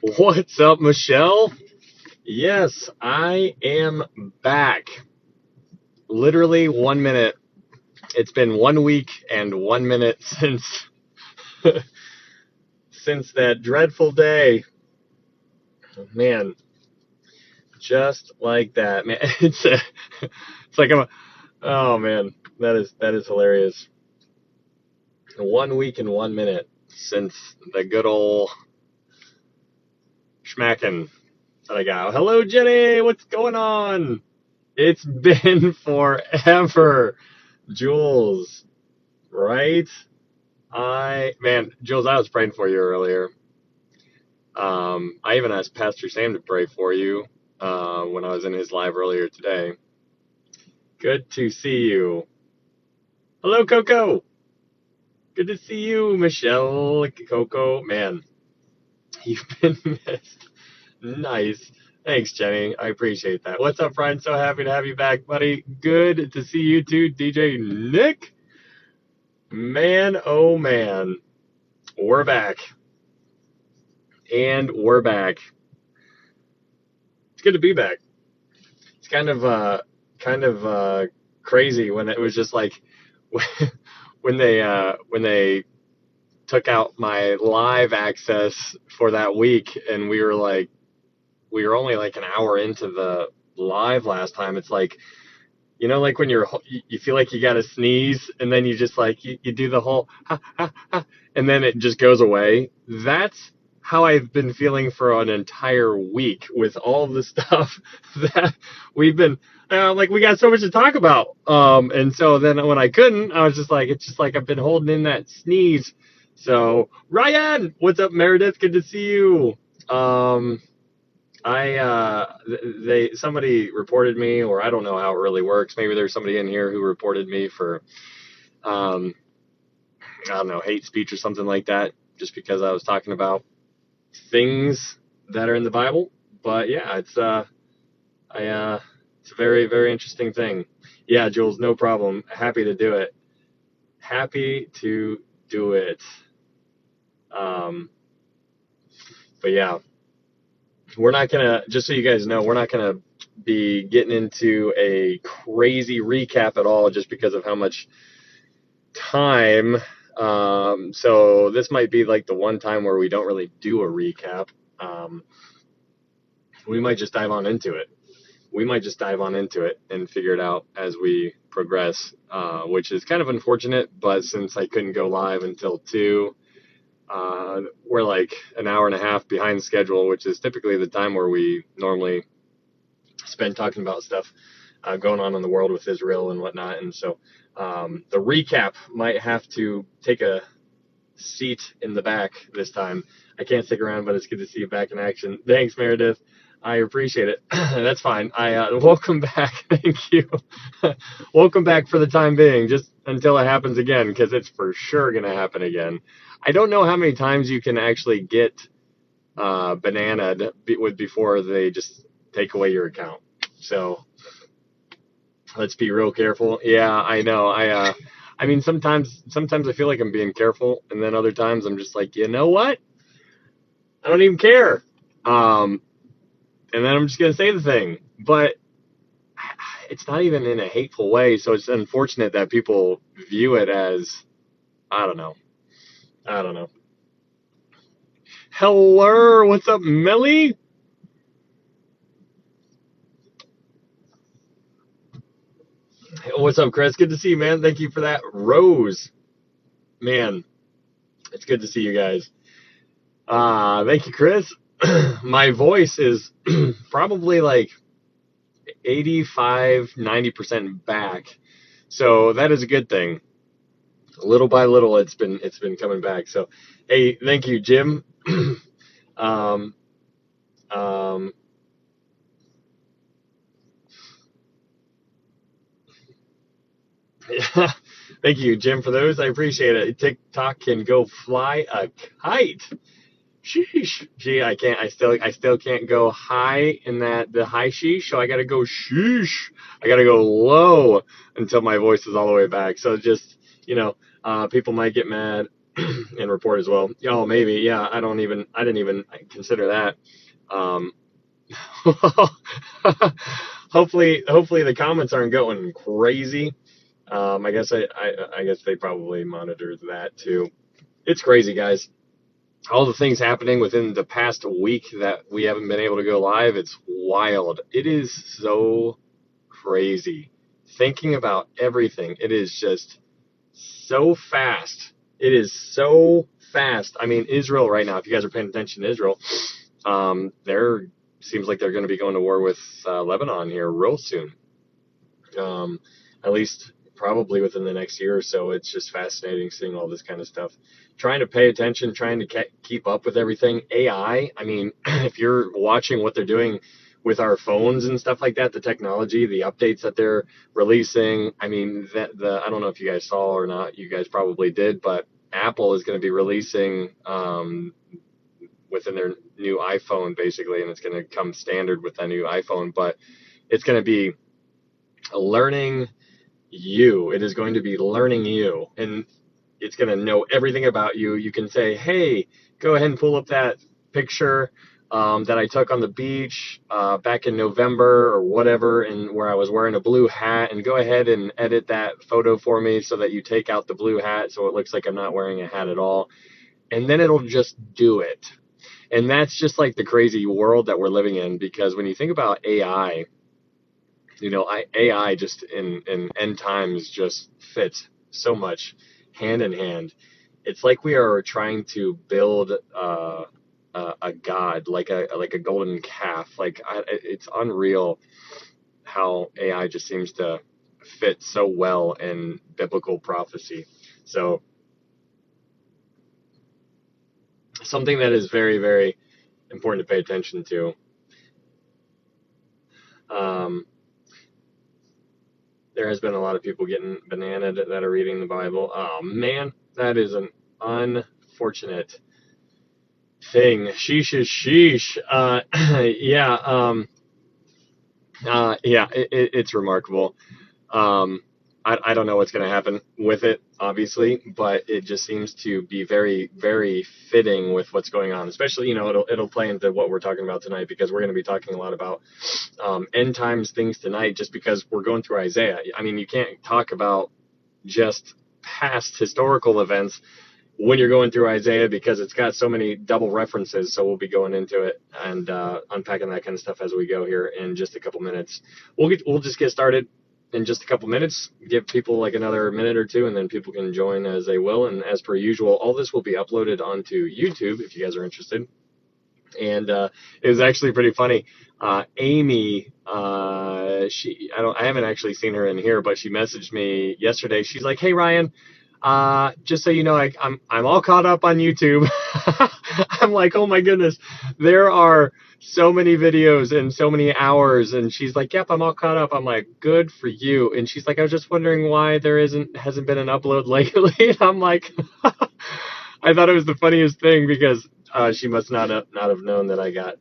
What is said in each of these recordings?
What's up, Michelle? Yes, I am back. Literally 1 minute. It's been 1 week and 1 minute since that dreadful day. Man, just like that. Man, it's like oh man, that is hilarious. 1 week and 1 minute since the good old schmacking that I got. Hello, Jenny. What's going on? It's been forever, Jules. Right? Jules, I was praying for you earlier. I even asked Pastor Sam to pray for you when I was in his live earlier today. Good to see you. Hello, Coco. Good to see you, Michelle. Coco, man, you've been missed. Nice. Thanks, Jenny. I appreciate that. What's up, Brian? So happy to have you back, buddy. Good to see you too, DJ Nick. Man, oh man, we're back. And we're back. It's good to be back. It's kind of crazy when it was just like when they took out my live access for that week, and we were only like an hour into the live last time. It's like, like when you feel like you got to sneeze, and then you just like you do the whole ha, ha, ha, and then it just goes away. That's how I've been feeling for an entire week with all the stuff that we've been like. We got so much to talk about, and so then when I couldn't, I was just like, it's just like I've been holding in that sneeze. So Ryan, what's up, Meredith? Good to see you. Somebody reported me, or I don't know how it really works. Maybe there's somebody in here who reported me for I don't know, hate speech or something like that, just because I was talking about things that are in the Bible. But yeah, it's a very, very interesting thing. Yeah, Jules, no problem. Happy to do it. Happy to do it. But yeah, we're not gonna, just so you guys know, we're not gonna be getting into a crazy recap at all, just because of how much time. So this might be like the one time where we don't really do a recap. We might just dive on into it. And figure it out as we progress, which is kind of unfortunate. But since I couldn't go live until 2, we're like an hour and a half behind schedule, which is typically the time where we normally spend talking about stuff going on in the world with Israel and whatnot. And so the recap might have to take a seat in the back this time. I can't stick around, but it's good to see you back in action. Thanks, Meredith. I appreciate it. That's fine. Welcome back. Thank you. Welcome back for the time being, just until it happens again, because it's for sure going to happen again. I don't know how many times you can actually get bananaed before they just take away your account. So let's be real careful. Yeah, I know. I mean, sometimes I feel like I'm being careful, and then other times I'm just like, you know what? I don't even care. And then I'm just going to say the thing. But it's not even in a hateful way, so it's unfortunate that people view it as, I don't know. Hello, what's up, Millie? What's up, Chris? Good to see you, man. Thank you for that. Rose, man, it's good to see you guys. Thank you, Chris. My voice is probably like 85-90% back, so that is a good thing. Little by little, it's been coming back. So, hey, thank you, Jim. um, yeah, thank you, Jim, for those. I appreciate it. TikTok can go fly a kite. Sheesh. Gee, I can't. I still can't go high in the high sheesh. So I gotta go sheesh. I gotta go low until my voice is all the way back. So just, people might get mad. and report as well. Oh, maybe. Yeah, I didn't even consider that. Um, hopefully the comments aren't going crazy. I guess they probably monitor that too. It's crazy, guys. All the things happening within the past week that we haven't been able to go live, it's wild. It is so crazy. Thinking about everything, it is just so fast. It is so fast. I mean, Israel right now, if you guys are paying attention to Israel, they're seems like they're going to be going to war with Lebanon here real soon. At least probably within the next year or so. It's just fascinating seeing all this kind of stuff. Trying to pay attention, trying to keep up with everything. AI, I mean, if you're watching what they're doing with our phones and stuff like that, the technology, the updates that they're releasing, I mean, I don't know if you guys saw or not, you guys probably did, but Apple is going to be releasing within their new iPhone, basically, and it's going to come standard with that new iPhone, but it's going to be learning you. It is going to be learning you, and it's going to know everything about you. You can say, hey, go ahead and pull up that picture that I took on the beach back in November or whatever, and where I was wearing a blue hat, and go ahead and edit that photo for me so that you take out the blue hat so it looks like I'm not wearing a hat at all. And then it'll just do it. And that's just like the crazy world that we're living in, because when you think about AI, AI just in end times just fits so much hand in hand. It's like we are trying to build a god, like a golden calf. It's unreal how AI just seems to fit so well in biblical prophecy. So something that is very, very important to pay attention to. There has been a lot of people getting bananaed that are reading the Bible. Oh man, that is an unfortunate thing. Sheesh is sheesh. It's remarkable. I don't know what's going to happen with it, obviously, but it just seems to be very, very fitting with what's going on. Especially, it'll play into what we're talking about tonight, because we're going to be talking a lot about end times things tonight, just because we're going through Isaiah. I mean, you can't talk about just past historical events when you're going through Isaiah, because it's got so many double references. So we'll be going into it and unpacking that kind of stuff as we go here in just a couple minutes. We'll just get started in just a couple minutes, give people like another minute or two, and then people can join as they will. And as per usual, all this will be uploaded onto YouTube if you guys are interested. And it was actually pretty funny. Amy, I haven't actually seen her in here, but she messaged me yesterday. She's like, "Hey Ryan, just so you know, I'm all caught up on YouTube." I'm like, oh my goodness, there are so many videos and so many hours. And she's like, "Yep, I'm all caught up." I'm like, good for you. And she's like, "I was just wondering why there hasn't been an upload lately." And I'm like, I thought it was the funniest thing, because she must not have known that I got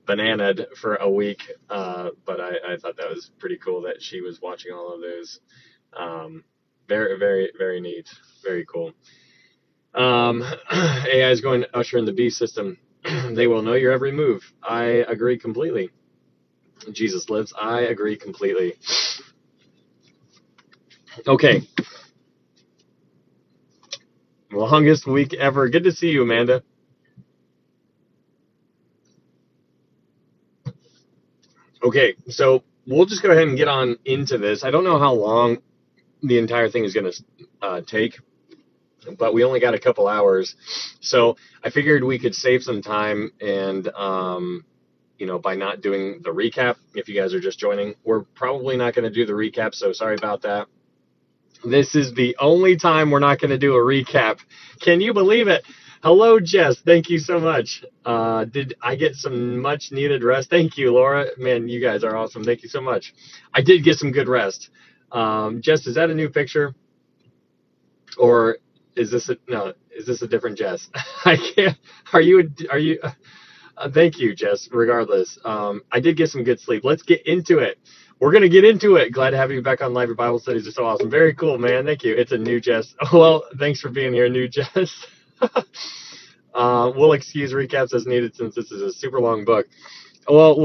bananaed for a week. But I thought that was pretty cool that she was watching all of those. Very, very, very neat. Very cool. AI is going to usher in the beast system. They will know your every move. I agree completely. Jesus lives. I agree completely. Okay. Longest week ever. Good to see you, Amanda. Okay, so we'll just go ahead and get on into this. I don't know how long the entire thing is going to take, but we only got a couple hours. So I figured we could save some time and, by not doing the recap. If you guys are just joining, we're probably not going to do the recap, so sorry about that. This is the only time we're not going to do a recap. Can you believe it? Hello, Jess. Thank you so much. Did I get some much needed rest? Thank you, Laura. Man, you guys are awesome. Thank you so much. I did get some good rest. Jess, is that a new picture? Or is this a different Jess? I can't. Are you? Thank you, Jess. Regardless, I did get some good sleep. Let's get into it. We're going to get into it. Glad to have you back on live. Your Bible studies are so awesome. Very cool, man. Thank you. It's a new Jess. Well, thanks for being here, new Jess. We'll excuse recaps as needed since this is a super long book. Well,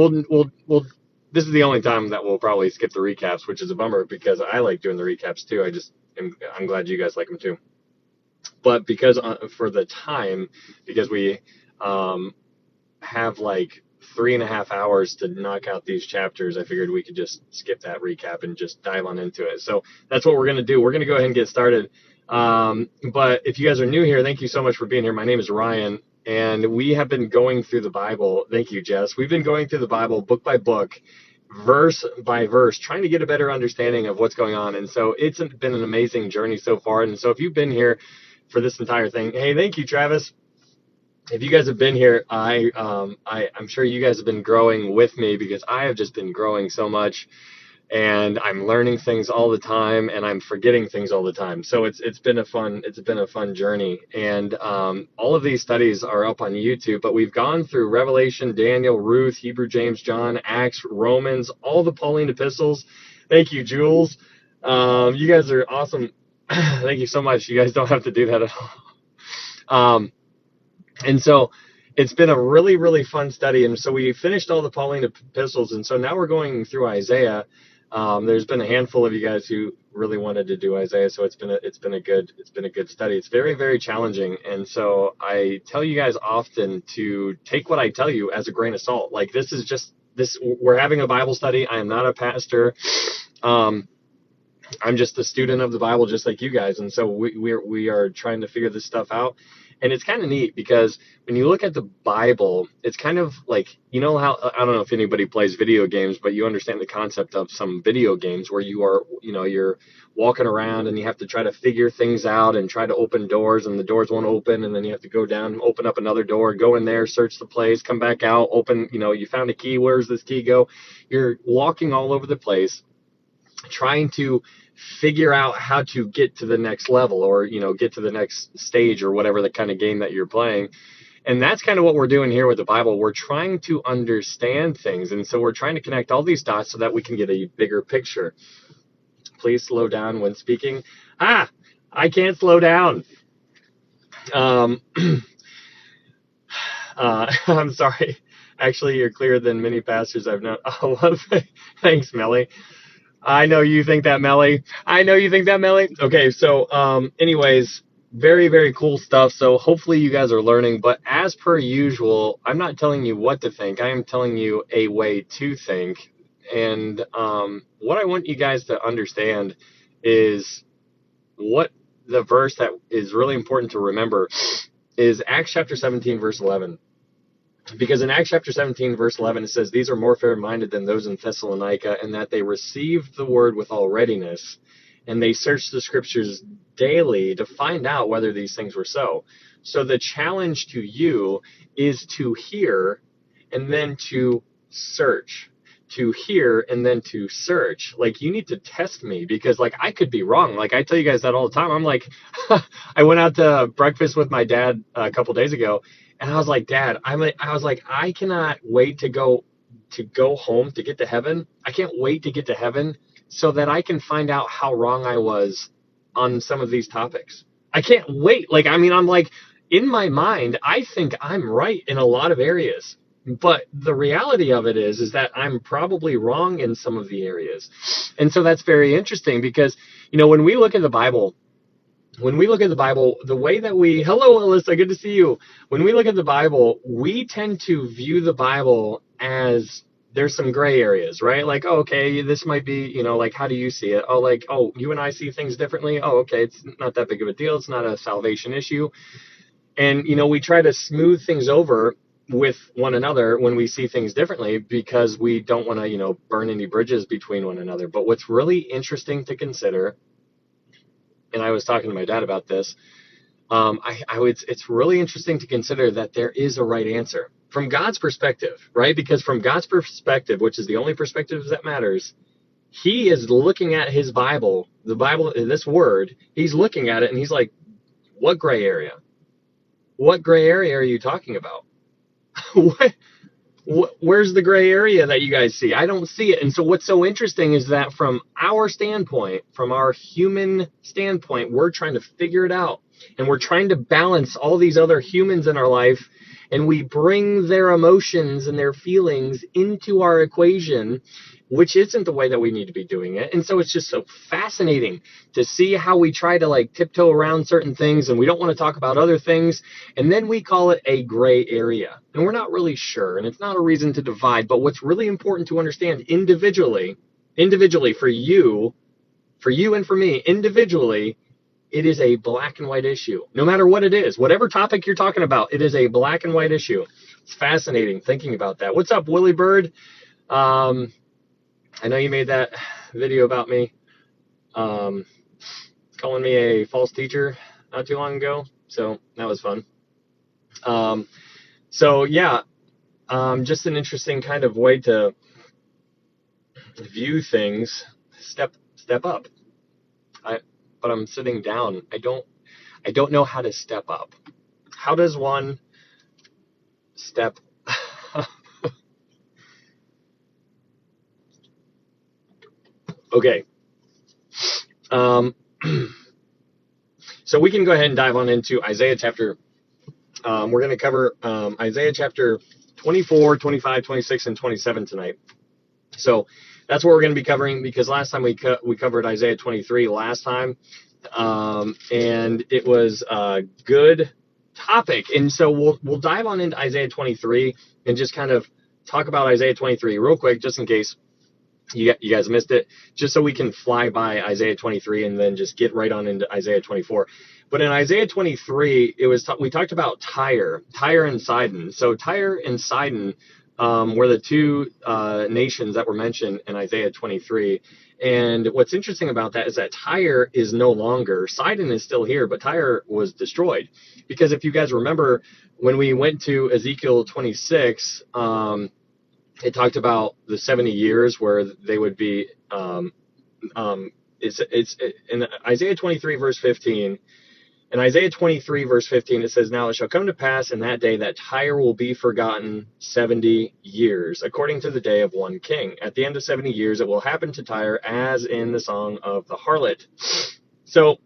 we'll. This is the only time that we'll probably skip the recaps, which is a bummer because I like doing the recaps too. I'm glad you guys like them too. But because for the time, because we have like 3.5 hours to knock out these chapters, I figured we could just skip that recap and just dive on into it. So that's what we're going to do. We're going to go ahead and get started. But if you guys are new here, thank you so much for being here. My name is Ryan, and we have been going through the Bible. Thank you, Jess. We've been going through the Bible book by book, verse by verse, trying to get a better understanding of what's going on. And so it's been an amazing journey so far. And so if you've been here for this entire thing, hey, thank you, Travis. If you guys have been here, I'm sure you guys have been growing with me because I have just been growing so much, and I'm learning things all the time, and I'm forgetting things all the time. So it's been a fun journey, and all of these studies are up on YouTube. But we've gone through Revelation, Daniel, Ruth, Hebrew, James, John, Acts, Romans, all the Pauline epistles. Thank you, Jules. You guys are awesome. Thank you so much. You guys don't have to do that at all. And so it's been a really, really fun study. And so we finished all the Pauline epistles. And so now we're going through Isaiah. There's been a handful of you guys who really wanted to do Isaiah. So it's been a good study. It's very, very challenging. And so I tell you guys often to take what I tell you as a grain of salt. Like we're having a Bible study. I am not a pastor. I'm just a student of the Bible, just like you guys. And so we are trying to figure this stuff out. And it's kind of neat because when you look at the Bible, it's kind of like, how, I don't know if anybody plays video games, but you understand the concept of some video games where you're walking around and you have to try to figure things out and try to open doors, and the doors won't open. And then you have to go down, open up another door, go in there, search the place, come back out, open, you found a key. Where's this key go? You're walking all over the place, trying to figure out how to get to the next level, or get to the next stage, or whatever the kind of game that you're playing. And that's kind of what we're doing here with the Bible. We're trying to understand things, and so we're trying to connect all these dots so that we can get a bigger picture. Please slow down when speaking. I can't slow down. I'm sorry. Actually, you're clearer than many pastors I've known. Oh, thanks, Melly. I know you think that, Melly. Okay, so anyways, very, very cool stuff. So hopefully you guys are learning. But as per usual, I'm not telling you what to think. I am telling you a way to think. And what I want you guys to understand is what the verse that is really important to remember is Acts chapter 17, verse 11. Because in Acts chapter 17, verse 11, it says, "These are more fair-minded than those in Thessalonica, and that they received the word with all readiness, and they searched the scriptures daily to find out whether these things were so." So the challenge to you is to hear and then to search. To hear and then to search. Like, you need to test me, because like I could be wrong. Like, I tell you guys that all the time. I'm like, I went out to breakfast with my dad a couple days ago. And I was like, Dad, I cannot wait to go home, to get to heaven. I can't wait to get to heaven so that I can find out how wrong I was on some of these topics. I can't wait. Like, I'm like, in my mind, I think I'm right in a lot of areas. But the reality of it is that I'm probably wrong in some of the areas. And so that's very interesting because, when we look at the Bible, the way that hello, Alyssa, good to see you. When we look at the Bible, we tend to view the Bible as there's some gray areas, right? Like, oh, okay, this might be, like, how do you see it? Oh, like, oh, you and I see things differently. Oh, okay, it's not that big of a deal. It's not a salvation issue. And, we try to smooth things over with one another when we see things differently because we don't want to, burn any bridges between one another. But what's really interesting to consider, and I was talking to my dad about this, it's really interesting to consider that there is a right answer from God's perspective, right? Because from God's perspective, which is the only perspective that matters, he is looking at his Bible, the Bible, this word, he's looking at it and he's like, what gray area? What gray area are you talking about? Where's the gray area that you guys see? I don't see it. And so what's so interesting is that from our standpoint, from our human standpoint, we're trying to figure it out. and we're trying to balance all these other humans in our life, and we bring their emotions and their feelings into our equation, which isn't the way that we need to be doing it. And so it's just so fascinating to see how we try to like tiptoe around certain things, and we don't want to talk about other things, and then we call it a gray area, and we're not really sure, and it's not a reason to divide. But what's really important to understand individually for you and for me individually, it is a black and white issue. No matter what it is, whatever topic you're talking about, it is a black and white issue. It's fascinating thinking about that. What's up, Willie Bird? I know you made that video about me, calling me a false teacher not too long ago, so that was fun. So yeah, just an interesting kind of way to view things. Step up. But I'm sitting down. I don't know how to step up. How does one step? Okay. So we can go ahead and dive on into Isaiah chapter. We're going to cover Isaiah chapter 24, 25, 26, and 27 tonight. So that's what we're going to be covering, because last time we covered Isaiah 23 last time, and it was a good topic. And so we'll dive on into Isaiah 23 and just kind of talk about Isaiah 23 real quick, just in case you guys missed it, just so we can fly by Isaiah 23 and then just get right on into Isaiah 24. But in Isaiah 23, we talked about Tyre and Sidon. So Tyre and Sidon were the two nations that were mentioned in Isaiah 23. And what's interesting about that is that Tyre is no longer. Sidon is still here, but Tyre was destroyed. Because if you guys remember, when we went to Ezekiel 26, it talked about the 70 years where they would be. It's in Isaiah 23 verse 15. In Isaiah 23 verse 15, it says, "Now it shall come to pass in that day that Tyre will be forgotten 70 years, according to the day of one king. At the end of 70 years, it will happen to Tyre as in the song of the harlot." So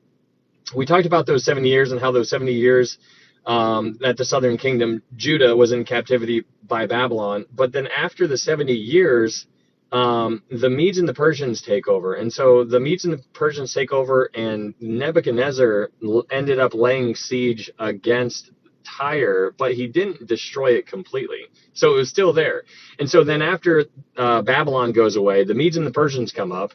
we talked about those 70 years and how those 70 years that the southern kingdom, Judah, was in captivity by Babylon. But then after the 70 years, the Medes and the Persians take over. And so the Medes and the Persians take over, and Nebuchadnezzar ended up laying siege against Tyre, but he didn't destroy it completely. So it was still there. And so then after Babylon goes away, the Medes and the Persians come up,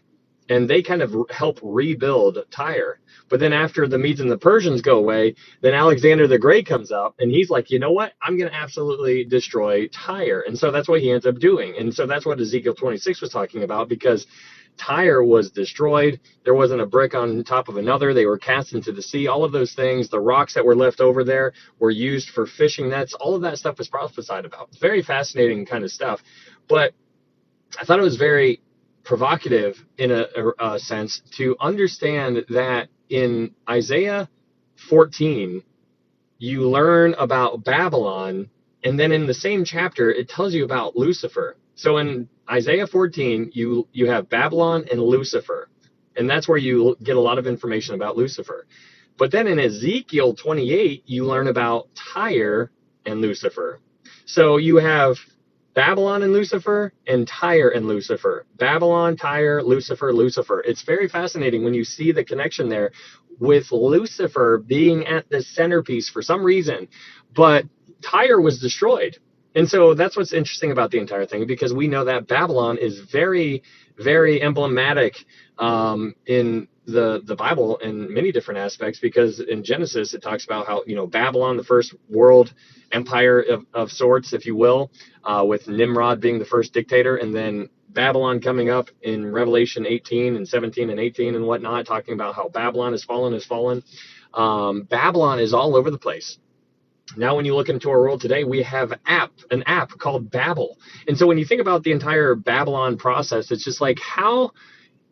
and they kind of help rebuild Tyre. But then after the Medes and the Persians go away, then Alexander the Great comes up, and he's like, you know what? I'm going to absolutely destroy Tyre. And so that's what he ends up doing. And so that's what Ezekiel 26 was talking about, because Tyre was destroyed. There wasn't a brick on top of another. They were cast into the sea. All of those things, the rocks that were left over there were used for fishing nets. All of that stuff was prophesied about. Very fascinating kind of stuff. But I thought it was very provocative in a sense to understand that in Isaiah 14, you learn about Babylon, and then in the same chapter, it tells you about Lucifer. So in Isaiah 14, you have Babylon and Lucifer, and that's where you get a lot of information about Lucifer. But then in Ezekiel 28, you learn about Tyre and Lucifer. So you have Babylon and Lucifer, and Tyre and Lucifer. Babylon, Tyre, Lucifer, Lucifer. It's very fascinating when you see the connection there, with Lucifer being at the centerpiece for some reason. But Tyre was destroyed. And so that's what's interesting about the entire thing, because we know that Babylon is very, very emblematic in the Bible in many different aspects, because in Genesis it talks about how, Babylon, the first world empire of sorts, if you will, with Nimrod being the first dictator, and then Babylon coming up in Revelation 18 and 17 and 18 and whatnot, talking about how Babylon is fallen. Babylon is all over the place. Now, when you look into our world today, we have an app called Babel. And so when you think about the entire Babylon process, it's just like,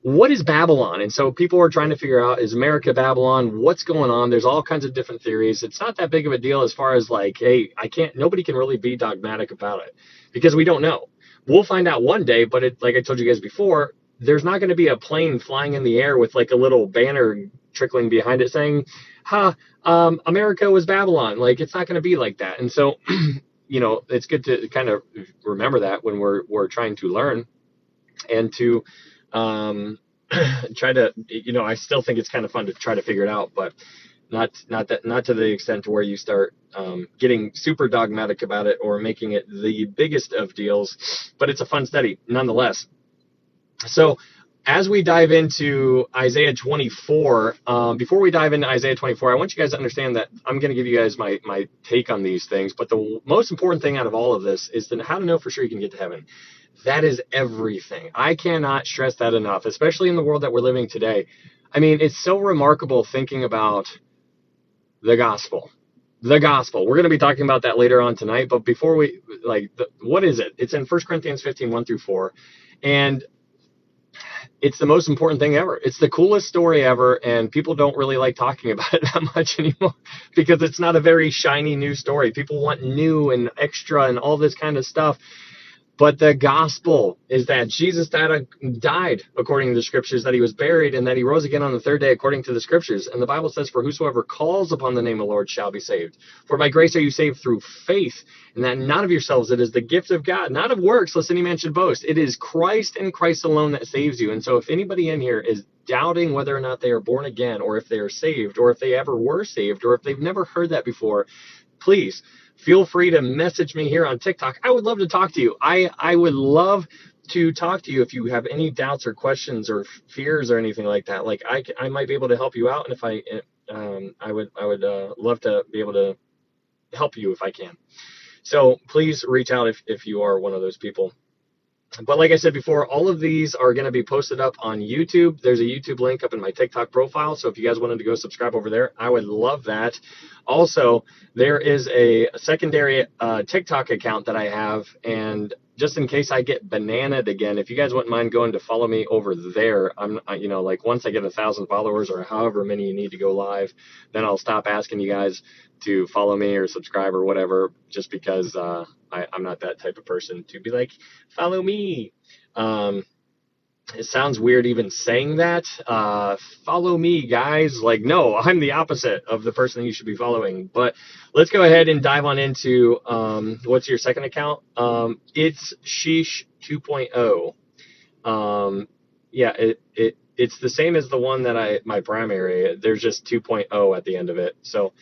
what is Babylon? And so people are trying to figure out, is America Babylon? What's going on? There's all kinds of different theories. It's not that big of a deal as far as like, hey, nobody can really be dogmatic about it, because we don't know. We'll find out one day, but like I told you guys before, there's not going to be a plane flying in the air with like a little banner trickling behind it saying, America was Babylon. Like, it's not going to be like that. And so, it's good to kind of remember that when we're trying to learn and to try to, I still think it's kind of fun to try to figure it out, but not to the extent where you start getting super dogmatic about it or making it the biggest of deals. But it's a fun study nonetheless. So as we dive into Isaiah 24, before we dive into Isaiah 24, I want you guys to understand that I'm going to give you guys my take on these things. But the most important thing out of all of this is how to know for sure you can get to heaven. That is everything. I cannot stress that enough, especially in the world that we're living today. I mean, it's so remarkable thinking about the gospel. The gospel. We're going to be talking about that later on tonight. But before we, what is it? It's in 1 Corinthians 15, 1 through 4. And it's the most important thing ever. It's the coolest story ever, and people don't really like talking about it that much anymore because it's not a very shiny new story. People want new and extra and all this kind of stuff. But the gospel is that Jesus died according to the scriptures, that he was buried, and that he rose again on the third day according to the scriptures. And the Bible says, for whosoever calls upon the name of the Lord shall be saved. For by grace are you saved through faith, and that not of yourselves, it is the gift of God, not of works, lest any man should boast. It is Christ and Christ alone that saves you. And so if anybody in here is doubting whether or not they are born again, or if they are saved, or if they ever were saved, or if they've never heard that before, please feel free to message me here on TikTok. I would love to talk to you. I would love to talk to you if you have any doubts or questions or fears or anything like that. Like I might be able to help you out, and if I would love to be able to help you if I can. So please reach out if you are one of those people. But like I said before, all of these are going to be posted up on YouTube. There's a YouTube link up in my TikTok profile. So if you guys wanted to go subscribe over there, I would love that. Also, there is a secondary TikTok account that I have. And just in case I get bananaed again, if you guys wouldn't mind going to follow me over there, once I get 1,000 followers or however many you need to go live, then I'll stop asking you guys to follow me or subscribe or whatever, just because I'm not that type of person to be like, follow me. It sounds weird even saying that. Follow me, guys. Like, no, I'm the opposite of the person you should be following. But let's go ahead and dive on into what's your second account? It's Sheesh 2.0. It's the same as the one that my primary. There's just 2.0 at the end of it. So,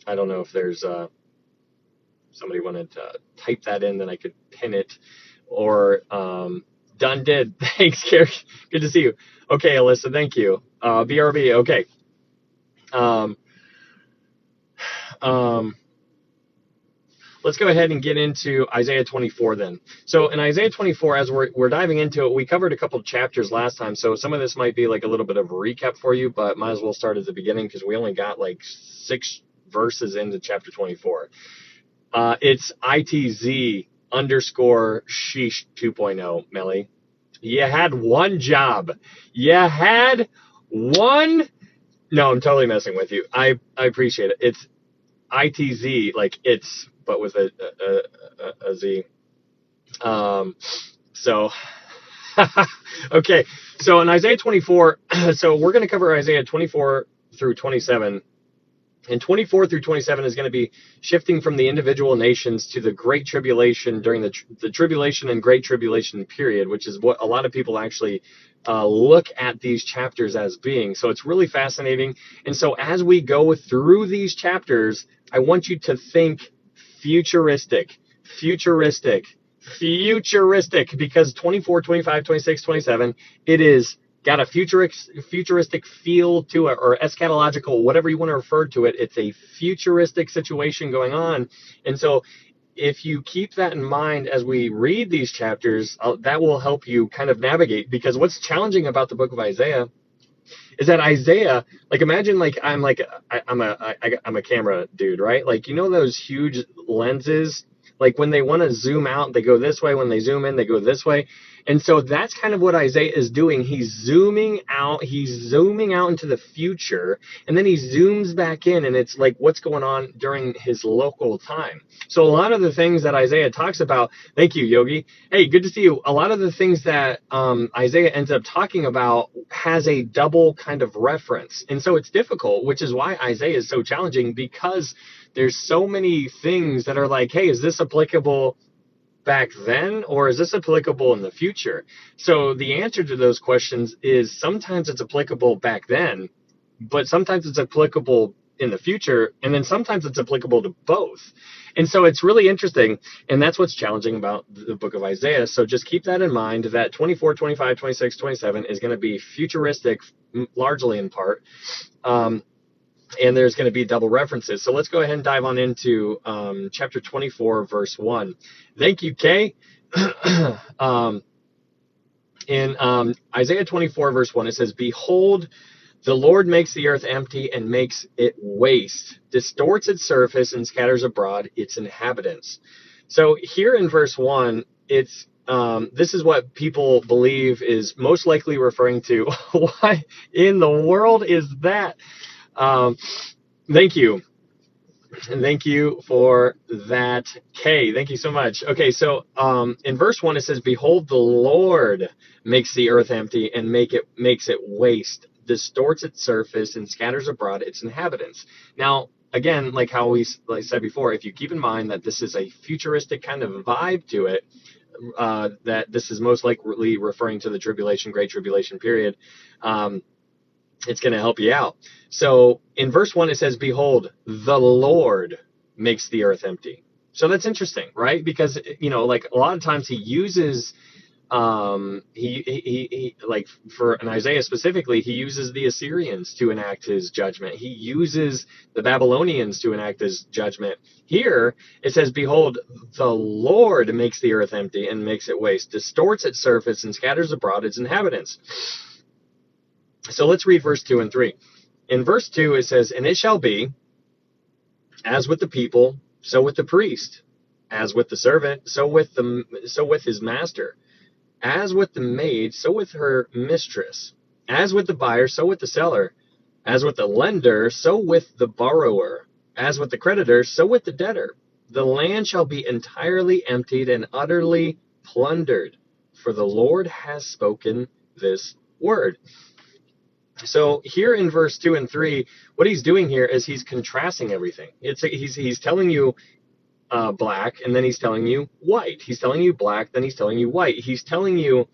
I don't know if there's somebody wanted to type that in, then I could pin it. Or done did. Thanks, Gary. Good to see you. Okay, Alyssa, thank you. BRB, okay. Let's go ahead and get into Isaiah 24 then. So in Isaiah 24, as we're diving into it, we covered a couple of chapters last time, so some of this might be like a little bit of a recap for you, but might as well start at the beginning because we only got like 6 verses into chapter 24. It's ITZ _Sheesh 2.0, Melly. You had one job. You had one. No, I'm totally messing with you. I appreciate it. It's ITZ, like it's, but with a Z. Okay. So in Isaiah 24, so we're going to cover Isaiah 24 through 27. And 24 through 27 is going to be shifting from the individual nations to the Great Tribulation during the Tribulation and Great Tribulation period, which is what a lot of people actually look at these chapters as being. So it's really fascinating. And so as we go through these chapters, I want you to think futuristic, because 24, 25, 26, 27, it is got a futuristic feel to it, or eschatological, whatever you want to refer to it. It's a futuristic situation going on. And so if you keep that in mind as we read these chapters, that will help you kind of navigate. Because what's challenging about the book of Isaiah is that Isaiah, like, imagine like I'm a camera dude, right? Like, you know those huge lenses Like when they want to zoom out, they go this way. When they zoom in, they go this way. And so that's kind of what Isaiah is doing. He's zooming out. He's zooming out into the future, and then he zooms back in, and it's like what's going on during his local time. So a lot of the things that Isaiah talks about, thank you, Yogi. Hey, good to see you. A lot of the things that Isaiah ends up talking about has a double kind of reference. And so it's difficult, which is why Isaiah is so challenging, because there's so many things that are like, hey, is this applicable back then, or is this applicable in the future? So the answer to those questions is sometimes it's applicable back then, but sometimes it's applicable in the future, and then sometimes it's applicable to both. And so it's really interesting, and that's what's challenging about the book of Isaiah. So just keep that in mind, that 24, 25, 26, 27 is going to be futuristic, largely in part. And there's going to be double references. So let's go ahead and dive on into chapter 24, verse 1. Thank you, Kay. In Isaiah 24, verse 1, it says, "Behold, the Lord makes the earth empty and makes it waste, distorts its surface and scatters abroad its inhabitants." So here in verse 1, it's this is what people believe is most likely referring to. What in the world is that? Thank you. And thank you for that, Kay. Thank you so much. Okay, so in verse 1, it says, "Behold, the Lord makes the earth empty and makes it waste, distorts its surface and scatters abroad its inhabitants." Now, again, like how we said before, if you keep in mind that this is a futuristic kind of vibe to it, that this is most likely referring to the tribulation, great tribulation period, it's going to help you out. So in verse 1, it says, "Behold, the Lord makes the earth empty." So that's interesting, right? Because, like a lot of times he uses, he like for an Isaiah specifically, he uses the Assyrians to enact his judgment. He uses the Babylonians to enact his judgment. Here it says, "Behold, the Lord makes the earth empty and makes it waste, distorts its surface and scatters abroad its inhabitants." So let's read verse 2 and 3. In verse 2, it says, "And it shall be, as with the people, so with the priest, as with the servant, so with his master, as with the maid, so with her mistress, as with the buyer, so with the seller, as with the lender, so with the borrower, as with the creditor, so with the debtor. The land shall be entirely emptied and utterly plundered, for the Lord has spoken this word." So here in verse 2 and 3, what he's doing here is he's contrasting everything. He's telling you black, and then he's telling you white. He's telling you black, then he's telling you white. He's telling you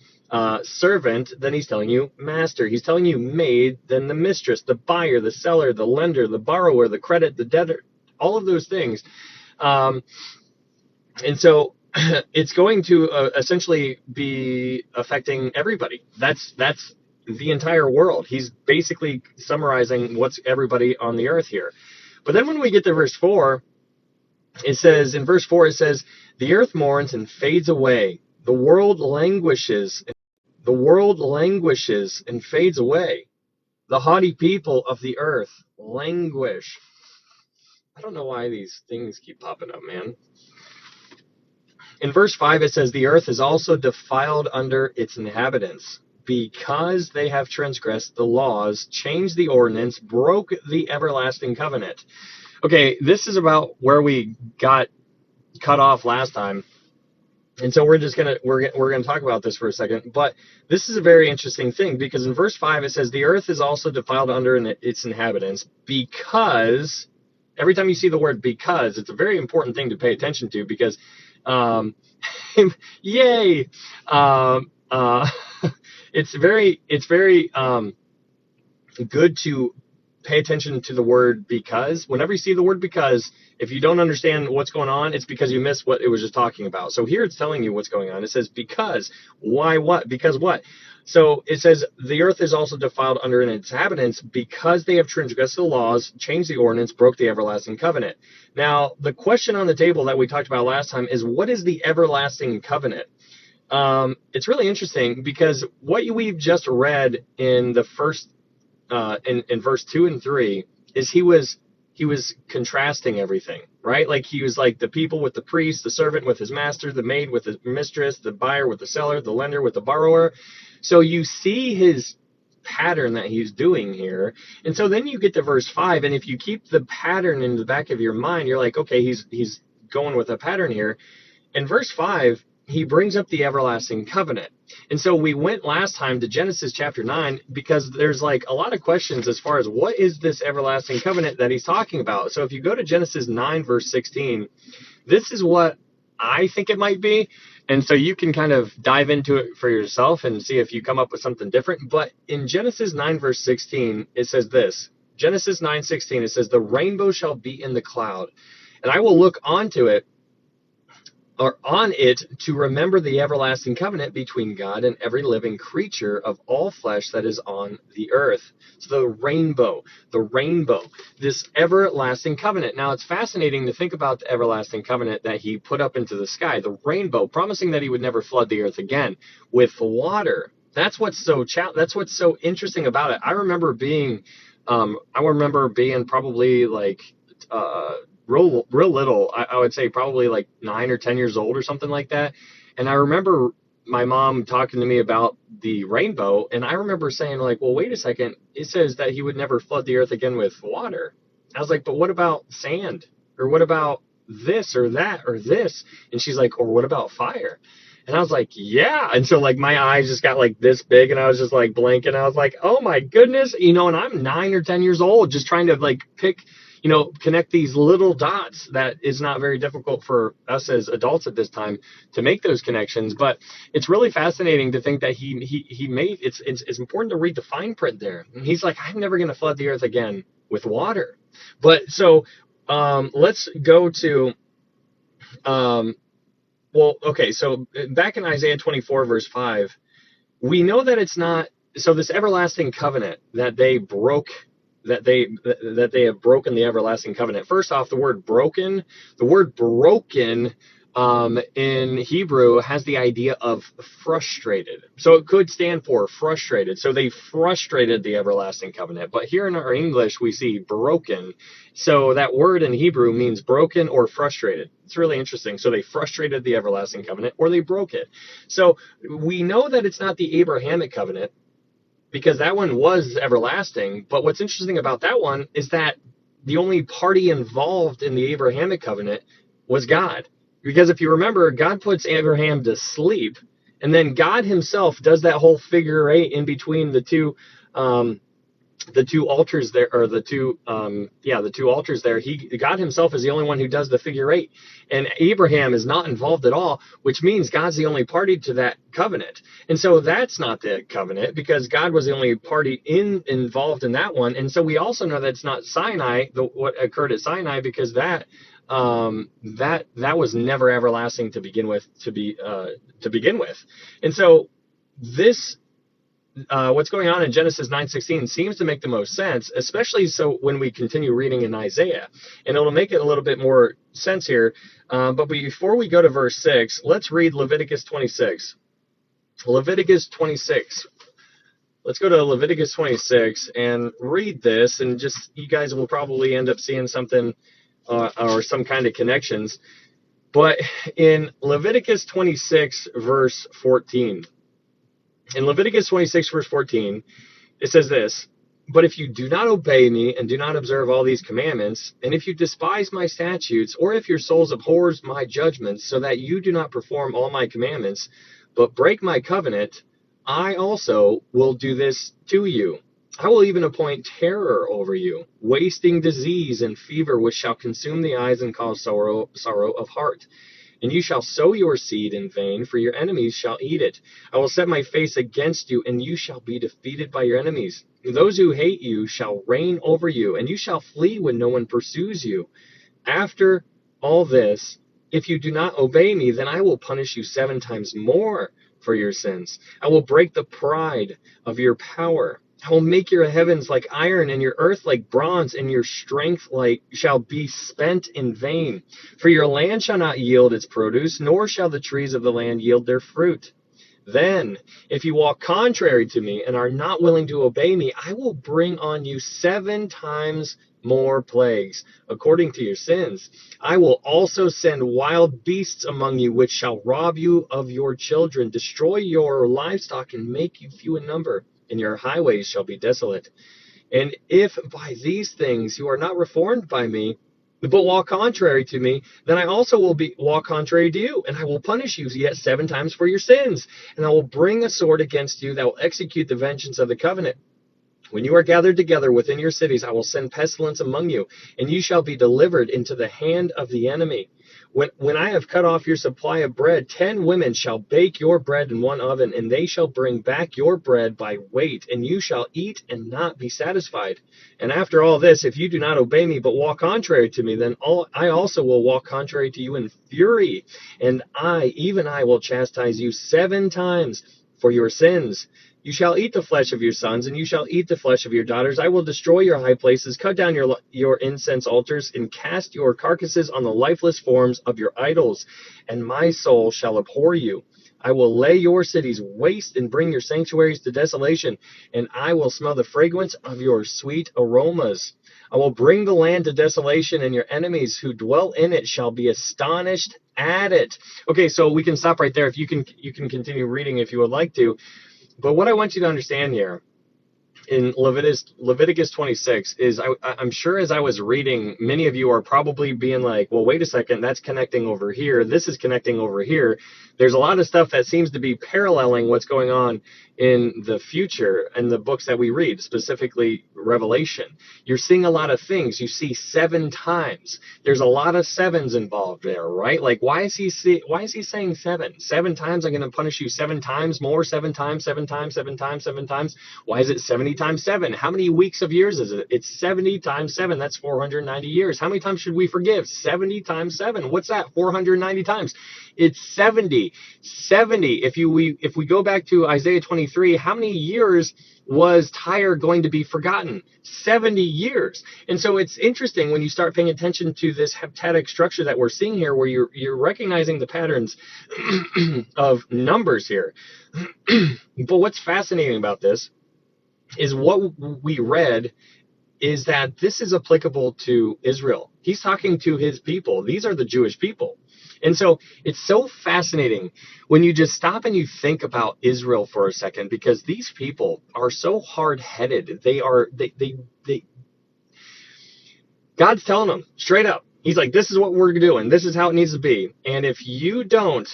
servant, then he's telling you master. He's telling you maid, then the mistress, the buyer, the seller, the lender, the borrower, the credit, the debtor, all of those things. And so it's going to essentially be affecting everybody. That's the entire world. He's basically summarizing what's everybody on the earth here. But then when we get to verse 4, it says, in verse 4, it says, "The earth mourns and fades away. The world languishes and fades away. The haughty people of the earth languish." I don't know why these things keep popping up, man. In verse 5, it says, "The earth is also defiled under its inhabitants, because they have transgressed the laws, changed the ordinance, broke the everlasting covenant." Okay, this is about where we got cut off last time. And so we're gonna talk about this for a second. But this is a very interesting thing, because in verse 5 it says, "The earth is also defiled under its inhabitants, because," every time you see the word "because," it's a very important thing to pay attention to, because yay, it's very good to pay attention to the word "because." Whenever you see the word "because," if you don't understand what's going on, it's because you missed what it was just talking about. So here it's telling you what's going on. It says because. Why what? Because what? So it says, "The earth is also defiled under its inhabitants, because they have transgressed the laws, changed the ordinance, broke the everlasting covenant." Now, the question on the table that we talked about last time is, what is the everlasting covenant? It's really interesting, because what we've just read in the first in verse 2 and 3 is he was contrasting everything. right? Like he was like the people with the priest, the servant with his master, the maid with the mistress, the buyer with the seller, the lender with the borrower. So you see his pattern that he's doing here. And so then you get to verse 5, and if you keep the pattern in the back of your mind, you're like, okay, he's going with a pattern here. In verse 5, he brings up the everlasting covenant. And so we went last time to Genesis chapter 9 because there's like a lot of questions as far as what is this everlasting covenant that he's talking about. So if you go to Genesis 9, verse 16, this is what I think it might be. And so you can kind of dive into it for yourself and see if you come up with something different. But in Genesis 9, verse 16, it says this. Genesis 9:16, it says, the rainbow shall be in the cloud, and I will look onto it, or on it, to remember the everlasting covenant between God and every living creature of all flesh that is on the earth. So the rainbow, this everlasting covenant. Now it's fascinating to think about the everlasting covenant that he put up into the sky, the rainbow, promising that he would never flood the earth again with water. That's what's so interesting about it. I remember being probably like real little. I would say probably like 9 or 10 years old or something like that. And I remember my mom talking to me about the rainbow, and I remember saying like, well, wait a second, it says that he would never flood the earth again with water. I was like, but what about sand? Or what about this or that or this? And she's like, or what about fire? And I was like, yeah. And so like my eyes just got like this big, and I was just like blinking. I was like, oh my goodness, and I'm 9 or 10 years old, just trying to like connect these little dots. That is not very difficult for us as adults at this time to make those connections. But it's really fascinating to think that he made it's important to read the fine print there. And he's like, I'm never going to flood the earth again with water. But so let's go to so back in Isaiah 24 verse 5, we know that it's not. So this everlasting covenant that they broke, that they have broken the everlasting covenant. First off, the word broken in Hebrew has the idea of frustrated. So it could stand for frustrated. So they frustrated the everlasting covenant. But here in our English, we see broken. So that word in Hebrew means broken or frustrated. It's really interesting. So they frustrated the everlasting covenant, or they broke it. So we know that it's not the Abrahamic covenant, because that one was everlasting. But what's interesting about that one is that the only party involved in the Abrahamic covenant was God. Because if you remember, God puts Abraham to sleep, and then God himself does that whole figure eight in between the two altars there, or the two altars there. God himself is the only one who does the figure eight, and Abraham is not involved at all, which means God's the only party to that covenant. And so that's not the covenant, because God was the only party involved in that one. And so we also know that it's not Sinai, what occurred at Sinai, because that was never everlasting to begin with. And so this what's going on in Genesis 9:16 seems to make the most sense, especially so when we continue reading in Isaiah, and it'll make it a little bit more sense here. But before we go to verse 6, let's read Leviticus 26. Leviticus 26. Let's go to Leviticus 26 and read this, and just you guys will probably end up seeing something or some kind of connections. But in Leviticus 26 verse 14. In Leviticus 26, verse 14, it says this: but if you do not obey me and do not observe all these commandments, and if you despise my statutes, or if your souls abhors my judgments, so that you do not perform all my commandments, but break my covenant, I also will do this to you. I will even appoint terror over you, wasting disease and fever, which shall consume the eyes and cause sorrow of heart. And you shall sow your seed in vain, for your enemies shall eat it. I will set my face against you, and you shall be defeated by your enemies. Those who hate you shall reign over you, and you shall flee when no one pursues you. After all this, if you do not obey me, then I will punish you 7 times more for your sins. I will break the pride of your power. I will make your heavens like iron, and your earth like bronze, and your strength shall be spent in vain. For your land shall not yield its produce, nor shall the trees of the land yield their fruit. Then, if you walk contrary to me and are not willing to obey me, I will bring on you 7 times more plagues according to your sins. I will also send wild beasts among you, which shall rob you of your children, destroy your livestock, and make you few in number, and your highways shall be desolate. And if by these things you are not reformed by me, but walk contrary to me, then I also will walk contrary to you, and I will punish you yet 7 times for your sins. And I will bring a sword against you that will execute the vengeance of the covenant. When you are gathered together within your cities, I will send pestilence among you, and you shall be delivered into the hand of the enemy. When I have cut off your supply of bread, 10 women shall bake your bread in one oven, and they shall bring back your bread by weight, and you shall eat and not be satisfied. And after all this, if you do not obey me, but walk contrary to me, then I also will walk contrary to you in fury, and even I will chastise you 7 times for your sins. You shall eat the flesh of your sons, and you shall eat the flesh of your daughters. I will destroy your high places, cut down your incense altars, and cast your carcasses on the lifeless forms of your idols. And my soul shall abhor you. I will lay your cities waste and bring your sanctuaries to desolation, and I will smell the fragrance of your sweet aromas. I will bring the land to desolation, and your enemies who dwell in it shall be astonished at it. Okay, so we can stop right there. If you can continue reading if you would like to. But what I want you to understand here in Leviticus 26 is I'm sure as I was reading, many of you are probably being like, well, wait a second, that's connecting over here. This is connecting over here. There's a lot of stuff that seems to be paralleling what's going on in the future and the books that we read, specifically Revelation. You're seeing a lot of things. You see 7 times. There's a lot of 7s involved there, right? Like, why is he saying 7? 7 times I'm going to punish you 7 times more, 7 times, 7 times, 7 times, 7 times. Why is it 70 times 7? How many weeks of years is it? It's 70 times 7. That's 490 years. How many times should we forgive? 70 times 7. What's that? 490 times. It's 70. 70. If we go back to Isaiah 23, how many years was Tyre going to be forgotten? 70 years. And so it's interesting when you start paying attention to this heptadic structure that we're seeing here, where you're recognizing the patterns of numbers here. But what's fascinating about this is what we read is that this is applicable to Israel. He's talking to his people. These are the Jewish people. And so it's so fascinating when you just stop and you think about Israel for a second, because these people are so hard-headed. They God's telling them straight up. He's like, this is what we're doing. This is how it needs to be. And if you don't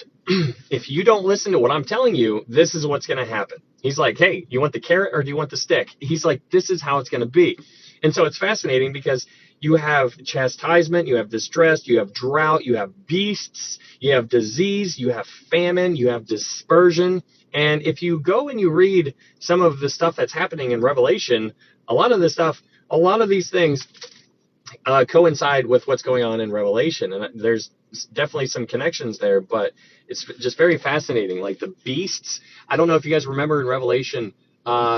listen to what I'm telling you, this is what's going to happen. He's like, hey, you want the carrot or do you want the stick? He's like, this is how it's going to be. And so it's fascinating because you have chastisement, you have distress, you have drought, you have beasts, you have disease, you have famine, you have dispersion. And if you go and you read some of the stuff that's happening in Revelation, a lot of these things coincide with what's going on in Revelation. And there's definitely some connections there, but it's just very fascinating. Like the beasts, I don't know if you guys remember in Revelation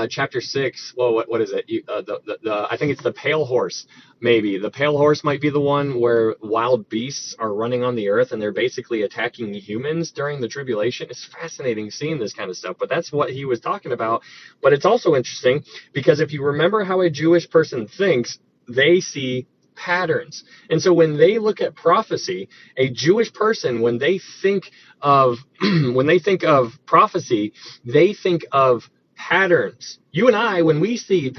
chapter 6, well, what is it? I think it's the pale horse, maybe. The pale horse might be the one where wild beasts are running on the earth and they're basically attacking humans during the tribulation. It's fascinating seeing this kind of stuff, but that's what he was talking about. But it's also interesting because if you remember how a Jewish person thinks, they see patterns. And so when they look at prophecy, a Jewish person, when they think of prophecy, they think of patterns. You and I, when we see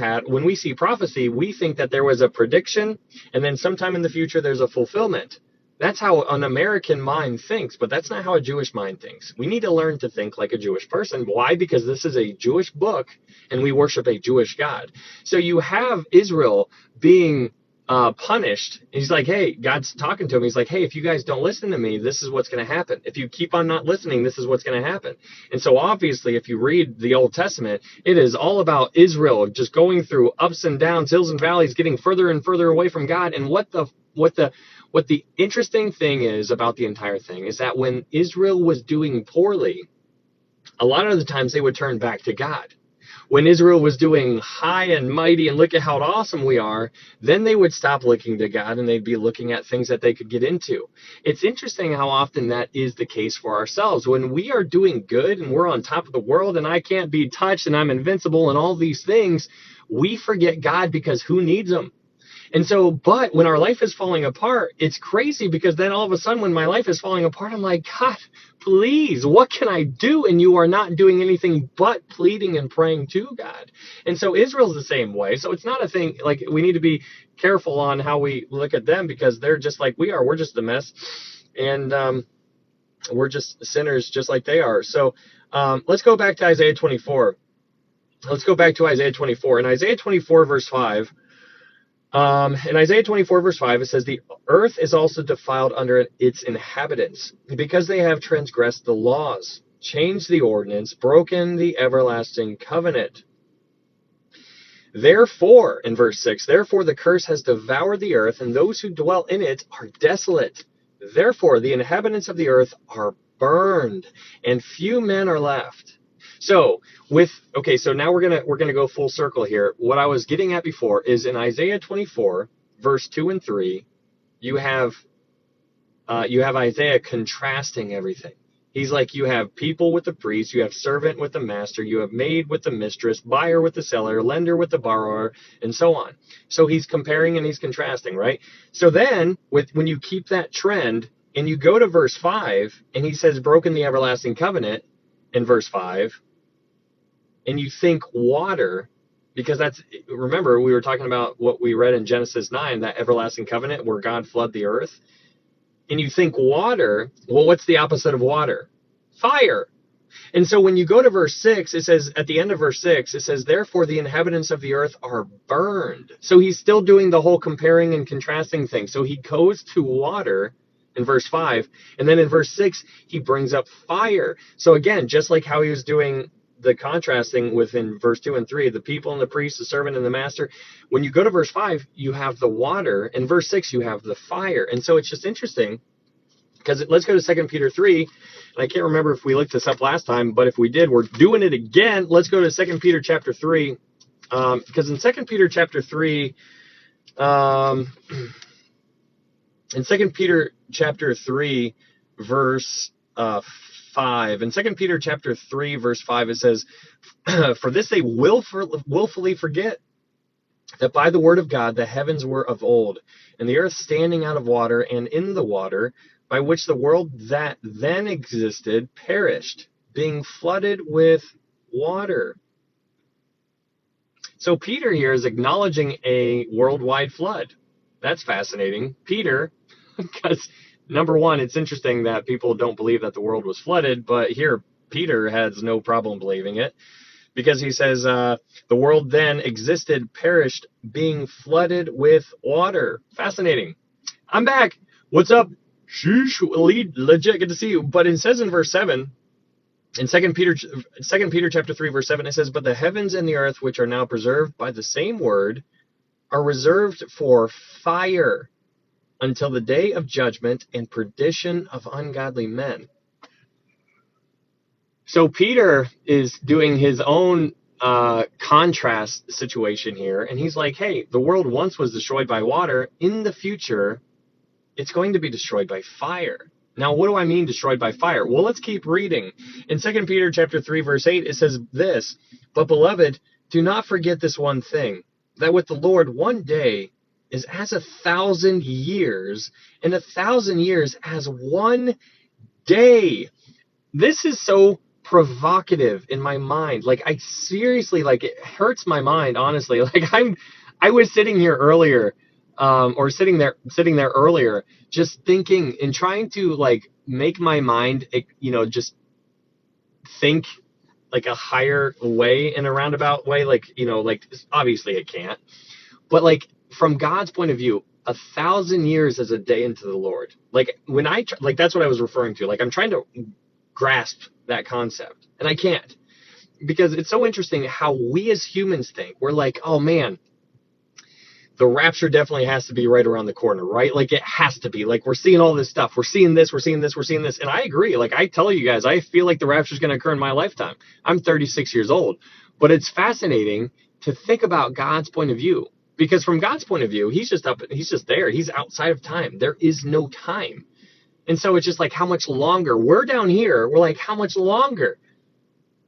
prophecy, we think that there was a prediction and then sometime in the future there's a fulfillment. That's how an American mind thinks, but that's not how a Jewish mind thinks. We need to learn to think like a Jewish person. Why? Because this is a Jewish book and we worship a Jewish God. So you have Israel being punished. He's like, hey, God's talking to him. He's like, hey, if you guys don't listen to me, this is what's going to happen. If you keep on not listening, this is what's going to happen. And so obviously, if you read the Old Testament, it is all about Israel just going through ups and downs, hills and valleys, getting further and further away from God. And what the interesting thing is about the entire thing is that when Israel was doing poorly, a lot of the times they would turn back to God. When Israel was doing high and mighty and look at how awesome we are, then they would stop looking to God and they'd be looking at things that they could get into. It's interesting how often that is the case for ourselves. When we are doing good and we're on top of the world and I can't be touched and I'm invincible and all these things, we forget God because who needs him? And so, but when our life is falling apart, it's crazy, because then all of a sudden when my life is falling apart, I'm like, God, please, what can I do? And you are not doing anything but pleading and praying to God. And so Israel's the same way. So it's not a thing, like, we need to be careful on how we look at them, because they're just like we are. We're just a mess. And we're just sinners just like they are. So let's go back to Isaiah 24. Let's go back to Isaiah 24. In Isaiah 24, verse 5, in Isaiah 24, verse 5, it says, the earth is also defiled under its inhabitants, because they have transgressed the laws, changed the ordinance, broken the everlasting covenant. Therefore, in verse 6, therefore the curse has devoured the earth, and those who dwell in it are desolate. Therefore the inhabitants of the earth are burned, and few men are left. So so now we're gonna go full circle here. What I was getting at before is in Isaiah 24, verse 2 and 3, you have Isaiah contrasting everything. He's like, you have people with the priest, you have servant with the master, you have maid with the mistress, buyer with the seller, lender with the borrower, and so on. So he's comparing and he's contrasting, right? So then, when you keep that trend and you go to verse 5, and he says, broken the everlasting covenant in verse 5, and you think water, because remember, we were talking about what we read in Genesis 9, that everlasting covenant where God flooded the earth. And you think water, well, what's the opposite of water? Fire. And so when you go to verse 6, it says, at the end of verse 6, it says, therefore the inhabitants of the earth are burned. So he's still doing the whole comparing and contrasting thing. So he goes to water in verse 5, and then in verse 6, he brings up fire. So again, just like how he was doing the contrasting within verse 2 and 3, the people and the priest, the servant and the master. When you go to verse 5, you have the water. In verse 6, you have the fire. And so it's just interesting, because let's go to 2 Peter 3. And I can't remember if we looked this up last time, but if we did, we're doing it again. Let's go to 2 Peter chapter 3. Because in 2 Peter chapter 3, in 2 Peter chapter 3, verse 5. In 2 Peter chapter 3, verse 5, it says, for this they willfully forget that by the word of God the heavens were of old, and the earth standing out of water and in the water, by which the world that then existed perished, being flooded with water. So Peter here is acknowledging a worldwide flood. That's fascinating. Peter, because number one, it's interesting that people don't believe that the world was flooded, but here Peter has no problem believing it, because he says the world then existed, perished, being flooded with water. Fascinating. I'm back. What's up? Sheesh, legit good to see you. But it says in verse 7, in 2 Peter chapter 3, verse 7, it says, but the heavens and the earth, which are now preserved by the same word, are reserved for fire until the day of judgment and perdition of ungodly men. So Peter is doing his own contrast situation here, and he's like, hey, the world once was destroyed by water. In the future, it's going to be destroyed by fire. Now, what do I mean destroyed by fire? Well, let's keep reading. In 2 Peter chapter 3, verse 8, it says this, but beloved, do not forget this one thing, that with the Lord 1 day is as 1,000 years, and 1,000 years as 1 day. This is so provocative in my mind. Like, I seriously, like, it hurts my mind, honestly. Like, I was sitting here earlier, or sitting there earlier, just thinking and trying to, like, make my mind, just think like a higher way, in a roundabout way. Like, like, obviously it can't, but like, from God's point of view, 1,000 years is a day into the Lord. Like, when that's what I was referring to. Like, I'm trying to grasp that concept, and I can't, because it's so interesting how we as humans think. We're like, oh man, the rapture definitely has to be right around the corner, right? Like, it has to be. Like, we're seeing all this stuff. We're seeing this, we're seeing this, we're seeing this. And I agree. Like, I tell you guys, I feel like the rapture is going to occur in my lifetime. I'm 36 years old. But it's fascinating to think about God's point of view. Because from God's point of view, he's just there. He's outside of time. There is no time. And so it's just like, how much longer? We're down here. We're like, how much longer?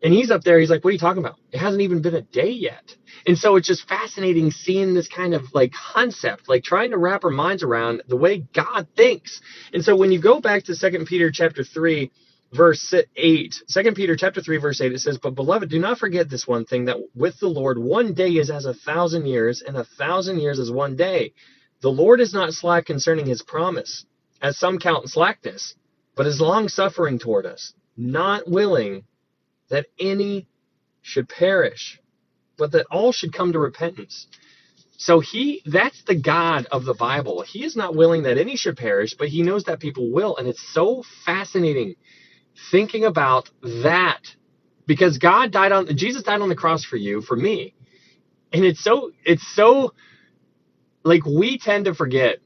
And he's up there, he's like, what are you talking about? It hasn't even been a day yet. And so it's just fascinating seeing this kind of like concept, like trying to wrap our minds around the way God thinks. And so when you go back to 2 Peter chapter 3, verse 8, 2 Peter chapter 3, verse 8, it says, but beloved, do not forget this one thing, that with the Lord, one day is as 1,000 years, and 1,000 years as one day. The Lord is not slack concerning his promise, as some count slackness, but is long-suffering toward us, not willing that any should perish, but that all should come to repentance. So that's the God of the Bible. He is not willing that any should perish, but he knows that people will. And it's so fascinating thinking about that, because Jesus died on the cross for you, for me. And it's so like, we tend to forget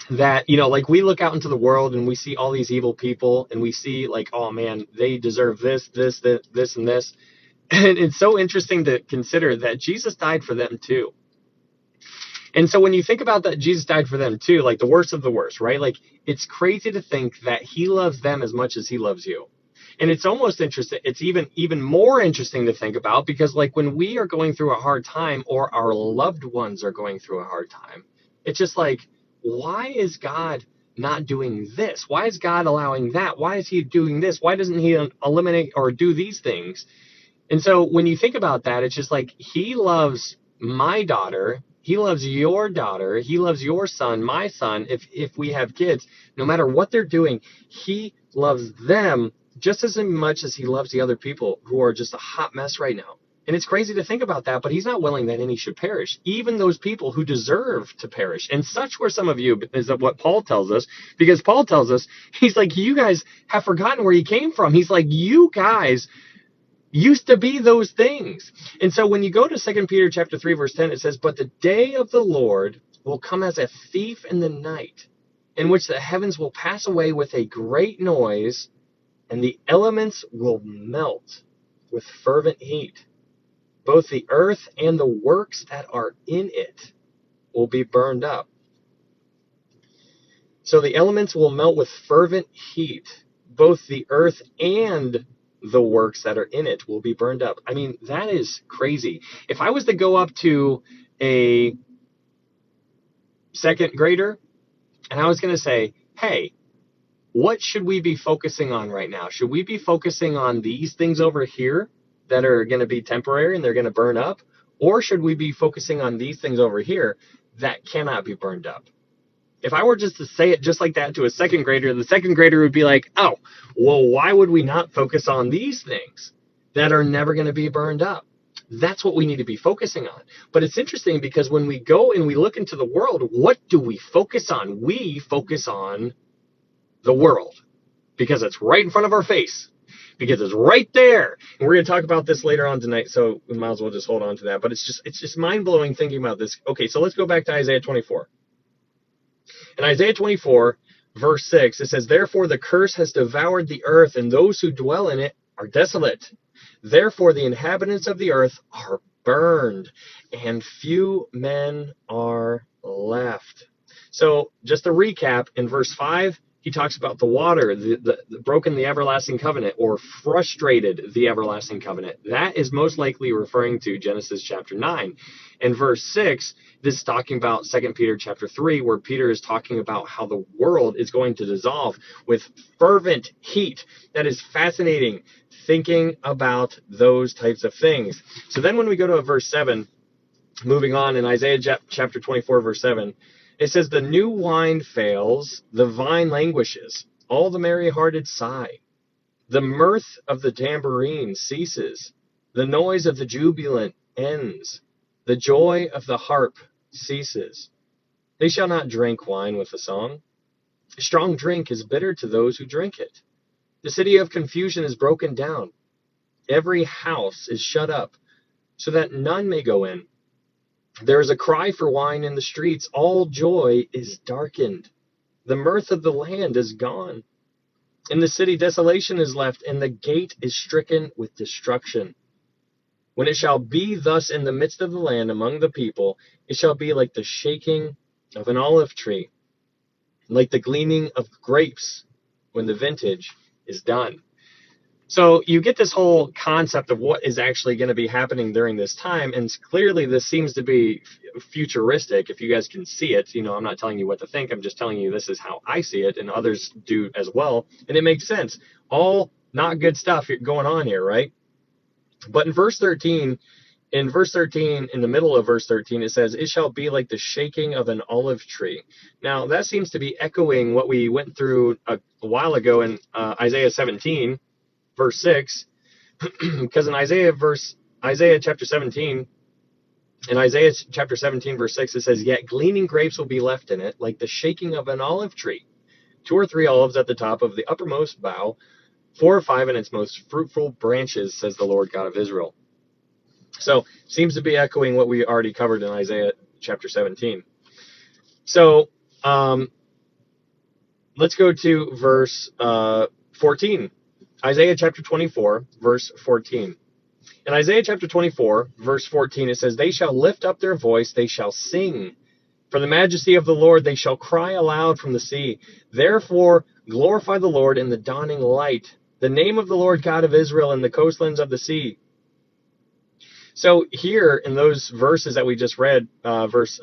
that, like, we look out into the world and we see all these evil people and we see like, oh man, they deserve this, and this. And it's so interesting to consider that Jesus died for them too. And so when you think about that, Jesus died for them too, like the worst of the worst, right? Like, it's crazy to think that he loves them as much as he loves you. And it's almost interesting. It's even more interesting to think about, because like, when we are going through a hard time, or our loved ones are going through a hard time, it's just like, why is God not doing this? Why is God allowing that? Why is he doing this? Why doesn't he eliminate or do these things? And so when you think about that, it's just like, he loves my daughter, he loves your daughter, he loves your son, my son, if we have kids, no matter what they're doing, he loves them just as much as he loves the other people who are just a hot mess right now. And it's crazy to think about that, but he's not willing that any should perish, even those people who deserve to perish. And such were some of you, is what Paul tells us, because Paul tells us, he's like, you guys have forgotten where you came from. He's like, you guys used to be those things. And so when you go to 2 Peter chapter 3, verse 10, it says, but the day of the Lord will come as a thief in the night, in which the heavens will pass away with a great noise, and the elements will melt with fervent heat. Both the earth and the works that are in it will be burned up. So the elements will melt with fervent heat. Both the earth and the works that are in it will be burned up. I mean, that is crazy. If I was to go up to a second grader and I was going to say, hey, what should we be focusing on right now? Should we be focusing on these things over here that are going to be temporary and they're going to burn up? Or should we be focusing on these things over here that cannot be burned up? If I were just to say it just like that to a second grader, the second grader would be like, oh, well, why would we not focus on these things that are never going to be burned up? That's what we need to be focusing on. But it's interesting, because when we go and we look into the world, what do we focus on? We focus on the world, because it's right in front of our face, because it's right there. And we're going to talk about this later on tonight, so we might as well just hold on to that. But it's just mind-blowing thinking about this. Okay, so let's go back to Isaiah 24. In Isaiah 24, verse 6, it says, therefore the curse has devoured the earth, and those who dwell in it are desolate. Therefore the inhabitants of the earth are burned, and few men are left. So just to recap, in verse 5, he talks about the water, the broken the everlasting covenant, or frustrated the everlasting covenant. That is most likely referring to Genesis chapter 9. In verse 6, this is talking about 2 Peter chapter 3, where Peter is talking about how the world is going to dissolve with fervent heat. That is fascinating, thinking about those types of things. So then when we go to verse 7, moving on in Isaiah chapter 24, verse 7, it says, the new wine fails, the vine languishes, all the merry-hearted sigh. The mirth of the tambourine ceases, the noise of the jubilant ends, the joy of the harp ceases. They shall not drink wine with a song. Strong drink is bitter to those who drink it. The city of confusion is broken down. Every house is shut up, so that none may go in. There is a cry for wine in the streets. All joy is darkened. The mirth of the land is gone. In the city desolation is left, and the gate is stricken with destruction. When it shall be thus in the midst of the land among the people, it shall be like the shaking of an olive tree, like the gleaning of grapes when the vintage is done. So you get this whole concept of what is actually going to be happening during this time, and clearly this seems to be futuristic. If you guys can see it, I'm not telling you what to think. I'm just telling you this is how I see it, and others do as well, and it makes sense. All not good stuff going on here, right? But in verse 13, in the middle of verse 13, it says, "It shall be like the shaking of an olive tree." Now that seems to be echoing what we went through a while ago in Isaiah 17. Verse 6, because in Isaiah chapter 17, in Isaiah chapter 17, verse 6, it says, "Yet gleaning grapes will be left in it, like the shaking of an olive tree. 2 or 3 olives at the top of the uppermost bough, 4 or 5 in its most fruitful branches, says the Lord God of Israel." So, seems to be echoing what we already covered in Isaiah chapter 17. So, let's go to verse 14. Isaiah chapter 24, verse 14. In Isaiah chapter 24, verse 14, it says, "They shall lift up their voice, they shall sing. For the majesty of the Lord, they shall cry aloud from the sea. Therefore, glorify the Lord in the dawning light, the name of the Lord God of Israel in the coastlands of the sea." So here in those verses that we just read, verse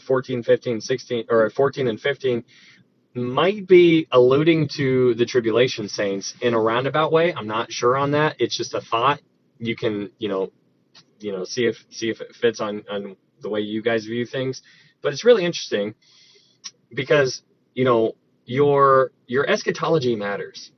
14, 15, 16, or 14 and 15, might be alluding to the tribulation saints in a roundabout way. I'm not sure on that. It's just a thought. You can, see if it fits on the way you guys view things. But it's really interesting because, your eschatology matters.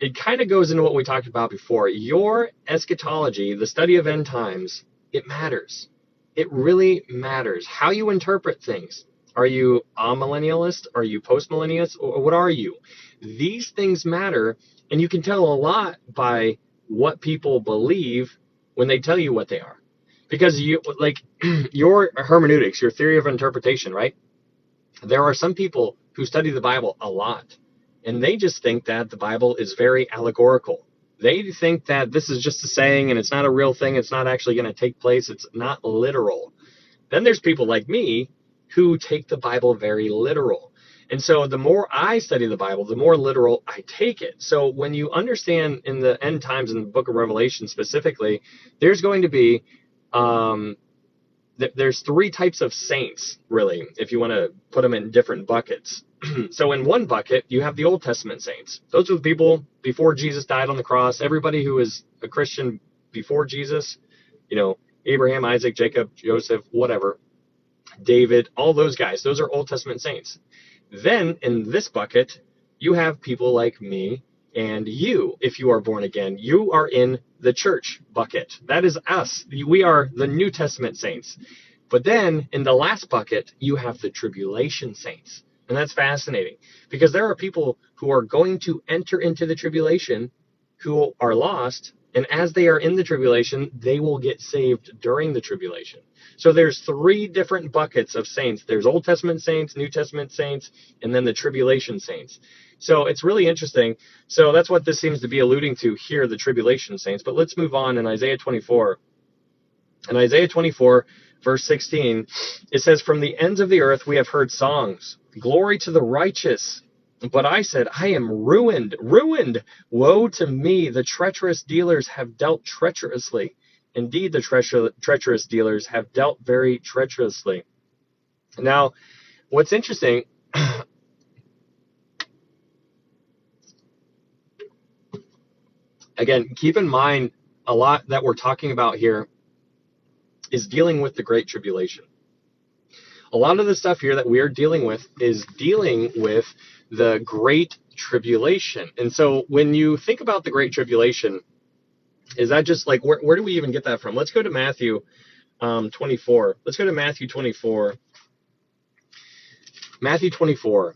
It kind of goes into what we talked about before. Your eschatology, the study of end times, it matters. It really matters. How you interpret things. Are you amillennialist? Are you postmillennialist? Or what are you? These things matter, and you can tell a lot by what people believe when they tell you what they are. Because your hermeneutics, your theory of interpretation, right? There are some people who study the Bible a lot, and they just think that the Bible is very allegorical. They think that this is just a saying, and it's not a real thing. It's not actually going to take place. It's not literal. Then there's people like me who take the Bible very literal. And so the more I study the Bible, the more literal I take it. So when you understand in the end times, in the book of Revelation specifically, there's going to be, there's 3 types of saints, really, if you want to put them in different buckets. So in one bucket, you have the Old Testament saints. Those are the people before Jesus died on the cross. Everybody who was a Christian before Jesus, Abraham, Isaac, Jacob, Joseph, whatever, David, all those guys. Those are Old Testament saints. Then in this bucket, you have people like me and you. If you are born again, you are in the church bucket. That is us. We are the New Testament saints. But then in the last bucket, you have the tribulation saints. And that's fascinating because there are people who are going to enter into the tribulation who are lost. And as they are in the tribulation, they will get saved during the tribulation. So there's 3 different buckets of saints. There's Old Testament saints, New Testament saints, and then the tribulation saints. So it's really interesting. So that's what this seems to be alluding to here, the tribulation saints. But let's move on in Isaiah 24. In Isaiah 24, verse 16, it says, "From the ends of the earth we have heard songs. Glory to the righteous. But I said, I am ruined, ruined. Woe to me, the treacherous dealers have dealt treacherously. Indeed, the treacherous dealers have dealt very treacherously." Now, what's interesting, again, keep in mind a lot that we're talking about here is dealing with the Great Tribulation. A lot of the stuff here that we're dealing with is dealing with the Great Tribulation. And so when you think about the Great Tribulation, is that just like, where do we even get that from? Let's go to Matthew 24. Let's go to Matthew 24. Matthew 24.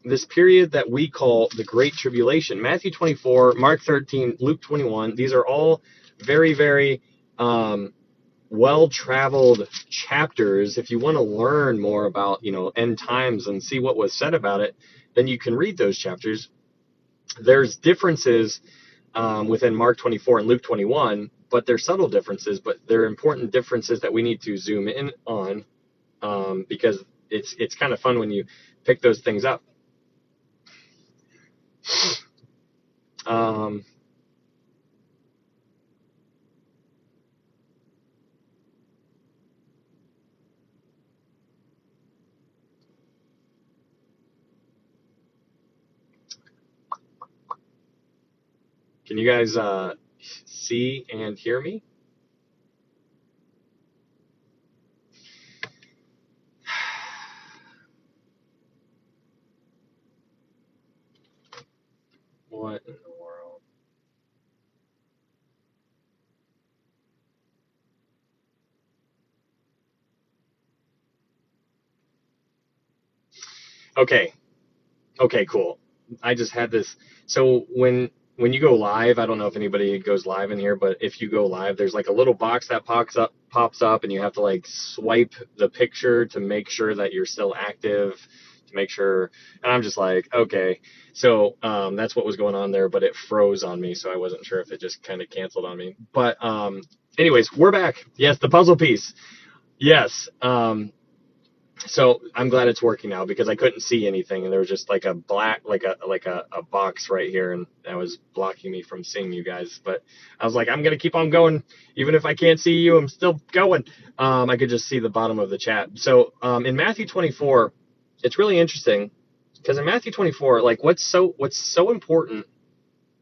This period that we call the Great Tribulation. Matthew 24, Mark 13, Luke 21. These are all very, very well-traveled chapters. If you want to learn more about, end times and see what was said about it, then you can read those chapters. There's differences within Mark 24 and Luke 21, but they're subtle differences, but they're important differences that we need to zoom in on because it's kind of fun when you pick those things up. Um, can you guys see and hear me? What in the world? Okay. Okay, cool. I just had this. So when you go live, I don't know if anybody goes live in here, but if you go live, there's like a little box that pops up, and you have to like swipe the picture to make sure that you're still active, to make sure. And I'm just like, okay. So that's what was going on there, but it froze on me, so I wasn't sure if it just kind of canceled on me. But anyways, we're back. Yes, the puzzle piece. Yes. So I'm glad it's working now because I couldn't see anything, and there was just like a black, like a box right here, and that was blocking me from seeing you guys. But I was like, I'm gonna keep on going, even if I can't see you, I'm still going. I could just see the bottom of the chat. So in Matthew 24, it's really interesting because in Matthew 24, like what's so important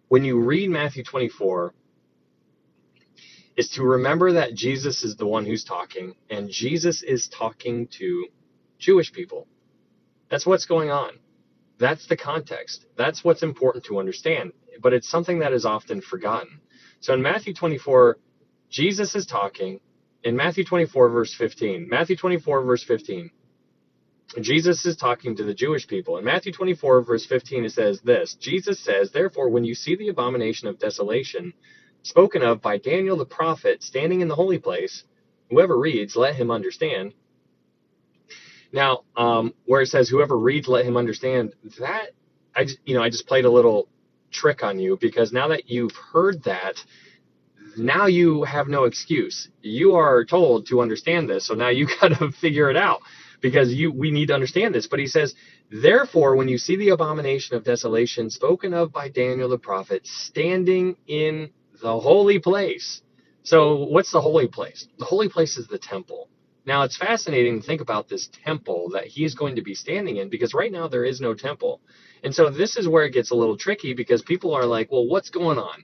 when you read Matthew 24 is to remember that Jesus is the one who's talking, and Jesus is talking to Jewish people. That's what's going on. That's the context. That's what's important to understand. But it's something that is often forgotten. So in Matthew 24, Jesus is talking. In Matthew 24, verse 15, Matthew 24, verse 15, Jesus is talking to the Jewish people. In Matthew 24, verse 15, it says this: Jesus says, "Therefore, when you see the abomination of desolation spoken of by Daniel the prophet standing in the holy place, whoever reads, let him understand." Now, where it says whoever reads, let him understand, that I just played a little trick on you, because now that you've heard that, now you have no excuse. You are told to understand this, so now you got to figure it out, because we need to understand this. But he says, therefore, when you see the abomination of desolation spoken of by Daniel the prophet standing in the holy place. So what's the holy place? The holy place is the temple. Now, it's fascinating to think about this temple that he's going to be standing in, because right now there is no temple. And so this is where it gets a little tricky, because people are like, well, what's going on?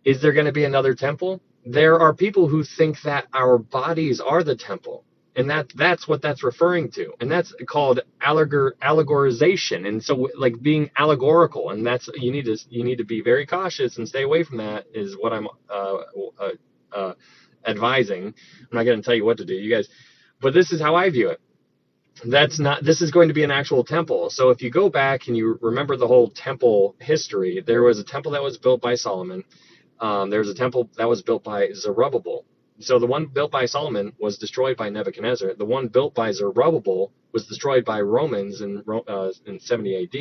Is there going to be another temple? There are people who think that our bodies are the temple. And that's what that's referring to. And that's called allegorization. And so, like, being allegorical. And that's, you need to be very cautious and stay away from that, is what I'm advising. I'm not going to tell you what to do, you guys, but this is how I view it. This is going to be an actual temple. So if you go back and you remember the whole temple history, there was a temple that was built by Solomon. There was a temple that was built by Zerubbabel. So the one built by Solomon was destroyed by Nebuchadnezzar. The one built by Zerubbabel was destroyed by Romans in 70 AD.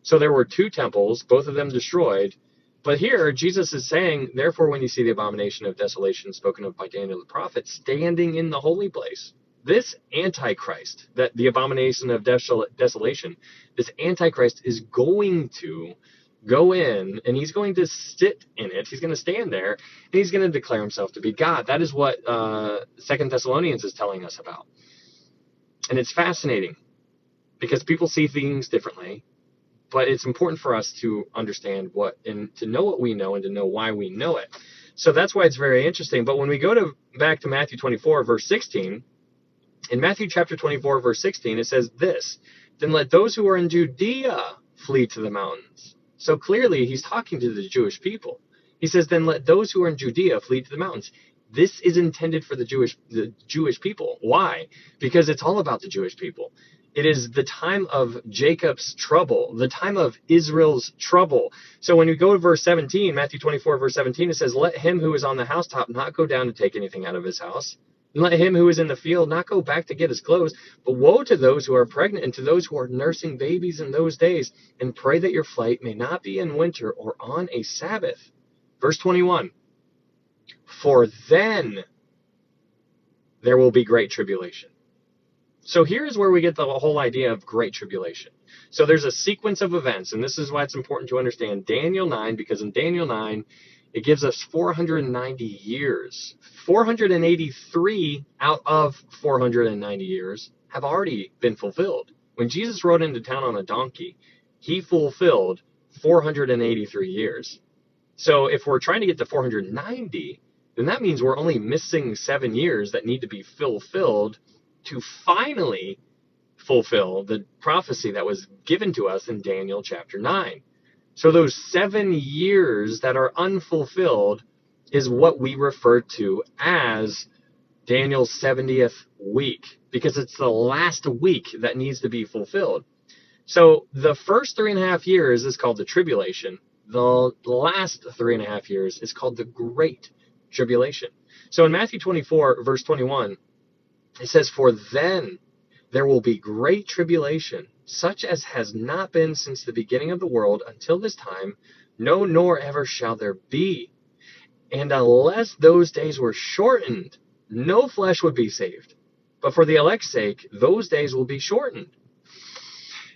So there were two temples, both of them destroyed. But here, Jesus is saying, therefore, when you see the abomination of desolation spoken of by Daniel the prophet standing in the holy place, this Antichrist, that the abomination of desolation, this Antichrist is going to go in, and he's going to sit in it. He's going to stand there, and he's going to declare himself to be God. That is what 2 Thessalonians is telling us about. And it's fascinating, because people see things differently. But it's important for us to understand and to know what we know, and to know why we know it. So that's why it's very interesting. But when we go back to Matthew 24, verse 16, in Matthew chapter 24, verse 16, it says this: "Then let those who are in Judea flee to the mountains." So clearly, he's talking to the Jewish people. He says, "Then let those who are in Judea flee to the mountains." This is intended for the Jewish people. Why? Because it's all about the Jewish people. It is the time of Jacob's trouble, the time of Israel's trouble. So when you go to verse 17, Matthew 24, verse 17, it says, "Let him who is on the housetop not go down to take anything out of his house. And let him who is in the field not go back to get his clothes. But woe to those who are pregnant and to those who are nursing babies in those days. And pray that your flight may not be in winter or on a Sabbath." Verse 21, "For then there will be great tribulation." So here's where we get the whole idea of Great Tribulation. So there's a sequence of events, and this is why it's important to understand Daniel 9, because in Daniel 9, it gives us 490 years. 483 out of 490 years have already been fulfilled. When Jesus rode into town on a donkey, he fulfilled 483 years. So if we're trying to get to 490, then that means we're only missing 7 years that need to be fulfilled to finally fulfill the prophecy that was given to us in Daniel chapter 9. So those 7 years that are unfulfilled is what we refer to as Daniel's 70th week, because it's the last week that needs to be fulfilled. So the first 3.5 years is called the tribulation. The last 3.5 years is called the Great Tribulation. So in Matthew 24, verse 21, it says, "For then there will be great tribulation, such as has not been since the beginning of the world until this time, no, nor ever shall there be. And unless those days were shortened, no flesh would be saved. But for the elect's sake, those days will be shortened."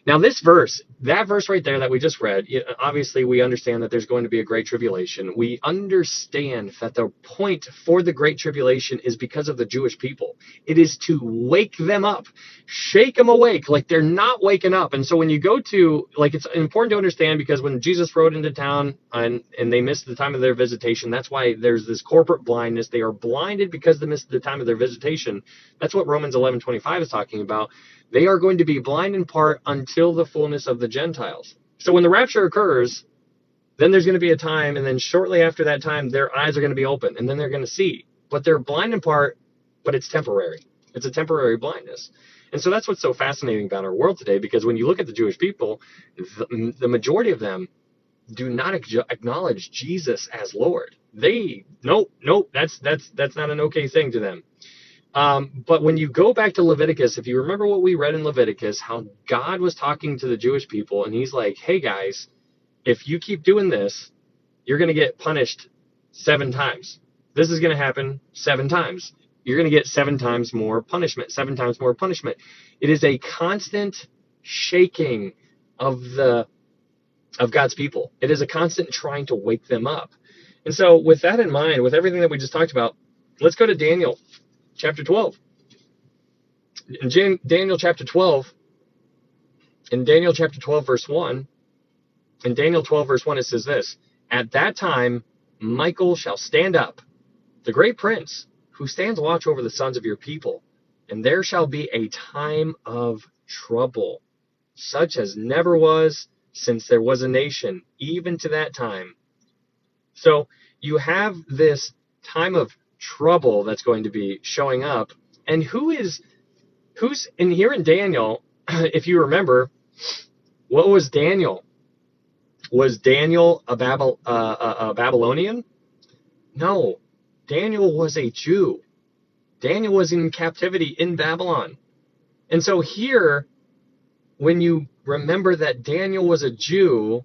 Now this verse, that verse right there that we just read, obviously we understand that there's going to be a great tribulation. We understand that the point for the great tribulation is because of the Jewish people. It is to wake them up, shake them awake, like they're not waking up. And so when you go to, like, it's important to understand, because when Jesus rode into town and they missed the time of their visitation, that's why there's this corporate blindness. They are blinded because they missed the time of their visitation. That's what Romans 11:25 is talking about. They are going to be blind in part until the fullness of the Gentiles. So when the rapture occurs, then there's going to be a time, and then shortly after that time, their eyes are going to be open, and then they're going to see. But they're blind in part, but it's temporary. It's a temporary blindness. And so that's what's so fascinating about our world today, because when you look at the Jewish people, the majority of them do not acknowledge Jesus as Lord. Nope, that's not an okay thing to them. But when you go back to Leviticus, if you remember what we read in Leviticus, how God was talking to the Jewish people, and he's like, hey guys, if you keep doing this, you're going to get punished 7 times. This is going to happen 7 times. You're going to get 7 times more punishment, 7 times more punishment. It is a constant shaking of God's people. It is a constant trying to wake them up. And so with that in mind, with everything that we just talked about, let's go to Daniel chapter 12. In Daniel chapter 12, verse 1, in Daniel 12, verse 1, it says this: "At that time, Michael shall stand up, the great prince, who stands watch over the sons of your people, and there shall be a time of trouble, such as never was since there was a nation, even to that time." So you have this time of trouble that's going to be showing up. And who's in here in Daniel, if you remember, what was Daniel? Was Daniel a Babylonian? No, Daniel was a Jew. Daniel was in captivity in Babylon. And so here, when you remember that Daniel was a Jew,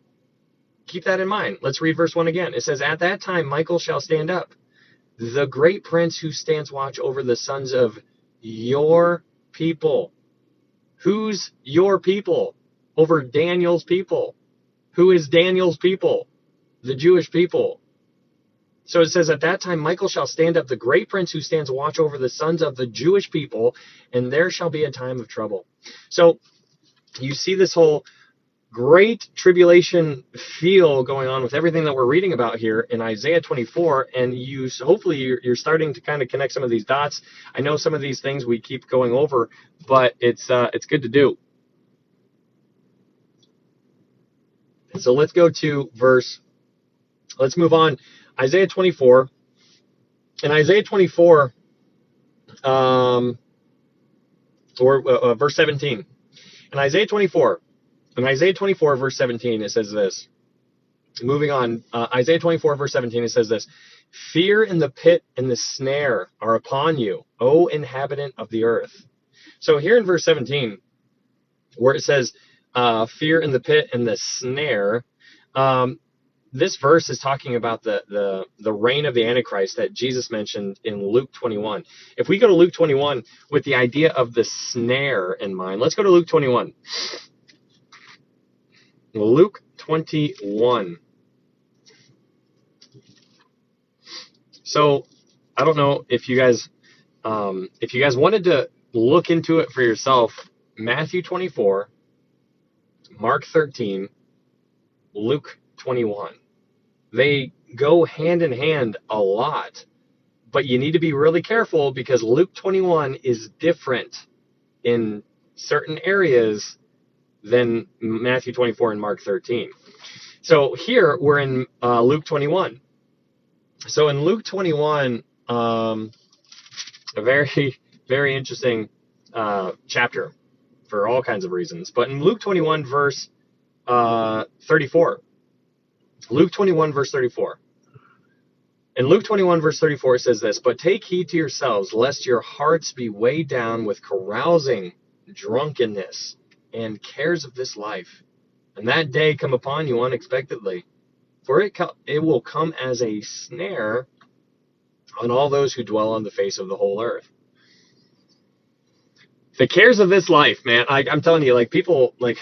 keep that in mind. Let's read verse 1 again. It says, "At that time Michael shall stand up, the great prince who stands watch over the sons of your people." Who's your people? Over Daniel's people. Who is Daniel's people? The Jewish people. So it says, "At that time Michael shall stand up, the great prince who stands watch over the sons of the Jewish people, and there shall be a time of trouble." So you see this whole great tribulation feel going on with everything that we're reading about here in Isaiah 24, and hopefully you're starting to kind of connect some of these dots. I know some of these things we keep going over, but it's good to do. So let's go to let's move on. Isaiah 24. In Isaiah 24, verse 17. In Isaiah 24, verse 17, it says this. Moving on, Isaiah 24, verse 17, it says this: "Fear and the pit and the snare are upon you, O inhabitant of the earth." So here in verse 17, where it says fear and the pit and the snare, this verse is talking about the reign of the Antichrist that Jesus mentioned in Luke 21. If we go to Luke 21 with the idea of the snare in mind, let's go to Luke 21. Luke 21. So I don't know if you guys wanted to look into it for yourself. Matthew 24, Mark 13, Luke 21. They go hand in hand a lot, but you need to be really careful because Luke 21 is different in certain areas than Matthew 24 and Mark 13. So here we're in Luke 21. So in Luke 21, a very, very interesting chapter for all kinds of reasons. But in Luke 21, verse 34. Luke 21, verse 34. In Luke 21, verse 34, it says this, "But take heed to yourselves, lest your hearts be weighed down with carousing, drunkenness, and cares of this life, and that day come upon you unexpectedly. For it will come as a snare on all those who dwell on the face of the whole earth." The cares of this life, man, I'm telling you, like, people, like,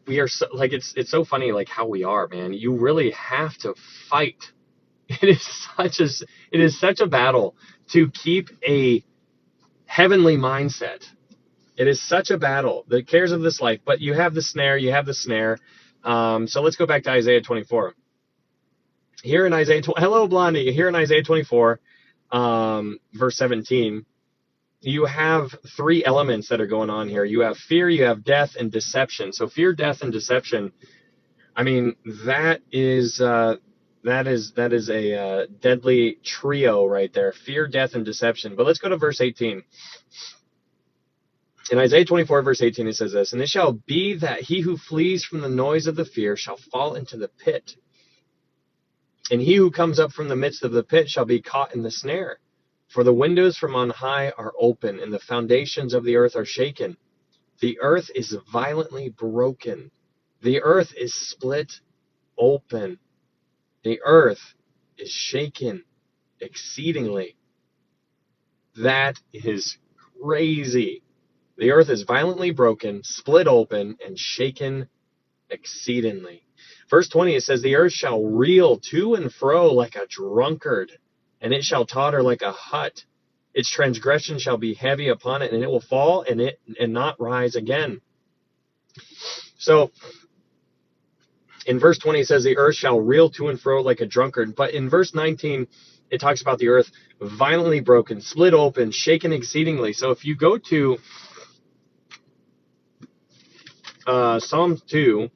we are so, like, it's so funny, like, how we are, man. You really have to fight. It is such a battle to keep a heavenly mindset. It is such a battle, the cares of this life. But you have the snare. So let's go back to Isaiah 24. Here in Isaiah, hello, Blondie. Here in Isaiah 24, verse 17, you have three elements that are going on here. You have fear, you have death, and deception. So fear, death, and deception. I mean, that is a deadly trio right there. Fear, death, and deception. But let's go to verse 18. In Isaiah 24, verse 18, it says this, "And it shall be that he who flees from the noise of the fear shall fall into the pit. And he who comes up from the midst of the pit shall be caught in the snare. For the windows from on high are open, and the foundations of the earth are shaken. The earth is violently broken. The earth is split open. The earth is shaken exceedingly." That is crazy. The earth is violently broken, split open, and shaken exceedingly. Verse 20, it says, "The earth shall reel to and fro like a drunkard, and it shall totter like a hut. Its transgression shall be heavy upon it, and it will fall and not rise again." So in verse 20, it says, "The earth shall reel to and fro like a drunkard." But in verse 19, it talks about the earth violently broken, split open, shaken exceedingly. So if you go to Psalm 2,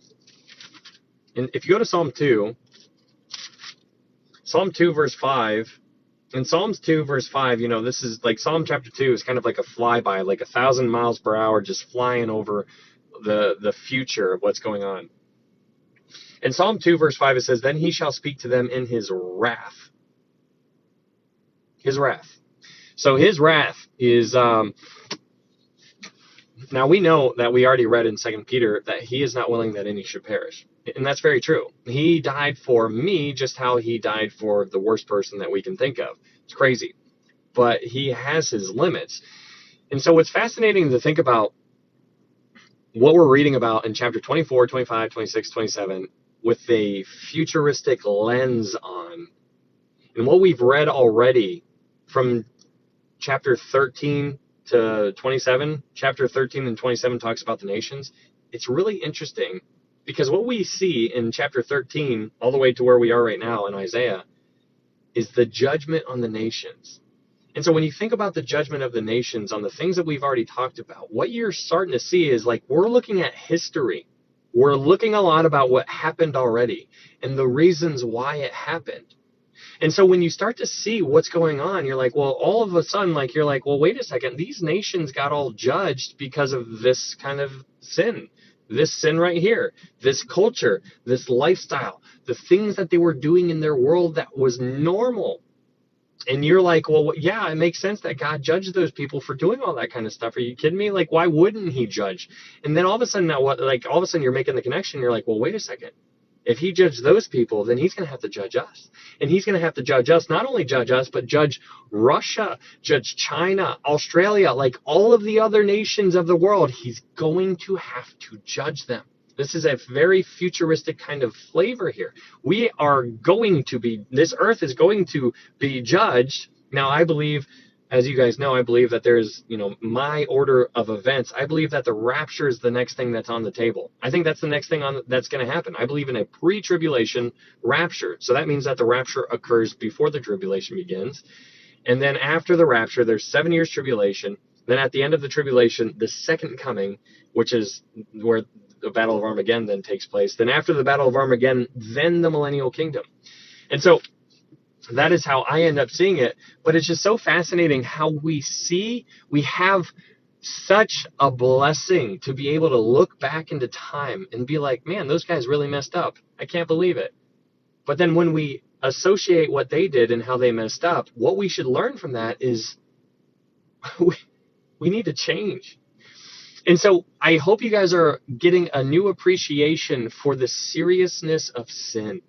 and if you go to Psalm 2, verse 5, in Psalms 2, verse 5, this is like Psalm chapter 2 is kind of like a flyby, like 1,000 miles per hour, just flying over the future of what's going on. In Psalm 2, verse 5, it says, "Then he shall speak to them in his wrath." His wrath. So his wrath is, now we know that we already read in 2 Peter that he is not willing that any should perish. And that's very true. He died for me just how he died for the worst person that we can think of. It's crazy. But he has his limits. And so what's fascinating to think about what we're reading about in chapter 24, 25, 26, 27 with a futuristic lens on, and what we've read already from chapter 13 to 27, chapter 13 and 27 talks about the nations. It's really interesting because what we see in chapter 13 all the way to where we are right now in Isaiah is the judgment on the nations. And so when you think about the judgment of the nations on the things that we've already talked about, what you're starting to see is like we're looking at history. We're looking a lot about what happened already and the reasons why it happened. And so when you start to see what's going on, you're like, well, all of a sudden, like, you're like, well, wait a second. These nations got all judged because of this kind of sin right here, this culture, this lifestyle, the things that they were doing in their world that was normal. And you're like, well, yeah, it makes sense that God judged those people for doing all that kind of stuff. Are you kidding me? Like, why wouldn't he judge? And then all of a sudden you're making the connection. You're like, well, wait a second. If he judged those people, then he's going to have to judge us. And he's going to have to judge us, not only judge us, but judge Russia, judge China, Australia, like all of the other nations of the world. He's going to have to judge them. This is a very futuristic kind of flavor here. We are going to be, this earth is going to be judged. Now, I believe, as you guys know, I believe that there's, my order of events. I believe that the rapture is the next thing that's on the table. I think that's the next thing that's going to happen. I believe in a pre-tribulation rapture. So that means that the rapture occurs before the tribulation begins. And then after the rapture, there's 7 years tribulation. Then at the end of the tribulation, the second coming, which is where the Battle of Armageddon then takes place. Then after the Battle of Armageddon, then the millennial kingdom. And so that is how I end up seeing it. But it's just so fascinating how we have such a blessing to be able to look back into time and be like, man, those guys really messed up. I can't believe it. But then when we associate what they did and how they messed up, what we should learn from that is we need to change. And so I hope you guys are getting a new appreciation for the seriousness of sin.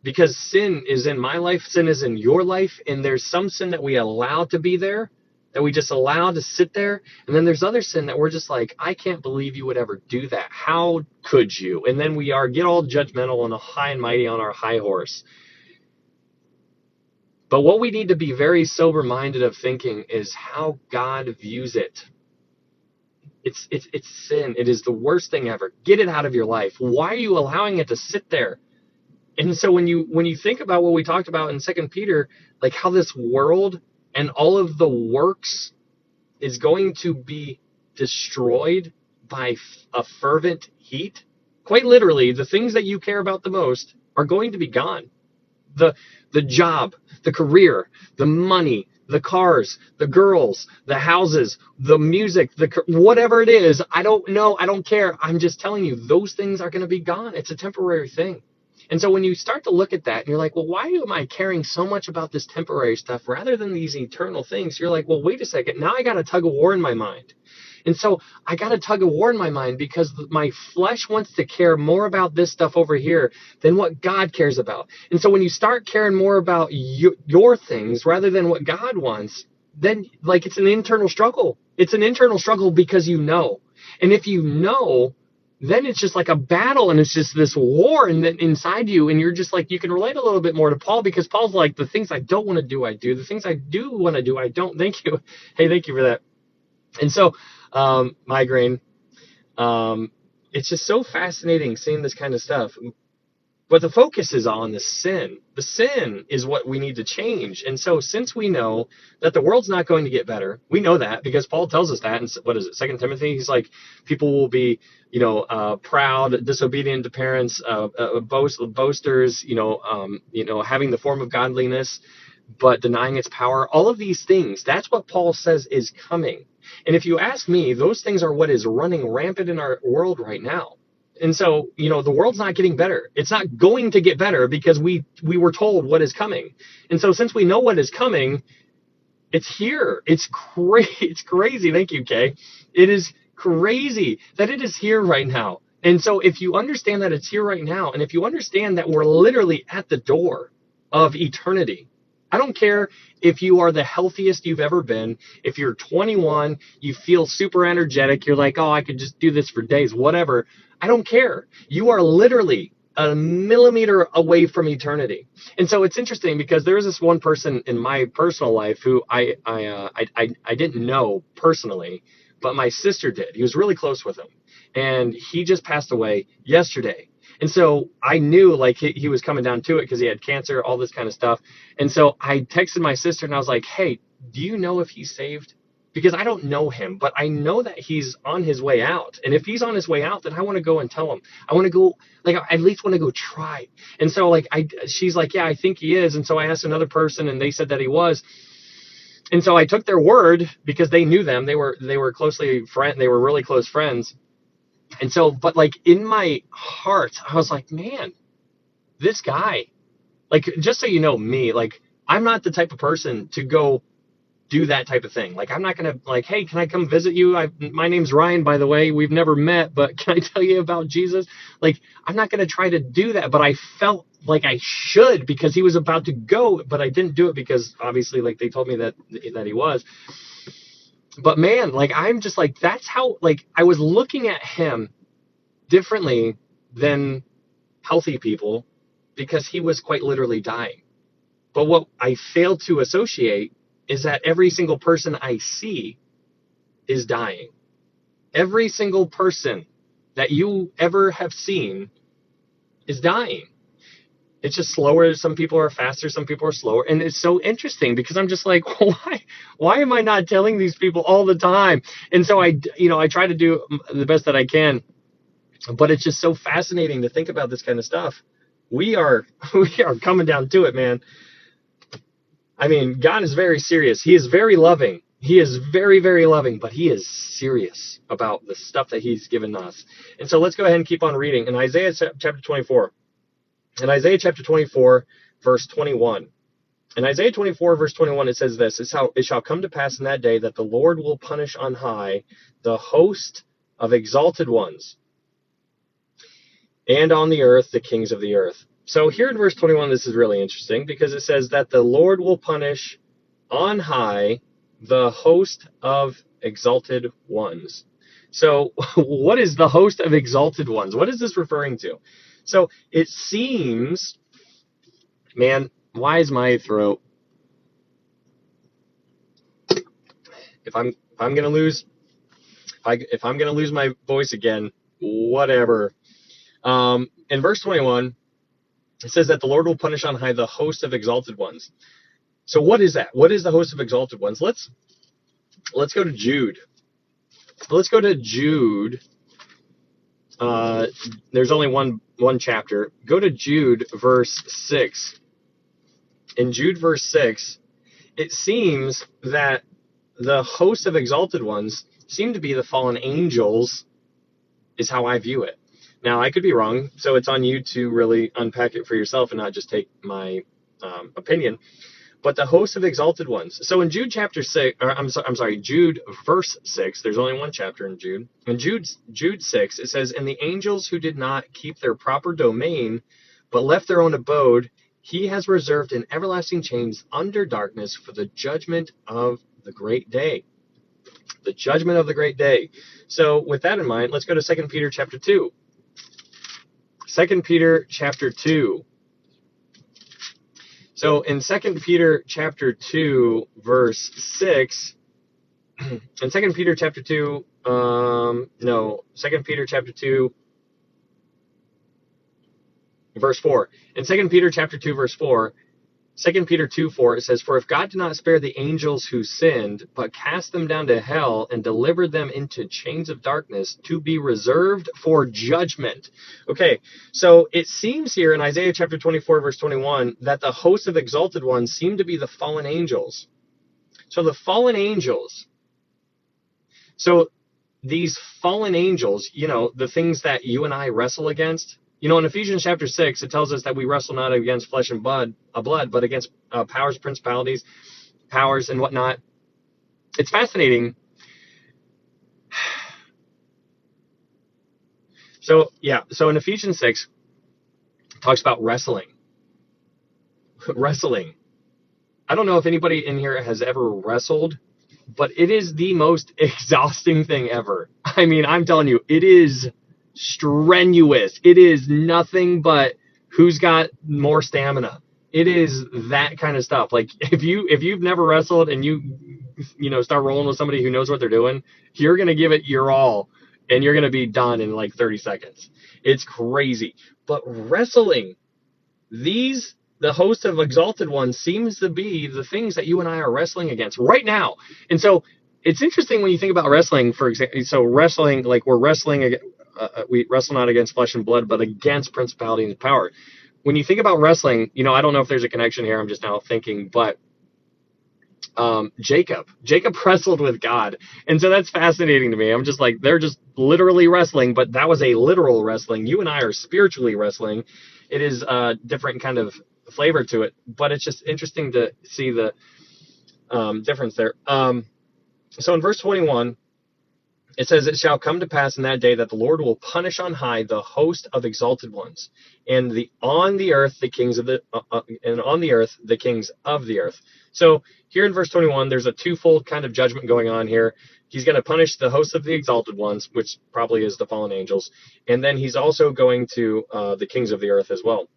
Because sin is in my life, sin is in your life, and there's some sin that we allow to be there, that we just allow to sit there, and then there's other sin that we're just like, I can't believe you would ever do that. How could you? And then we get all judgmental and high and mighty on our high horse. But what we need to be very sober-minded of thinking is how God views it. It's sin. It is the worst thing ever. Get it out of your life. Why are you allowing it to sit there? And so when you think about what we talked about in 2 Peter, like how this world and all of the works is going to be destroyed by a fervent heat, quite literally, the things that you care about the most are going to be gone. The job, the career, the money, the cars, the girls, the houses, the music, whatever it is, I don't know, I don't care. I'm just telling you, those things are going to be gone. It's a temporary thing. And so when you start to look at that and you're like, well, why am I caring so much about this temporary stuff rather than these eternal things? You're like, well, wait a second. Now I got a tug of war in my mind. And so I got a tug of war in my mind because my flesh wants to care more about this stuff over here than what God cares about. And so when you start caring more about your things rather than what God wants, then like it's an internal struggle. It's an internal struggle because you know. And if you know, then it's just like a battle and it's just this war inside you. And you're just like, you can relate a little bit more to Paul because Paul's like, the things I don't want to do, I do. The things I do want to do, I don't. Thank you. Hey, thank you for that. And so migraine, it's just so fascinating seeing this kind of stuff. But the focus is on the sin. The sin is what we need to change. And so since we know that the world's not going to get better, we know that because Paul tells us that in, what is it, 2 Timothy? He's like, people will be, proud, disobedient to parents, boasters, having the form of godliness, but denying its power. All of these things, that's what Paul says is coming. And if you ask me, those things are what is running rampant in our world right now. And so, the world's not getting better. It's not going to get better because we were told what is coming. And so since we know what is coming, it's here. It's crazy. Thank you, Kay. It is crazy that it is here right now. And so if you understand that it's here right now, and if you understand that we're literally at the door of eternity, I don't care if you are the healthiest you've ever been. If you're 21, you feel super energetic. You're like, oh, I could just do this for days, whatever. I don't care. You are literally a millimeter away from eternity. And so it's interesting because there is this one person in my personal life who I didn't know personally, but my sister did. He was really close with him. And he just passed away yesterday. And so I knew like he was coming down to it because he had cancer, all this kind of stuff. And so I texted my sister and I was like, hey, do you know if he's saved? Because I don't know him, but I know that he's on his way out. And if he's on his way out, then I want to go and tell him. I want to go, like, I at least want to go try. And so like she's like, yeah, I think he is. And so I asked another person and they said that he was. And so I took their word because they knew them. They were they were really close friends. And so, but like in my heart, I was like, man, this guy, like, just so you know me, like, I'm not the type of person to go do that type of thing. Like, I'm not going to like, hey, can I come visit you? My name's Ryan, by the way. We've never met, but can I tell you about Jesus? Like, I'm not going to try to do that, but I felt like I should because he was about to go, but I didn't do it because obviously like they told me that he was. But man, like, I'm just like, that's how, like, I was looking at him differently than healthy people because he was quite literally dying. But what I failed to associate is that every single person I see is dying. Every single person that you ever have seen is dying. It's just slower. Some people are faster, some people are slower. And it's so interesting because I'm just like, why am I not telling these people all the time? And so I try to do the best that I can, but it's just so fascinating to think about this kind of stuff. We are coming down to it, man. I mean, God is very serious. He is very loving. He is very, very loving, but he is serious about the stuff that he's given us. And so let's go ahead and keep on reading. In Isaiah chapter 24, verse 21. In Isaiah 24, verse 21, it says this: it shall come to pass in that day that the Lord will punish on high the host of exalted ones, and on the earth the kings of the earth. So here in verse 21, this is really interesting because it says that the Lord will punish on high the host of exalted ones. So what is the host of exalted ones? What is this referring to? So it seems, man, why is my throat? If I'm gonna lose my voice again, whatever. In verse 21, it says that the Lord will punish on high the host of exalted ones. So what is that? What is the host of exalted ones? Let's go to Jude. Let's go to Jude. There's only one chapter. Go to Jude verse 6. In Jude verse 6, it seems that the host of exalted ones seem to be the fallen angels, is how I view it. Now, I could be wrong, so it's on you to really unpack it for yourself and not just take my opinion. But the host of exalted ones. So in Jude chapter 6, Jude verse 6, there's only one chapter in Jude. In Jude 6, it says, "And the angels who did not keep their proper domain, but left their own abode, he has reserved in everlasting chains under darkness for the judgment of the great day." The judgment of the great day. So with that in mind, let's go to 2 Peter chapter 2. 2 Peter chapter 2. So in 2 Peter chapter 2, verse 6, in 2 Peter chapter 2, 2 Peter chapter 2, verse 4. In 2 Peter chapter 2, verse 4, 2 Peter 2:4, it says, "For if God did not spare the angels who sinned, but cast them down to hell and delivered them into chains of darkness to be reserved for judgment." Okay, so it seems here in Isaiah chapter 24, verse 21, that the host of exalted ones seem to be the fallen angels. So the fallen angels, so these fallen angels, the things that you and I wrestle against, in Ephesians chapter 6, it tells us that we wrestle not against flesh and blood, but against powers, principalities, powers, and whatnot. It's fascinating. So in Ephesians 6, it talks about wrestling. Wrestling. I don't know if anybody in here has ever wrestled, but it is the most exhausting thing ever. I mean, I'm telling you, it is strenuous. It is nothing but who's got more stamina. It is that kind of stuff. Like if you've never wrestled and you start rolling with somebody who knows what they're doing, you're going to give it your all and you're going to be done in like 30 seconds. It's crazy. But wrestling, the host of exalted ones seems to be the things that you and I are wrestling against right now. And so it's interesting when you think about wrestling, for example. So wrestling, like we wrestle not against flesh and blood, but against principality and power. When you think about wrestling, I don't know if there's a connection here. I'm just now thinking, but Jacob wrestled with God. And so that's fascinating to me. I'm just like, they're just literally wrestling, but that was a literal wrestling. You and I are spiritually wrestling. It is a different kind of flavor to it, but it's just interesting to see difference there. So in verse 21, it says, "It shall come to pass in that day that the Lord will punish on high the host of exalted ones, and on the earth the kings of the earth." So here in verse 21, there's a twofold kind of judgment going on here. He's going to punish the host of the exalted ones, which probably is the fallen angels, and then he's also going to the kings of the earth as well.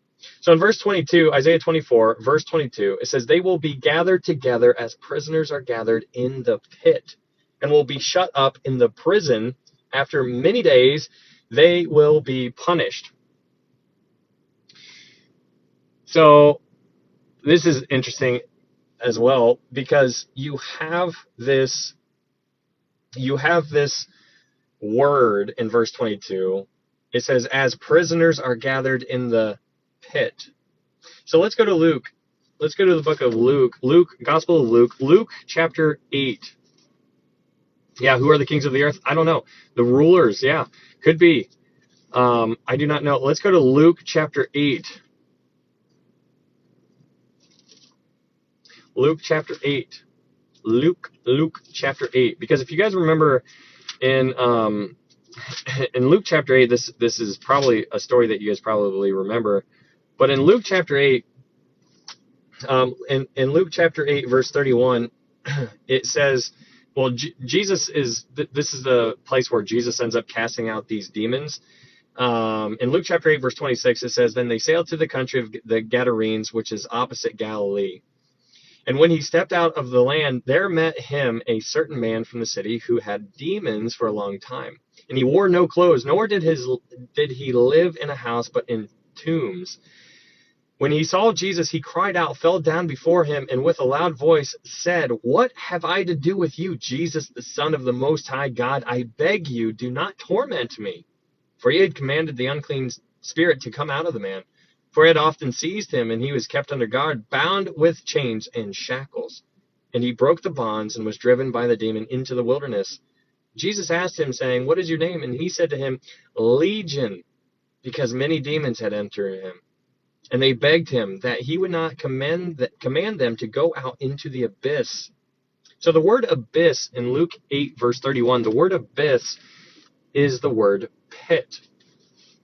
So in verse 22, Isaiah 24, verse 22, it says, "They will be gathered together as prisoners are gathered in the pit, and will be shut up in the prison. After many days, they will be punished." So this is interesting as well, because you have this word in verse 22. It says, "As prisoners are gathered in the pit." So let's go to Luke. Let's go to the book of Luke. Gospel of Luke. Luke chapter 8. Yeah, who are the kings of the earth? I don't know. The rulers, yeah, could be. I do not know. Let's go to Luke chapter 8. Luke chapter 8. Luke chapter 8. Because if you guys remember in Luke chapter 8, this is probably a story that you guys probably remember. But in Luke chapter 8, in Luke chapter 8, verse 31, it says, well, Jesus is, this is the place where Jesus ends up casting out these demons. In Luke chapter 8, verse 26, it says, "Then they sailed to the country of the Gadarenes, which is opposite Galilee. And when he stepped out of the land, there met him a certain man from the city who had demons for a long time. And he wore no clothes, nor did he live in a house, but in tombs. When he saw Jesus, he cried out, fell down before him, and with a loud voice said, 'What have I to do with you, Jesus, the Son of the Most High God? I beg you, do not torment me.' For he had commanded the unclean spirit to come out of the man. For it had often seized him, and he was kept under guard, bound with chains and shackles. And he broke the bonds and was driven by the demon into the wilderness. Jesus asked him, saying, 'What is your name?' And he said to him, 'Legion,' because many demons had entered him. And they begged him that he would not command them to go out into the abyss." So the word abyss in Luke 8, verse 31, the word abyss is the word pit.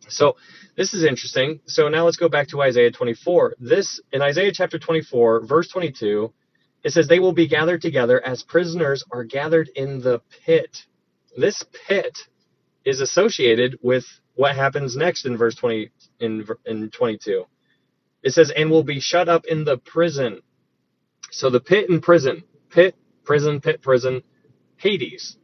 So this is interesting. So now let's go back to Isaiah 24. In Isaiah chapter 24, verse 22, it says, "They will be gathered together as prisoners are gathered in the pit." This pit is associated with what happens next in verse 20 in 22. It says, "And will be shut up in the prison." So the pit and prison, pit, prison, Hades.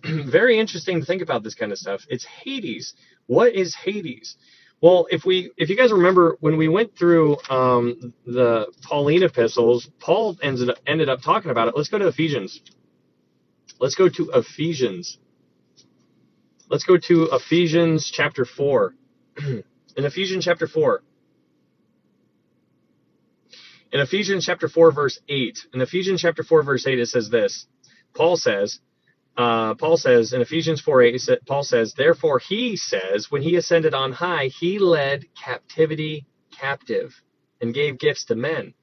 Very interesting to think about this kind of stuff. It's Hades. What is Hades? Well, if you guys remember when we went through the Pauline epistles, Paul ended up talking about it. Let's go to Ephesians. Let's go to Ephesians chapter 4. In Ephesians chapter 4. In Ephesians chapter 4, verse 8. In Ephesians chapter 4, verse 8, it says this. Paul says in Ephesians 4:8, Paul says, "Therefore he says, when he ascended on high, he led captivity captive and gave gifts to men.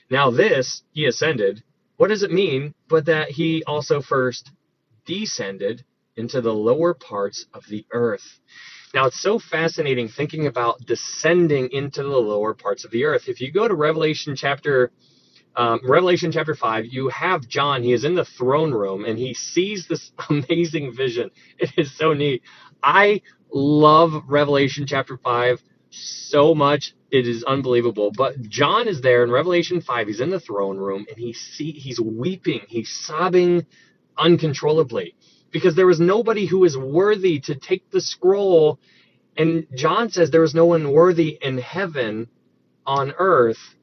Now this, he ascended, what does it mean but that he also first descended into the lower parts of the earth?" Now, it's so fascinating thinking about descending into the lower parts of the earth. If you go to Revelation chapter 5, you have John. He is in the throne room, and he sees this amazing vision. It is so neat. I love Revelation chapter 5 so much. It is unbelievable. But John is there in Revelation 5. He's in the throne room, and he's weeping. He's sobbing uncontrollably, because there was nobody who was worthy to take the scroll. And John says there was no one worthy in heaven, on earth,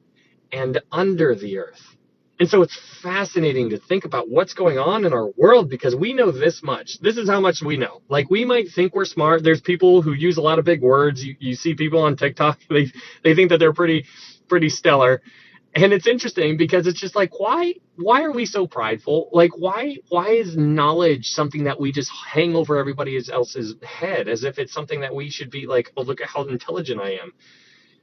and under the earth. And so it's fascinating to think about what's going on in our world, because we know this much. This is how much we know. Like, we might think we're smart. There's people who use a lot of big words. You see people on TikTok, they think that they're pretty stellar. And it's interesting because it's just like, why are we so prideful? Like, why is knowledge something that we just hang over everybody else's head as if it's something that we should be like, oh, look at how intelligent I am?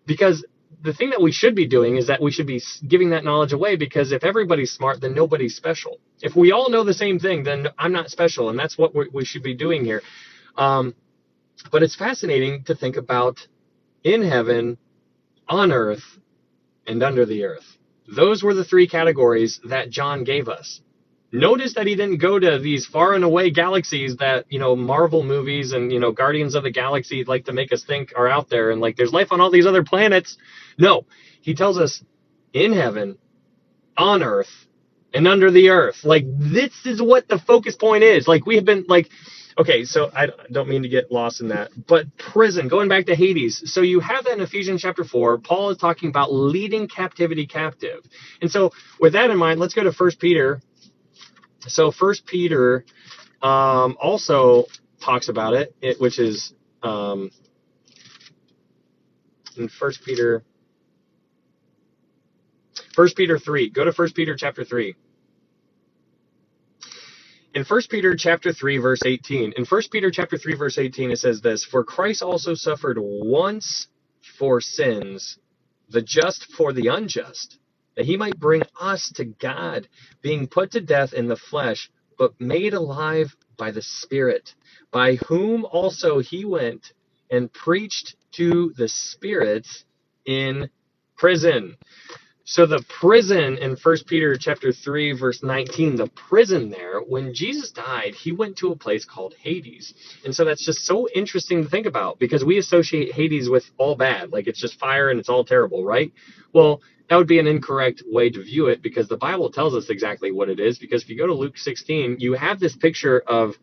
Because the thing that we should be doing is that we should be giving that knowledge away, because if everybody's smart, then nobody's special. If we all know the same thing, then I'm not special, and that's what we should be doing here. But it's fascinating to think about in heaven, on earth, and under the earth. Those were the three categories that John gave us. Notice that he didn't go to these far and away galaxies that, Marvel movies and, Guardians of the Galaxy like to make us think are out there, and like there's life on all these other planets. No, he tells us in heaven, on earth, and under the earth. Like, this is what the focus point is. Like, we have been like, okay, so I don't mean to get lost in that, but prison, going back to Hades. So you have that in Ephesians chapter 4. Paul is talking about leading captivity captive. And so with that in mind, let's go to 1 Peter. So 1 Peter also talks about it, which is in 1 Peter 3. Go to 1 Peter chapter 3. In 1 Peter chapter 3, verse 18, in 1 Peter chapter 3, verse 18, it says this: "For Christ also suffered once for sins, the just for the unjust, that he might bring us to God, being put to death in the flesh, but made alive by the Spirit, by whom also he went and preached to the spirits in prison." So the prison in 1 Peter chapter 3, verse 19, the prison there, when Jesus died, he went to a place called Hades. And so that's just so interesting to think about, because we associate Hades with all bad, like it's just fire and it's all terrible, right? Well, that would be an incorrect way to view it, because the Bible tells us exactly what it is. Because if you go to Luke 16, you have this picture of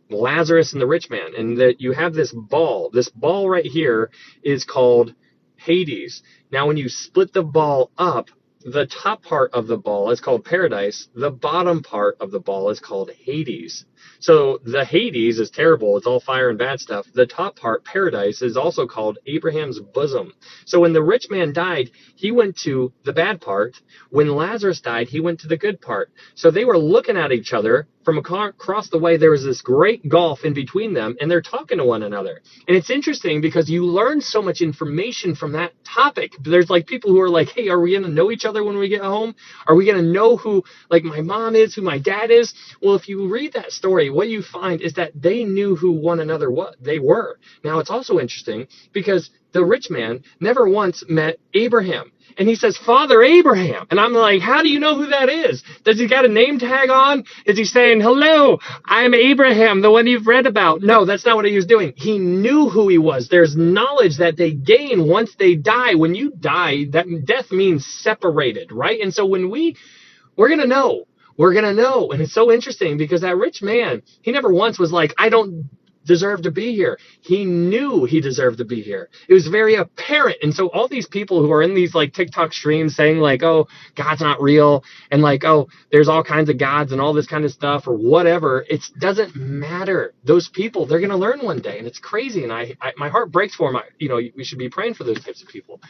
Lazarus and the rich man, and that you have this ball. This ball right here is called Hades. Now, when you split the ball up, the top part of the ball is called paradise. The bottom part of the ball is called Hades. So the Hades is terrible. It's all fire and bad stuff. The top part, paradise, is also called Abraham's bosom. So when the rich man died, he went to the bad part. When Lazarus died, he went to the good part. So they were looking at each other from across the way. There was this great gulf in between them, and they're talking to one another. And it's interesting because you learn so much information from that topic. There's like people who are like, hey, are we going to know each other when we get home? Are we going to know who, like, my mom is, who my dad is? Well, if you read that story, what you find is that they knew who one another what they were. Now, it's also interesting because the rich man never once met Abraham. And he says, Father Abraham. And I'm like, how do you know who that is? Does he got a name tag on? Is he saying, hello, I'm Abraham, the one you've read about? No, that's not what he was doing. He knew who he was. There's knowledge that they gain once they die. When you die, that death means separated, right? And so when we're going to know. We're going to know. And it's so interesting because that rich man, he never once was like, I don't deserve to be here. He knew he deserved to be here. It was very apparent. And so all these people who are in these like TikTok streams saying like, oh, God's not real, and like, oh, there's all kinds of gods and all this kind of stuff or whatever, it doesn't matter. Those people, they're going to learn one day. And it's crazy. And I my heart breaks for them. We should be praying for those types of people.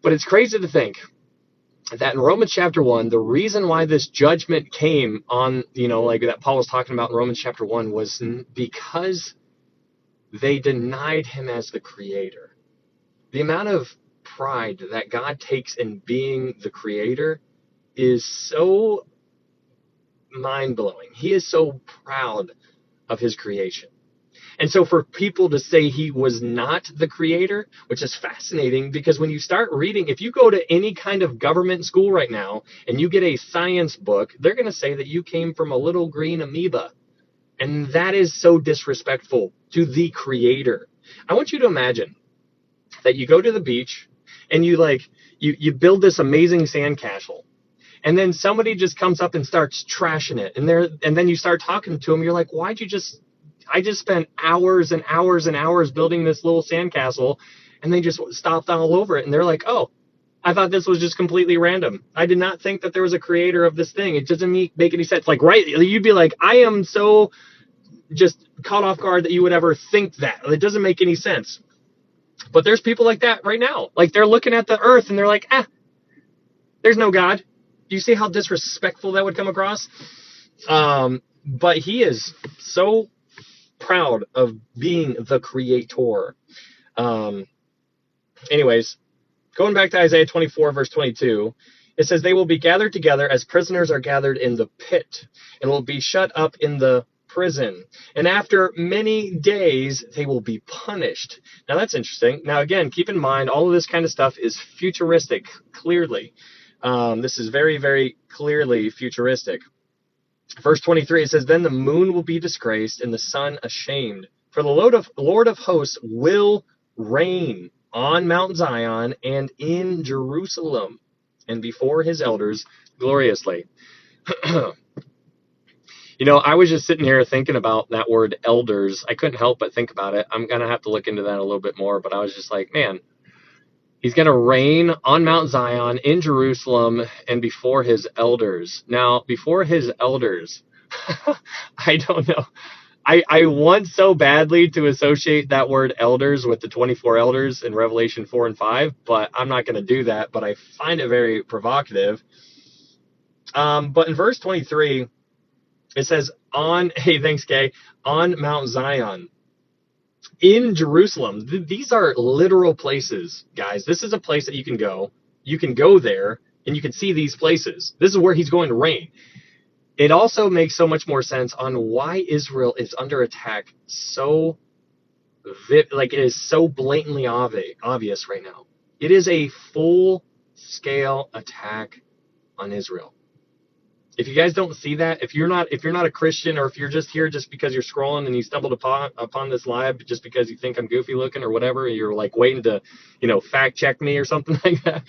But it's crazy to think that in Romans chapter 1, the reason why this judgment came on, like that Paul was talking about in Romans chapter 1, was because they denied him as the creator. The amount of pride that God takes in being the creator is so mind-blowing. He is so proud of his creation. And so for people to say he was not the creator, which is fascinating, because when you start reading, if you go to any kind of government school right now and you get a science book, they're going to say that you came from a little green amoeba. And that is so disrespectful to the creator. I want you to imagine that you go to the beach and you build this amazing sandcastle. And then somebody just comes up and starts trashing it. And then you start talking to them. You're like, I just spent hours and hours and hours building this little sandcastle, and they just stopped all over it. And they're like, oh, I thought this was just completely random. I did not think that there was a creator of this thing. It doesn't make any sense. Like, right, you'd be like, I am so just caught off guard that you would ever think that. It doesn't make any sense. But there's people like that right now. Like, they're looking at the earth and they're like, there's no God. Do you see how disrespectful that would come across? But he is so proud of being the creator. Anyways, Going back to Isaiah 24, verse 22, it says, they will be gathered together as prisoners are gathered in the pit, and will be shut up in the prison. And after many days, they will be punished. Now, that's interesting. Now, again, keep in mind, all of this kind of stuff is futuristic, clearly. This is very, very clearly futuristic. Verse 23, it says, then the moon will be disgraced and the sun ashamed. For the Lord of hosts will reign on Mount Zion and in Jerusalem, and before his elders gloriously. I was just sitting here thinking about that word elders. I couldn't help but think about it. I'm going to have to look into that a little bit more, but I was just like, man, he's going to reign on Mount Zion in Jerusalem and before his elders. Now, before his elders, I don't know. I want so badly to associate that word elders with the 24 elders in Revelation 4 and 5, but I'm not going to do that. But I find it very provocative. But in verse 23, it says, hey, thanks, Kay, on Mount Zion, in Jerusalem. These are literal places, guys. This is a place that you can go. You can go there, and you can see these places. This is where he's going to reign. It also makes so much more sense on why Israel is under attack so, it is so blatantly obvious right now. It is a full-scale attack on Israel. If you guys don't see that, if you're not a Christian, or if you're just here just because you're scrolling and you stumbled upon this live just because you think I'm goofy looking or whatever, you're like waiting to, fact check me or something like that,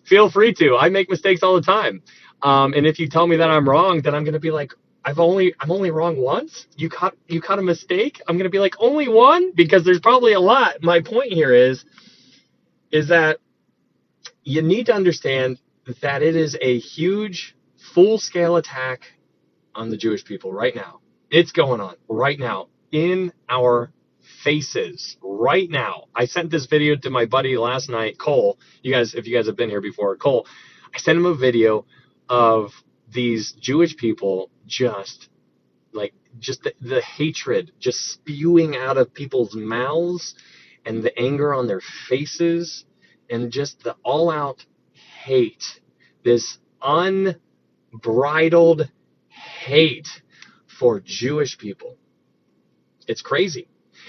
feel free to. I make mistakes all the time. And if you tell me that I'm wrong, then I'm going to be like, I'm only wrong once? You caught a mistake? I'm going to be like, only one? Because there's probably a lot. My point here is that you need to understand that it is a huge, full-scale attack on the Jewish people right now. It's going on right now in our faces right now. I sent this video to my buddy last night, Cole. If you guys have been here before, Cole, I sent him a video of these Jewish people just the hatred just spewing out of people's mouths, and the anger on their faces, and just the all-out hate, this unbridled hate for Jewish people. It's crazy.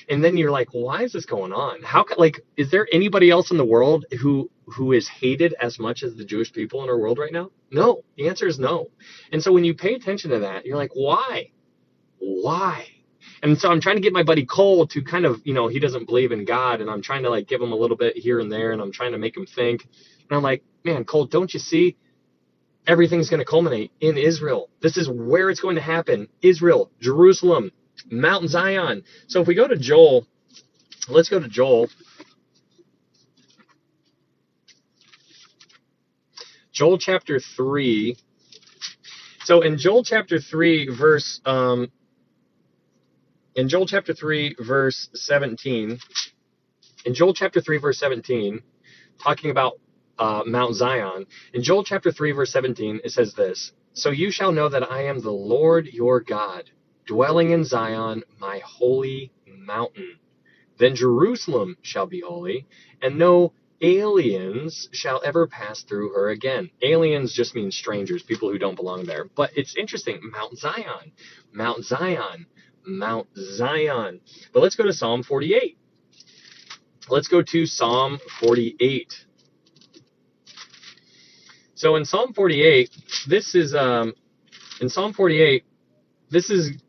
And then you're like, why is this going on? Is there anybody else in the world who is hated as much as the Jewish people in our world right now? No. The answer is no. And so when you pay attention to that, you're like, why? Why? And so I'm trying to get my buddy Cole to kind of, he doesn't believe in God, and I'm trying to give him a little bit here and there, and I'm trying to make him think. And I'm like, man, Cole, don't you see? Everything's going to culminate in Israel. This is where it's going to happen. Israel, Jerusalem, Mount Zion. So if we go to Joel, let's go to Joel. Joel chapter 3. So in Joel chapter 3, verse 17, talking about Mount Zion, in Joel chapter 3, verse 17, it says this: so you shall know that I am the Lord your God, dwelling in Zion, my holy mountain. Then Jerusalem shall be holy, and no aliens shall ever pass through her again. Aliens just means strangers, people who don't belong there. But it's interesting, Mount Zion, Mount Zion, Mount Zion. But let's go to Psalm 48. Let's go to Psalm 48. So in Psalm 48,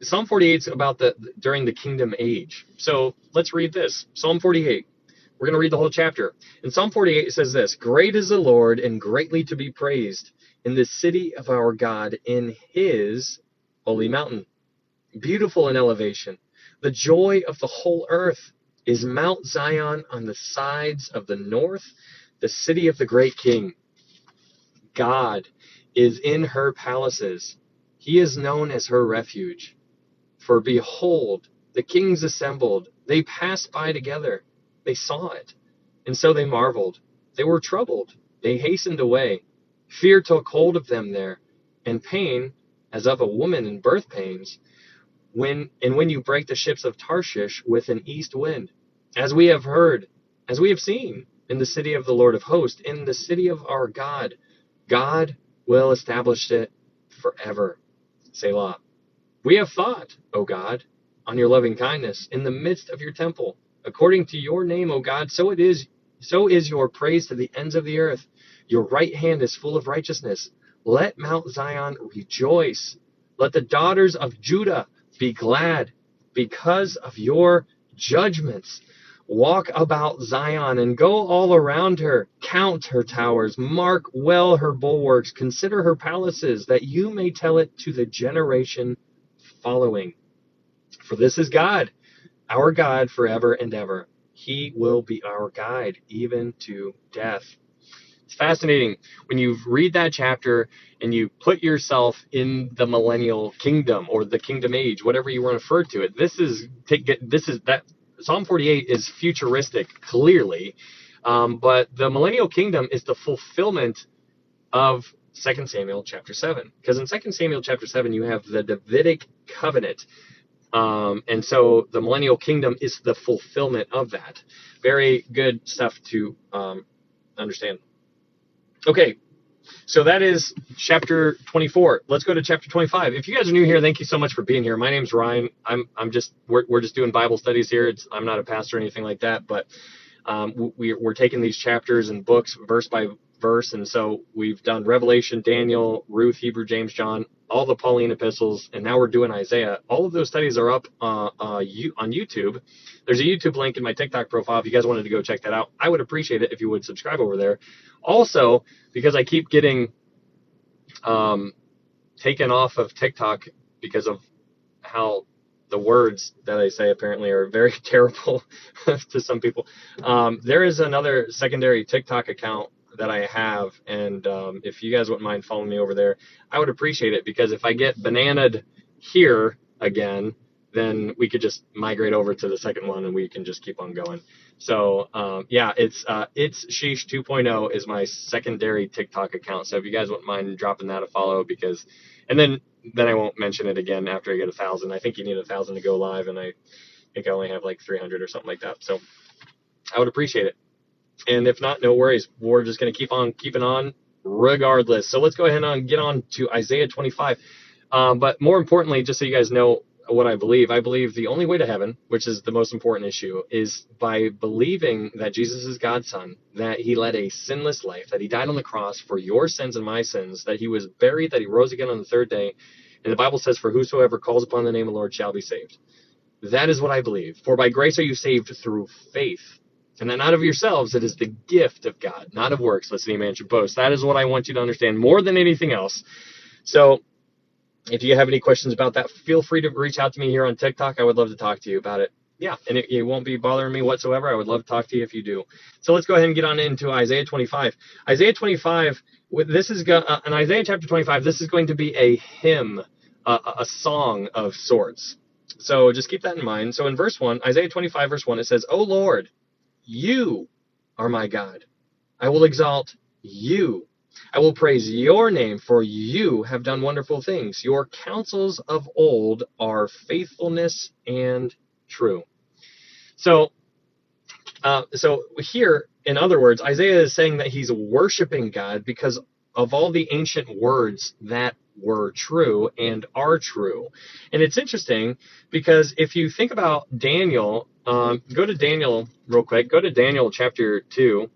Psalm 48 is about during the kingdom age. So let's read this. Psalm 48. We're going to read the whole chapter. In Psalm 48, it says this: great is the Lord and greatly to be praised in the city of our God, in his holy mountain. Beautiful in elevation. The joy of the whole earth is Mount Zion on the sides of the north, the city of the great king. God is in her palaces. He is known as her refuge. For behold, the kings assembled. They passed by together. They saw it, and so they marveled. They were troubled. They hastened away. Fear took hold of them there, and pain, as of a woman in birth pains, when you break the ships of Tarshish with an east wind. As we have heard, as we have seen, in the city of the Lord of hosts, in the city of our God. God will establish it forever. Selah. We have thought, O God, on your loving kindness in the midst of your temple. According to your name, O God, so is your praise to the ends of the earth. Your right hand is full of righteousness. Let Mount Zion rejoice. Let the daughters of Judah be glad because of your judgments. Walk about Zion and go all around her. Count her towers. Mark well her bulwarks. Consider her palaces, that you may tell it to the generation following. For this is God, our God forever and ever. He will be our guide, even to death. It's fascinating when you read that chapter and you put yourself in the millennial kingdom or the kingdom age, whatever you want to refer to it. This is that Psalm 48 is futuristic, clearly, but the millennial kingdom is the fulfillment of 2 Samuel chapter 7, because in 2 Samuel chapter 7 you have the Davidic covenant. And so the millennial kingdom is the fulfillment of that. Very good stuff to understand. Okay, so that is chapter 24. Let's go to chapter 25. If you guys are new here, thank you so much for being here. My name's Ryan. We're just doing Bible studies here. I'm not a pastor or anything like that, but we're taking these chapters and books verse by verse, and so we've done Revelation, Daniel, Ruth, Hebrew, James, John, all the Pauline epistles, and now we're doing Isaiah. All of those studies are up on YouTube. There's a YouTube link in my TikTok profile if you guys wanted to go check that out. I would appreciate it if you would subscribe over there. Also, because I keep getting taken off of TikTok because of how the words that I say apparently are very terrible to some people. There is another secondary TikTok account that I have, and if you guys wouldn't mind following me over there, I would appreciate it, because if I get bananaed here again, then we could just migrate over to the second one and we can just keep on going. So yeah, it's Sheesh 2.0 is my secondary TikTok account. So if you guys wouldn't mind dropping that a follow, because, and then I won't mention it again after I get 1,000. I think you need 1,000 to go live, and I think I only have like 300 or something like that. So I would appreciate it. And if not, no worries. We're just going to keep on keeping on regardless. So let's go ahead and get on to Isaiah 25. But more importantly, just so you guys know what I believe the only way to heaven, which is the most important issue, is by believing that Jesus is God's son, that he led a sinless life, that he died on the cross for your sins and my sins, that he was buried, that he rose again on the third day. And the Bible says, for whosoever calls upon the name of the Lord shall be saved. That is what I believe. For by grace are you saved through faith. And that not of yourselves, it is the gift of God, not of works, lest any man should boast. That is what I want you to understand more than anything else. So if you have any questions about that, feel free to reach out to me here on TikTok. I would love to talk to you about it. Yeah, and it won't be bothering me whatsoever. I would love to talk to you if you do. So let's go ahead and get on into Isaiah 25. Isaiah 25, this is in Isaiah chapter 25, this is going to be a hymn, a song of sorts. So just keep that in mind. So in verse 1, Isaiah 25, verse 1, it says, O Lord, you are my God. I will exalt you. I will praise your name, for you have done wonderful things. Your counsels of old are faithfulness and true. So here, in other words, Isaiah is saying that he's worshiping God because of all the ancient words that were true and are true. And it's interesting because if you think about Daniel, go to Daniel real quick. Go to Daniel chapter 2.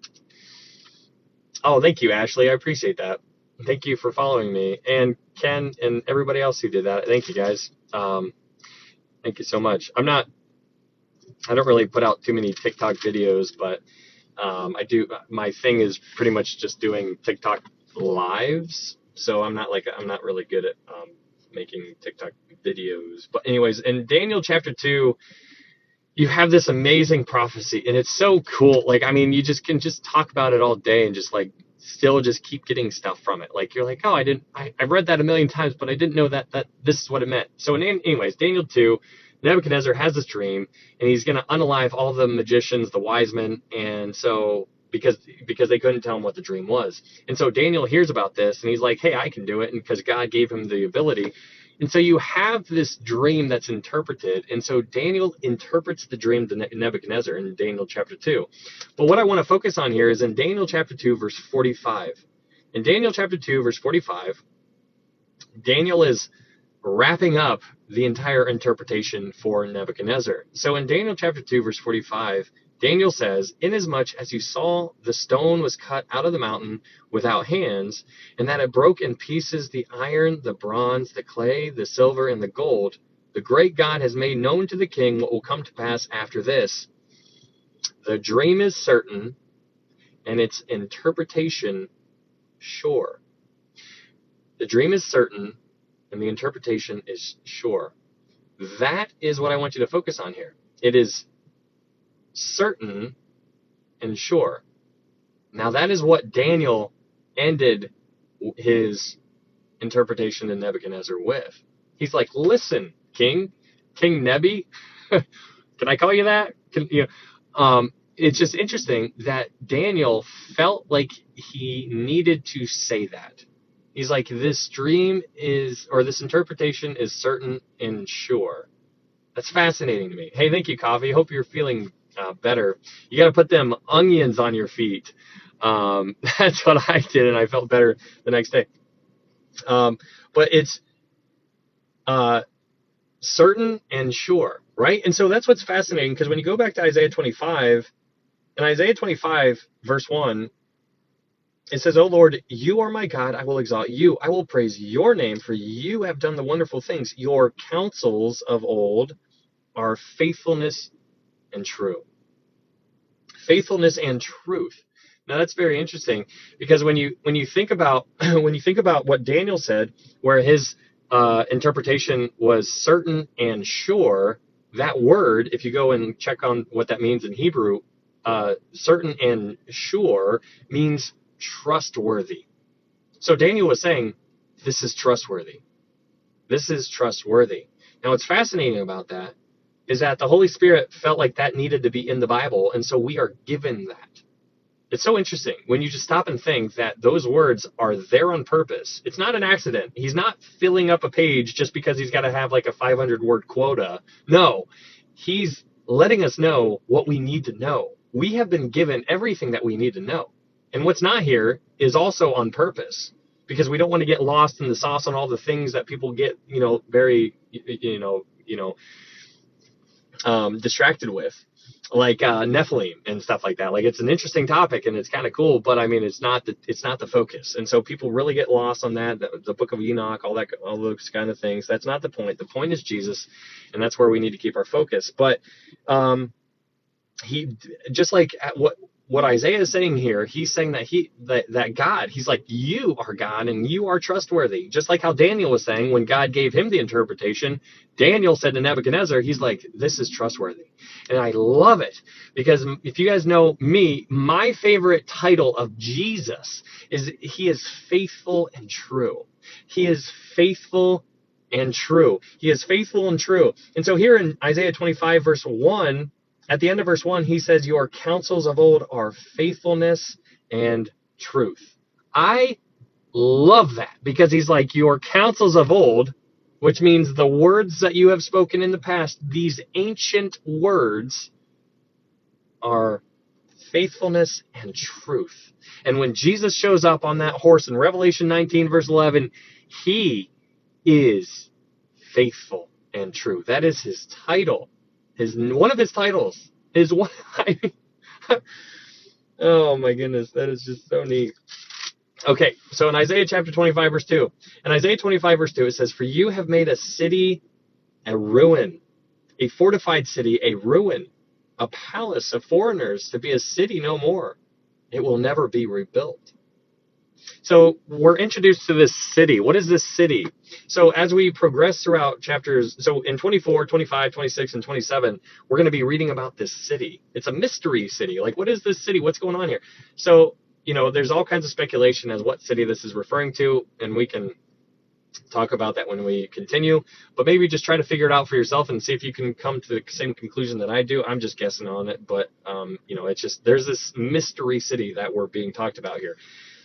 Oh, thank you, Ashley. I appreciate that. Thank you for following me. And Ken and everybody else who did that. Thank you, guys. Thank you so much. I don't really put out too many TikTok videos, but I do. My thing is pretty much just doing TikTok lives. So I'm not really good at making TikTok videos. But anyways, in Daniel chapter 2, you have this amazing prophecy, and it's so cool. Like, I mean, you just can just talk about it all day and just like still just keep getting stuff from it. Like, you're like, oh, I've read that a million times, but I didn't know that this is what it meant. So anyways, Daniel 2, Nebuchadnezzar has this dream, and he's going to unalive all the magicians, the wise men, and so because they couldn't tell him what the dream was. And so Daniel hears about this, and he's like, hey, I can do it, and because God gave him the ability. And so you have this dream that's interpreted. And so Daniel interprets the dream to Nebuchadnezzar in Daniel chapter 2. But what I want to focus on here is in Daniel chapter 2, verse 45. In Daniel chapter 2, verse 45, Daniel is wrapping up the entire interpretation for Nebuchadnezzar. So in Daniel chapter 2, verse 45, Daniel says, "Inasmuch as you saw the stone was cut out of the mountain without hands, and that it broke in pieces the iron, the bronze, the clay, the silver, and the gold, the great God has made known to the king what will come to pass after this. The dream is certain, and its interpretation sure." The dream is certain, and the interpretation is sure. That is what I want you to focus on here. It is certain and sure. Now that is what Daniel ended his interpretation in Nebuchadnezzar with. He's like, "Listen, King Nebi, can I call you that? It's just interesting that Daniel felt like he needed to say that. He's like, this dream is, or this interpretation is certain and sure. That's fascinating to me. Hey, thank you, Coffee. Hope you're feeling better. You got to put them onions on your feet. That's what I did, and I felt better the next day. But it's certain and sure, right? And so that's what's fascinating, because when you go back to Isaiah 25, in Isaiah 25, verse 1, it says, "O Lord, you are my God. I will exalt you. I will praise your name, for you have done the wonderful things. Your counsels of old are faithfulness and true." Faithfulness and truth. Now that's very interesting, because when you think about what Daniel said, where his interpretation was certain and sure, that word, if you go and check on what that means in Hebrew, certain and sure means trustworthy. So Daniel was saying, this is trustworthy. This is trustworthy. Now what's fascinating about that is that the Holy Spirit felt like that needed to be in the Bible, and so we are given that. It's so interesting when you just stop and think that those words are there on purpose. It's not an accident. He's not filling up a page just because he's got to have like a 500-word quota. No, he's letting us know what we need to know. We have been given everything that we need to know. And what's not here is also on purpose, because we don't want to get lost in the sauce on all the things that people get, very, distracted with, like Nephilim and stuff like that. Like, it's an interesting topic and it's kind of cool, but I mean, it's not the focus. And so people really get lost on that, the Book of Enoch, all those kind of things. That's not the point. The point is Jesus, and that's where we need to keep our focus. But he, just like what Isaiah is saying here, he's saying that God, he's like, you are God and you are trustworthy. Just like how Daniel was saying when God gave him the interpretation, Daniel said to Nebuchadnezzar, he's like, this is trustworthy. And I love it, because if you guys know me, my favorite title of Jesus is he is faithful and true. He is faithful and true. He is faithful and true. And so here in Isaiah 25, verse 1, at the end of verse 1, he says, your counsels of old are faithfulness and truth. I love that, because he's like, your counsels of old, which means the words that you have spoken in the past, these ancient words are faithfulness and truth. And when Jesus shows up on that horse in Revelation 19, verse 11, he is faithful and true. That is his title. One of his titles is one. Oh my goodness, that is just so neat. Okay, so in Isaiah chapter 25, verse 2, in Isaiah 25, verse 2, it says, for you have made a city a ruin, a fortified city a ruin, a palace of foreigners to be a city no more. It will never be rebuilt. So we're introduced to this city. What is this city? So as we progress throughout chapters, so in 24, 25, 26, and 27, we're going to be reading about this city. It's a mystery city. Like, what is this city? What's going on here? So, there's all kinds of speculation as what city this is referring to, and we can talk about that when we continue. But maybe just try to figure it out for yourself and see if you can come to the same conclusion that I do. I'm just guessing on it, but, it's just, there's this mystery city that we're being talked about here.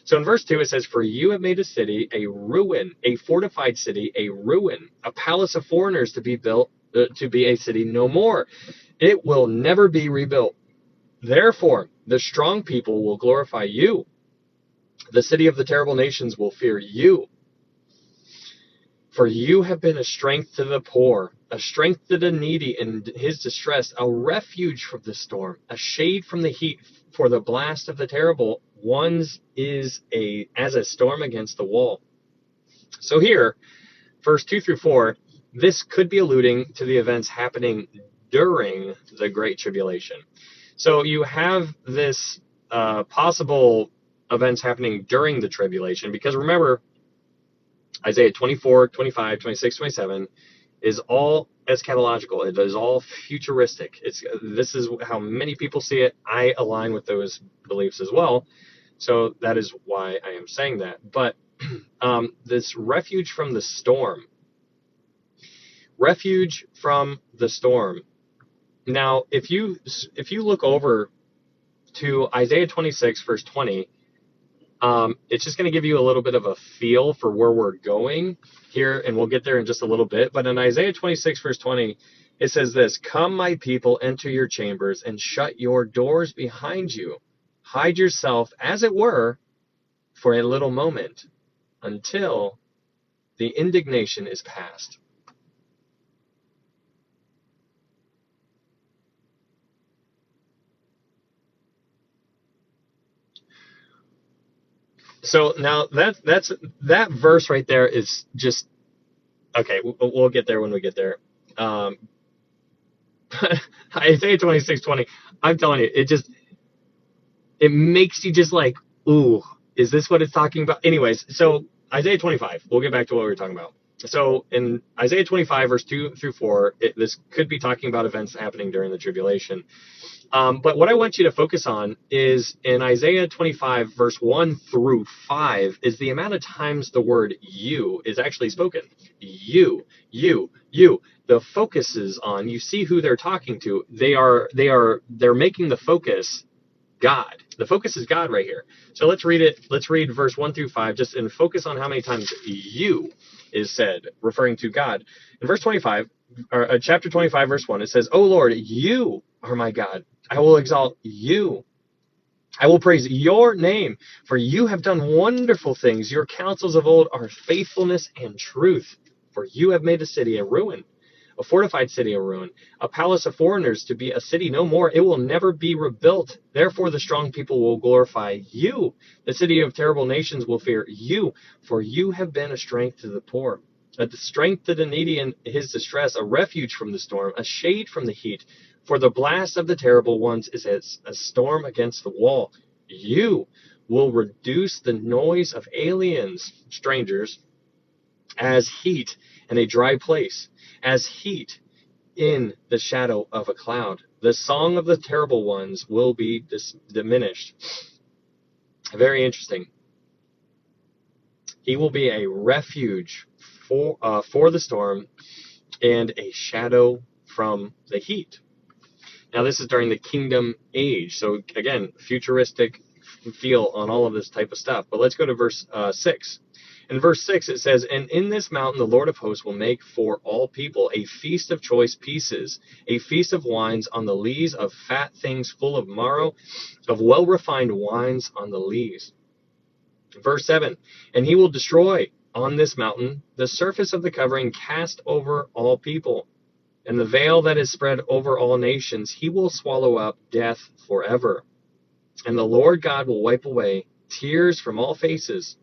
So in verse 2, it says, "For you have made a city a ruin, a fortified city a ruin, a palace of foreigners to be built, to be a city no more. It will never be rebuilt. Therefore, the strong people will glorify you. The city of the terrible nations will fear you. For you have been a strength to the poor, a strength to the needy in his distress, a refuge from the storm, a shade from the heat. For the blast of the terrible ones is as a storm against the wall." So here, verse 2 through 4, this could be alluding to the events happening during the Great Tribulation. So you have this possible events happening during the tribulation, because remember, Isaiah 24, 25, 26, 27 is all eschatological. It is all futuristic. This is how many people see it. I align with those beliefs as well. So that is why I am saying that. But this refuge from the storm. Refuge from the storm. Now, if you look over to Isaiah 26, verse 20, it's just going to give you a little bit of a feel for where we're going here, and we'll get there in just a little bit. But in Isaiah 26, verse 20, it says this: "Come, my people, enter your chambers, and shut your doors behind you. Hide yourself, as it were, for a little moment, until the indignation is past." So now that verse right there is just okay. We'll get there when we get there. Isaiah 26:20. I'm telling you, it makes you just like, ooh, is this what it's talking about? Anyways, so Isaiah 25. We'll get back to what we were talking about. So in Isaiah 25, verse 2 through 4, this could be talking about events happening during the tribulation. But what I want you to focus on is in Isaiah 25, verse 1 through 5, is the amount of times the word "you" is actually spoken. You, you, you. The focus is on, you see who they're talking to. They're making the focus God. The focus is God right here. So let's read it. Let's read verse 1 through 5, just and focus on how many times "you" is said, referring to God. In verse 25, or chapter 25, verse 1, it says, "O Lord, you are my God. I will exalt you. I will praise your name, for you have done wonderful things. Your counsels of old are faithfulness and truth. For you have made a city a ruin, a fortified city a ruin, a palace of foreigners to be a city no more. It will never be rebuilt. Therefore the strong people will glorify you. The city of terrible nations will fear you, for you have been a strength to the poor, a strength to the needy in his distress, a refuge from the storm, a shade from the heat. For the blast of the terrible ones is as a storm against the wall. You will reduce the noise of aliens, strangers, as heat in a dry place, as heat in the shadow of a cloud. The song of the terrible ones will be diminished." Very interesting. He will be a refuge for the storm and a shadow from the heat. Now, this is during the kingdom age. So, again, futuristic feel on all of this type of stuff. But let's go to verse 6. In verse 6, it says, "And in this mountain the Lord of hosts will make for all people a feast of choice pieces, a feast of wines on the lees, of fat things full of marrow, of well-refined wines on the lees." Verse 7, "And he will destroy on this mountain the surface of the covering cast over all people, and the veil that is spread over all nations. He will swallow up death forever. And the Lord God will wipe away tears from all faces.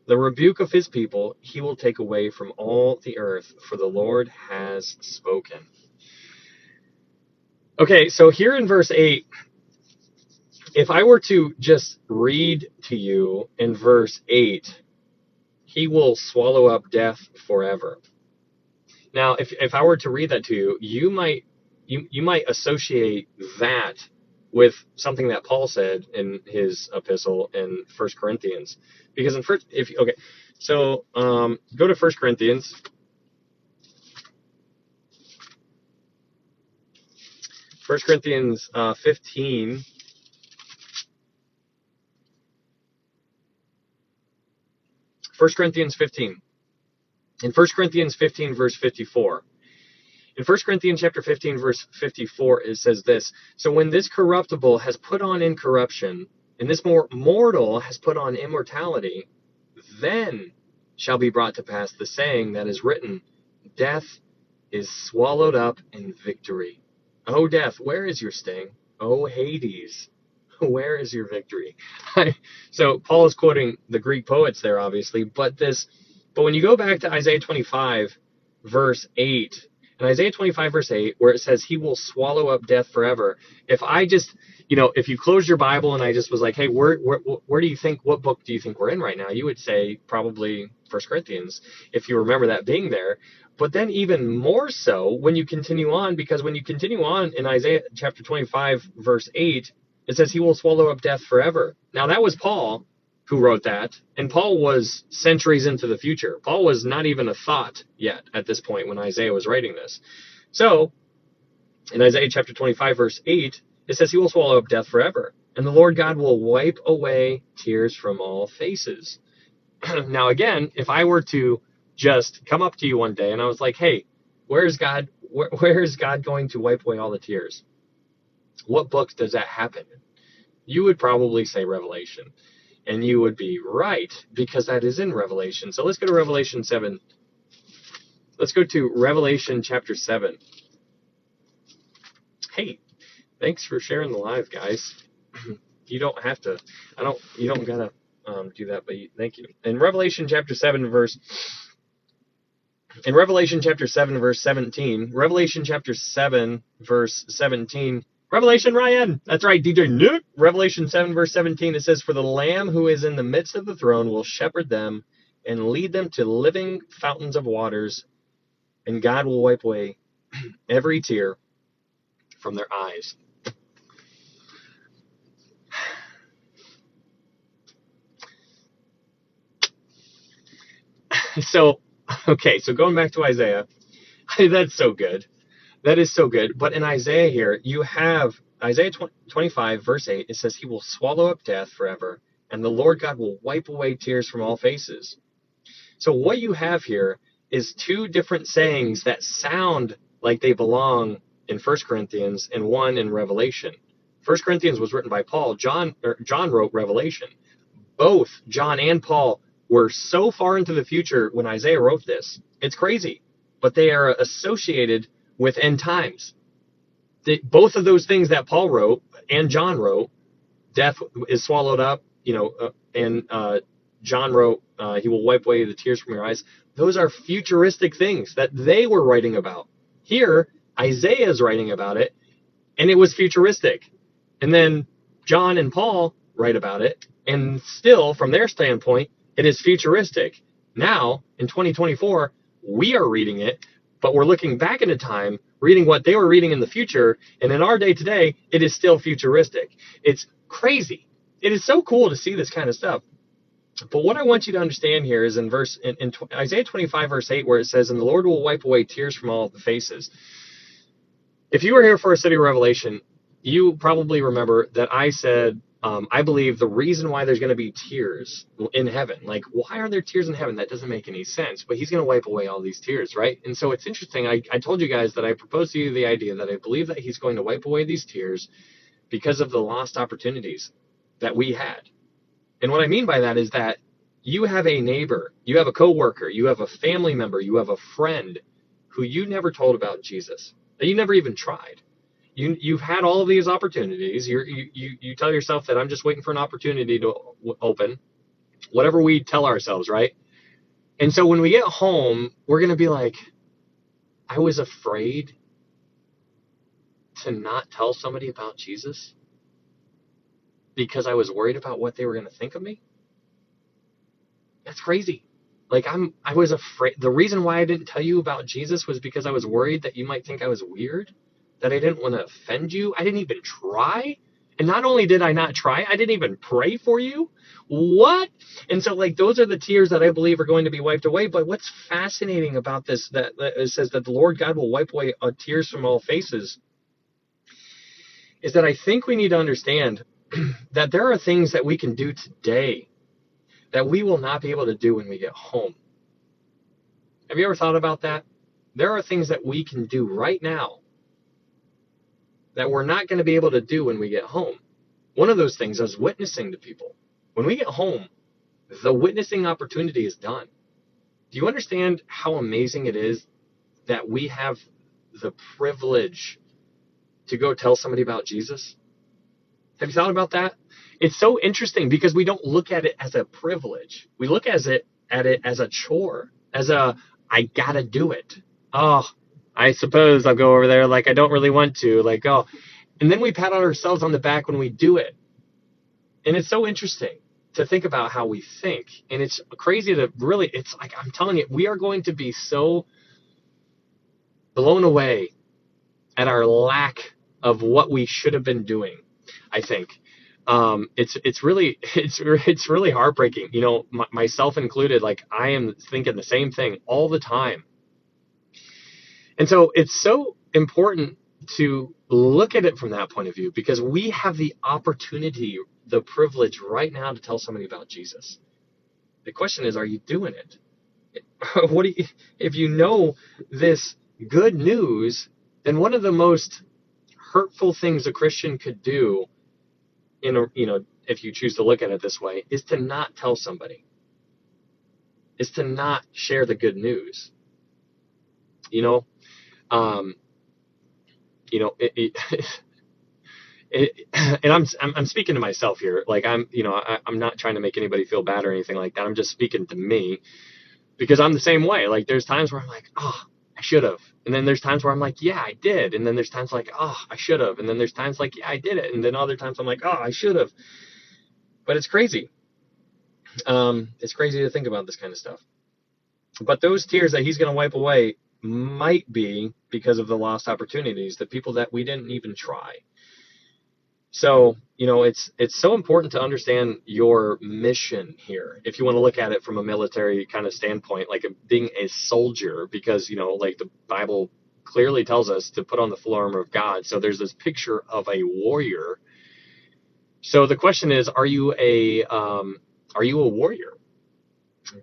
The rebuke of his people he will take away from all the earth, for the Lord has spoken." Okay, so here in verse 8, if I were to just read to you in verse 8, "He will swallow up death forever." Now, if I were to read that to you, you might associate that with something that Paul said in his epistle in 1 Corinthians, because in first, if okay, so go to 1 Corinthians. 1 Corinthians 15. 1 Corinthians 15. In 1 Corinthians 15, verse 54. In 1 Corinthians chapter 15, verse 54, it says this: "So when this corruptible has put on incorruption, and this mortal has put on immortality, then shall be brought to pass the saying that is written, Death is swallowed up in victory. O death, where is your sting? O Hades, where is your victory?" So Paul is quoting the Greek poets there, obviously, but when you go back to Isaiah 25, verse 8, in Isaiah 25, verse 8, where it says, "He will swallow up death forever." If I just, if you closed your Bible and I just was like, "Hey, where do you think, what book do you think we're in right now?" You would say probably 1 Corinthians, if you remember that being there. But then even more so when you continue on, because when you continue on in Isaiah chapter 25, verse 8, it says, "He will swallow up death forever." Now, that was Paul who wrote that, and Paul was centuries into the future. Paul was not even a thought yet at this point when Isaiah was writing this. So, in Isaiah chapter 25, verse 8, it says, "He will swallow up death forever, and the Lord God will wipe away tears from all faces." Now, again, if I were to just come up to you one day and I was like, "Hey, where's God? Where is God going to wipe away all the tears? What book does that happen in?" You would probably say Revelation. And you would be right, because that is in Revelation. So let's go to Revelation 7. Let's go to Revelation chapter 7. Hey, thanks for sharing the live, guys. You don't have to. You don't gotta do that, but thank you. In Revelation chapter 7, verse 17. Revelation chapter 7, verse 17. Revelation, Ryan. That's right, DJ Nick. Revelation 7, verse 17, it says, "For the Lamb who is in the midst of the throne will shepherd them and lead them to living fountains of waters, and God will wipe away every tear from their eyes." So going back to Isaiah, that's so good. That is so good. But in Isaiah here, you have Isaiah 25, verse 8. It says, "He will swallow up death forever, and the Lord God will wipe away tears from all faces." So what you have here is two different sayings that sound like they belong in 1 Corinthians and one in Revelation. 1 Corinthians was written by Paul. John wrote Revelation. Both John and Paul were so far into the future when Isaiah wrote this. It's crazy. But they are associated with end times. Both of those things that Paul wrote and John wrote, death is swallowed up, and John wrote, "He will wipe away the tears from your eyes." Those are futuristic things that they were writing about. Here, Isaiah is writing about it, and it was futuristic. And then John and Paul write about it, and still, from their standpoint, it is futuristic. Now, in 2024, we are reading it, but we're looking back into time, reading what they were reading in the future, and in our day today, it is still futuristic. It's crazy. It is so cool to see this kind of stuff. But what I want you to understand here is in Isaiah 25, verse 8, where it says, "And the Lord will wipe away tears from all the faces." If you were here for a study of Revelation, you probably remember that I said, I believe the reason why there's going to be tears in heaven, like, why are there tears in heaven? That doesn't make any sense. But he's going to wipe away all these tears, right? And so it's interesting. I told you guys that I proposed to you the idea that I believe that he's going to wipe away these tears because of the lost opportunities that we had. And what I mean by that is that you have a neighbor, you have a coworker, you have a family member, you have a friend who you never told about Jesus, that you never even tried. You've had all of these opportunities. You tell yourself that I'm just waiting for an opportunity to open, whatever we tell ourselves, right? And so when we get home, we're going to be like, I was afraid to not tell somebody about Jesus because I was worried about what they were going to think of me. That's crazy. Like, I was afraid. The reason why I didn't tell you about Jesus was because I was worried that you might think I was weird, that I didn't want to offend you. I didn't even try. And not only did I not try, I didn't even pray for you. What? And so, like, those are the tears that I believe are going to be wiped away. But what's fascinating about this, that it says that the Lord God will wipe away tears from all faces, is that I think we need to understand that there are things that we can do today that we will not be able to do when we get home. Have you ever thought about that? There are things that we can do right now that we're not going to be able to do when we get home. One of those things is witnessing to people. When we get home, the witnessing opportunity is done. Do you understand how amazing it is that we have the privilege to go tell somebody about Jesus? Have you thought about that? It's so interesting because we don't look at it as a privilege. We look at it as a chore, as a, I gotta do it. Oh, I suppose I'll go over there like I don't really want to. Like, oh. And then we pat ourselves on the back when we do it. And it's so interesting to think about how we think. And it's crazy to really, it's like, I'm telling you, we are going to be so blown away at our lack of what we should have been doing, I think. It's really heartbreaking, you know, myself included. Like, I am thinking the same thing all the time. And so it's so important to look at it from that point of view, because we have the opportunity, the privilege right now to tell somebody about Jesus. The question is, are you doing it? What do you, if you know this good news, then one of the most hurtful things a Christian could do, if you choose to look at it this way, is to not tell somebody, is to not share the good news. And I'm speaking to myself here. Like, I'm not trying to make anybody feel bad or anything like that. I'm just speaking to me, because I'm the same way. Like, there's times where I'm like, oh, I should have. And then there's times where I'm like, yeah, I did. And then there's times like, oh, I should have. And then there's times like, yeah, I did it. And then other times I'm like, oh, I should have. But it's crazy. It's crazy to think about this kind of stuff. But those tears that he's going to wipe away might be because of the lost opportunities, the people that we didn't even try. So, it's so important to understand your mission here. If you want to look at it from a military kind of standpoint, like being a soldier, because, like the Bible clearly tells us to put on the full armor of God. So there's this picture of a warrior. So the question is, are you a warrior?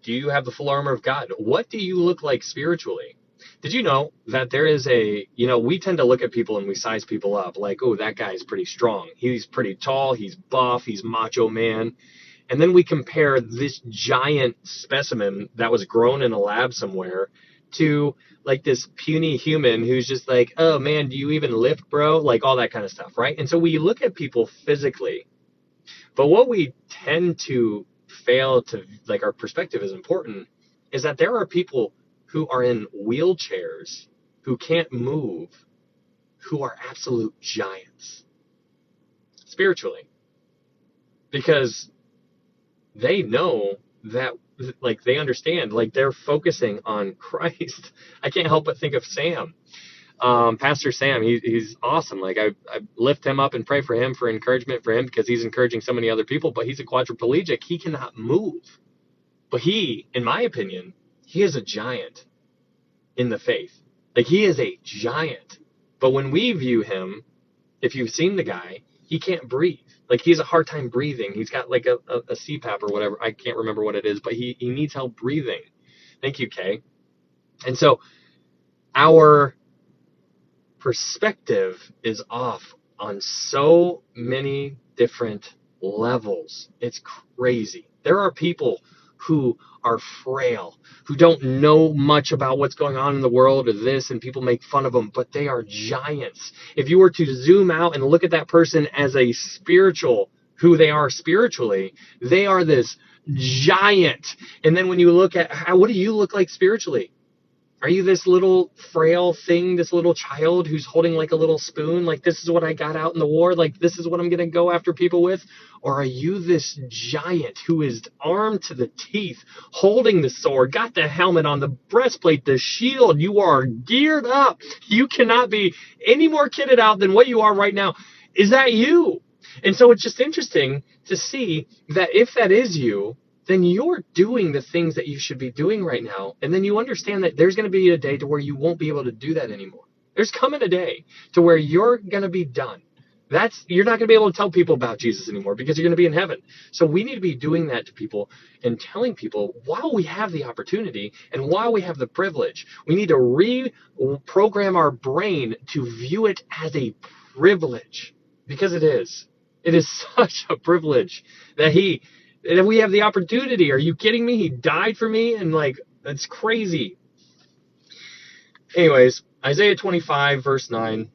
Do you have the full armor of God? What do you look like spiritually? Did you know that there is we tend to look at people and we size people up like, oh, that guy's pretty strong. He's pretty tall. He's buff. He's macho man. And then we compare this giant specimen that was grown in a lab somewhere to like this puny human who's just like, oh man, do you even lift, bro? Like all that kind of stuff, right? And so we look at people physically, but what we tend to fail to, like, our perspective is important, is that there are people who are in wheelchairs, who can't move, who are absolute giants spiritually, because they know that, like, they understand, like, they're focusing on Christ. I can't help but think of Sam, Pastor Sam. He's awesome. Like, I lift him up and pray for him, for encouragement for him, because he's encouraging so many other people, but he's a quadriplegic. He cannot move. But he, in my opinion, he is a giant in the faith. Like, he is a giant. But when we view him, if you've seen the guy, he can't breathe. Like, he has a hard time breathing. He's got like a CPAP or whatever. I can't remember what it is, but he needs help breathing. Thank you, Kay. And so our perspective is off on so many different levels. It's crazy. There are people who are frail, who don't know much about what's going on in the world or this, and people make fun of them, but they are giants. If you were to zoom out and look at that person as a spiritual, who they are spiritually, they are this giant. And then when you look at what do you look like spiritually? Are you this little frail thing, this little child who's holding like a little spoon? Like, this is what I got out in the war. Like, this is what I'm going to go after people with. Or are you this giant who is armed to the teeth, holding the sword, got the helmet on, the breastplate, the shield? You are geared up. You cannot be any more kitted out than what you are right now. Is that you? And so it's just interesting to see that if that is you, then you're doing the things that you should be doing right now. And then you understand that there's going to be a day to where you won't be able to do that anymore. There's coming a day to where you're going to be done. You're not going to be able to tell people about Jesus anymore because you're going to be in heaven. So we need to be doing that to people and telling people while we have the opportunity and while we have the privilege. We need to reprogram our brain to view it as a privilege, because it is. It is such a privilege that we have the opportunity. Are you kidding me? He died for me, and like, that's crazy. Anyways, Isaiah 25 verse 9.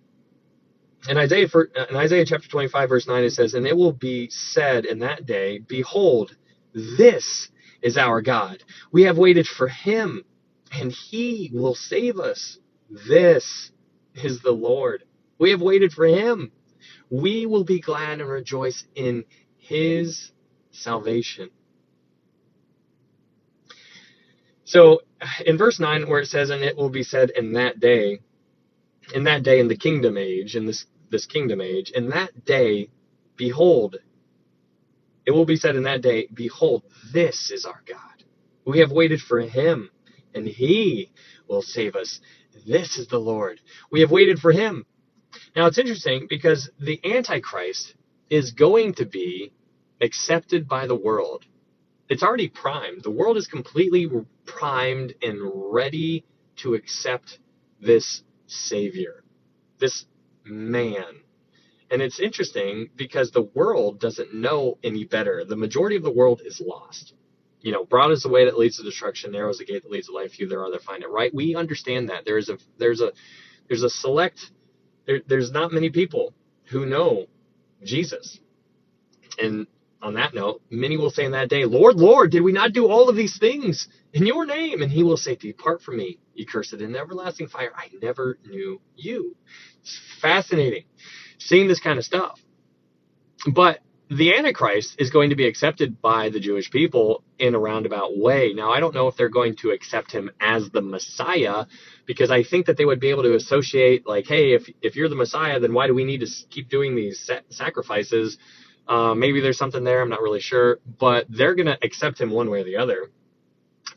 In Isaiah chapter 25, verse 9, it says, "And it will be said in that day, Behold, this is our God. We have waited for him, and he will save us. This is the Lord. We have waited for him. We will be glad and rejoice in his salvation." So in verse 9, where it says, "And it will be said in that day," in the kingdom age, in this kingdom age, in that day, behold, it will be said in that day, Behold, this is our God. We have waited for him, and he will save us. This is the Lord. We have waited for him. Now, it's interesting because the Antichrist is going to be accepted by the world. It's already primed. The world is completely primed and ready to accept this Savior, this man. And it's interesting because the world doesn't know any better. The majority of the world is lost. Broad is the way that leads to destruction, narrow is the gate that leads to life, few there are that find it, right? We understand that. There's not many people who know Jesus. And on that note, many will say in that day, Lord, Lord, did we not do all of these things in your name? And he will say, Depart from me, ye cursed, in everlasting fire. I never knew you. It's fascinating seeing this kind of stuff. But the Antichrist is going to be accepted by the Jewish people in a roundabout way. Now, I don't know if they're going to accept him as the Messiah, because I think that they would be able to associate, like, hey, if you're the Messiah, then why do we need to keep doing these sacrifices? Maybe there's something there. I'm not really sure. But they're going to accept him one way or the other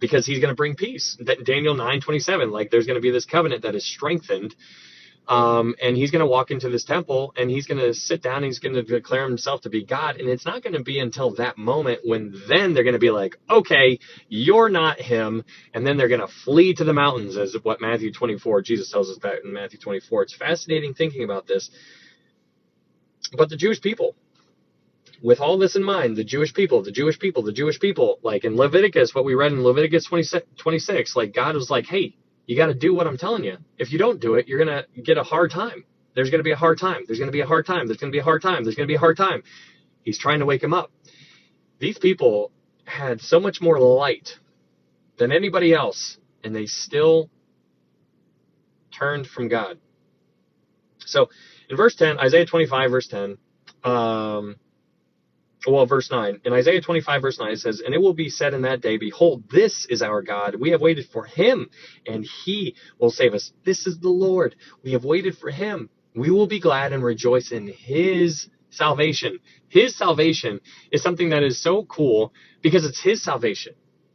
because he's going to bring peace. Daniel 9:27, like, there's going to be this covenant that is strengthened. And he's going to walk into this temple and he's going to sit down and he's going to declare himself to be God. And it's not going to be until that moment when then they're going to be like, okay, you're not him. And then they're going to flee to the mountains, as what Matthew 24, Jesus tells us that in Matthew 24. It's fascinating thinking about this. But the Jewish people, with all this in mind, the Jewish people, like in Leviticus, what we read in Leviticus 26, like God was like, hey, you got to do what I'm telling you. If you don't do it, you're going to get a hard time. There's going to be a hard time. There's going to be a hard time. There's going to be a hard time. There's going to be a hard time. He's trying to wake him up. These people had so much more light than anybody else, and they still turned from God. So in verse 10, Isaiah 25, verse 10, verse 9. In Isaiah 25, verse 9, it says, "And it will be said in that day, Behold, this is our God. We have waited for him, and he will save us. This is the Lord. We have waited for him. We will be glad and rejoice in his salvation." His salvation is something that is so cool because it's his salvation.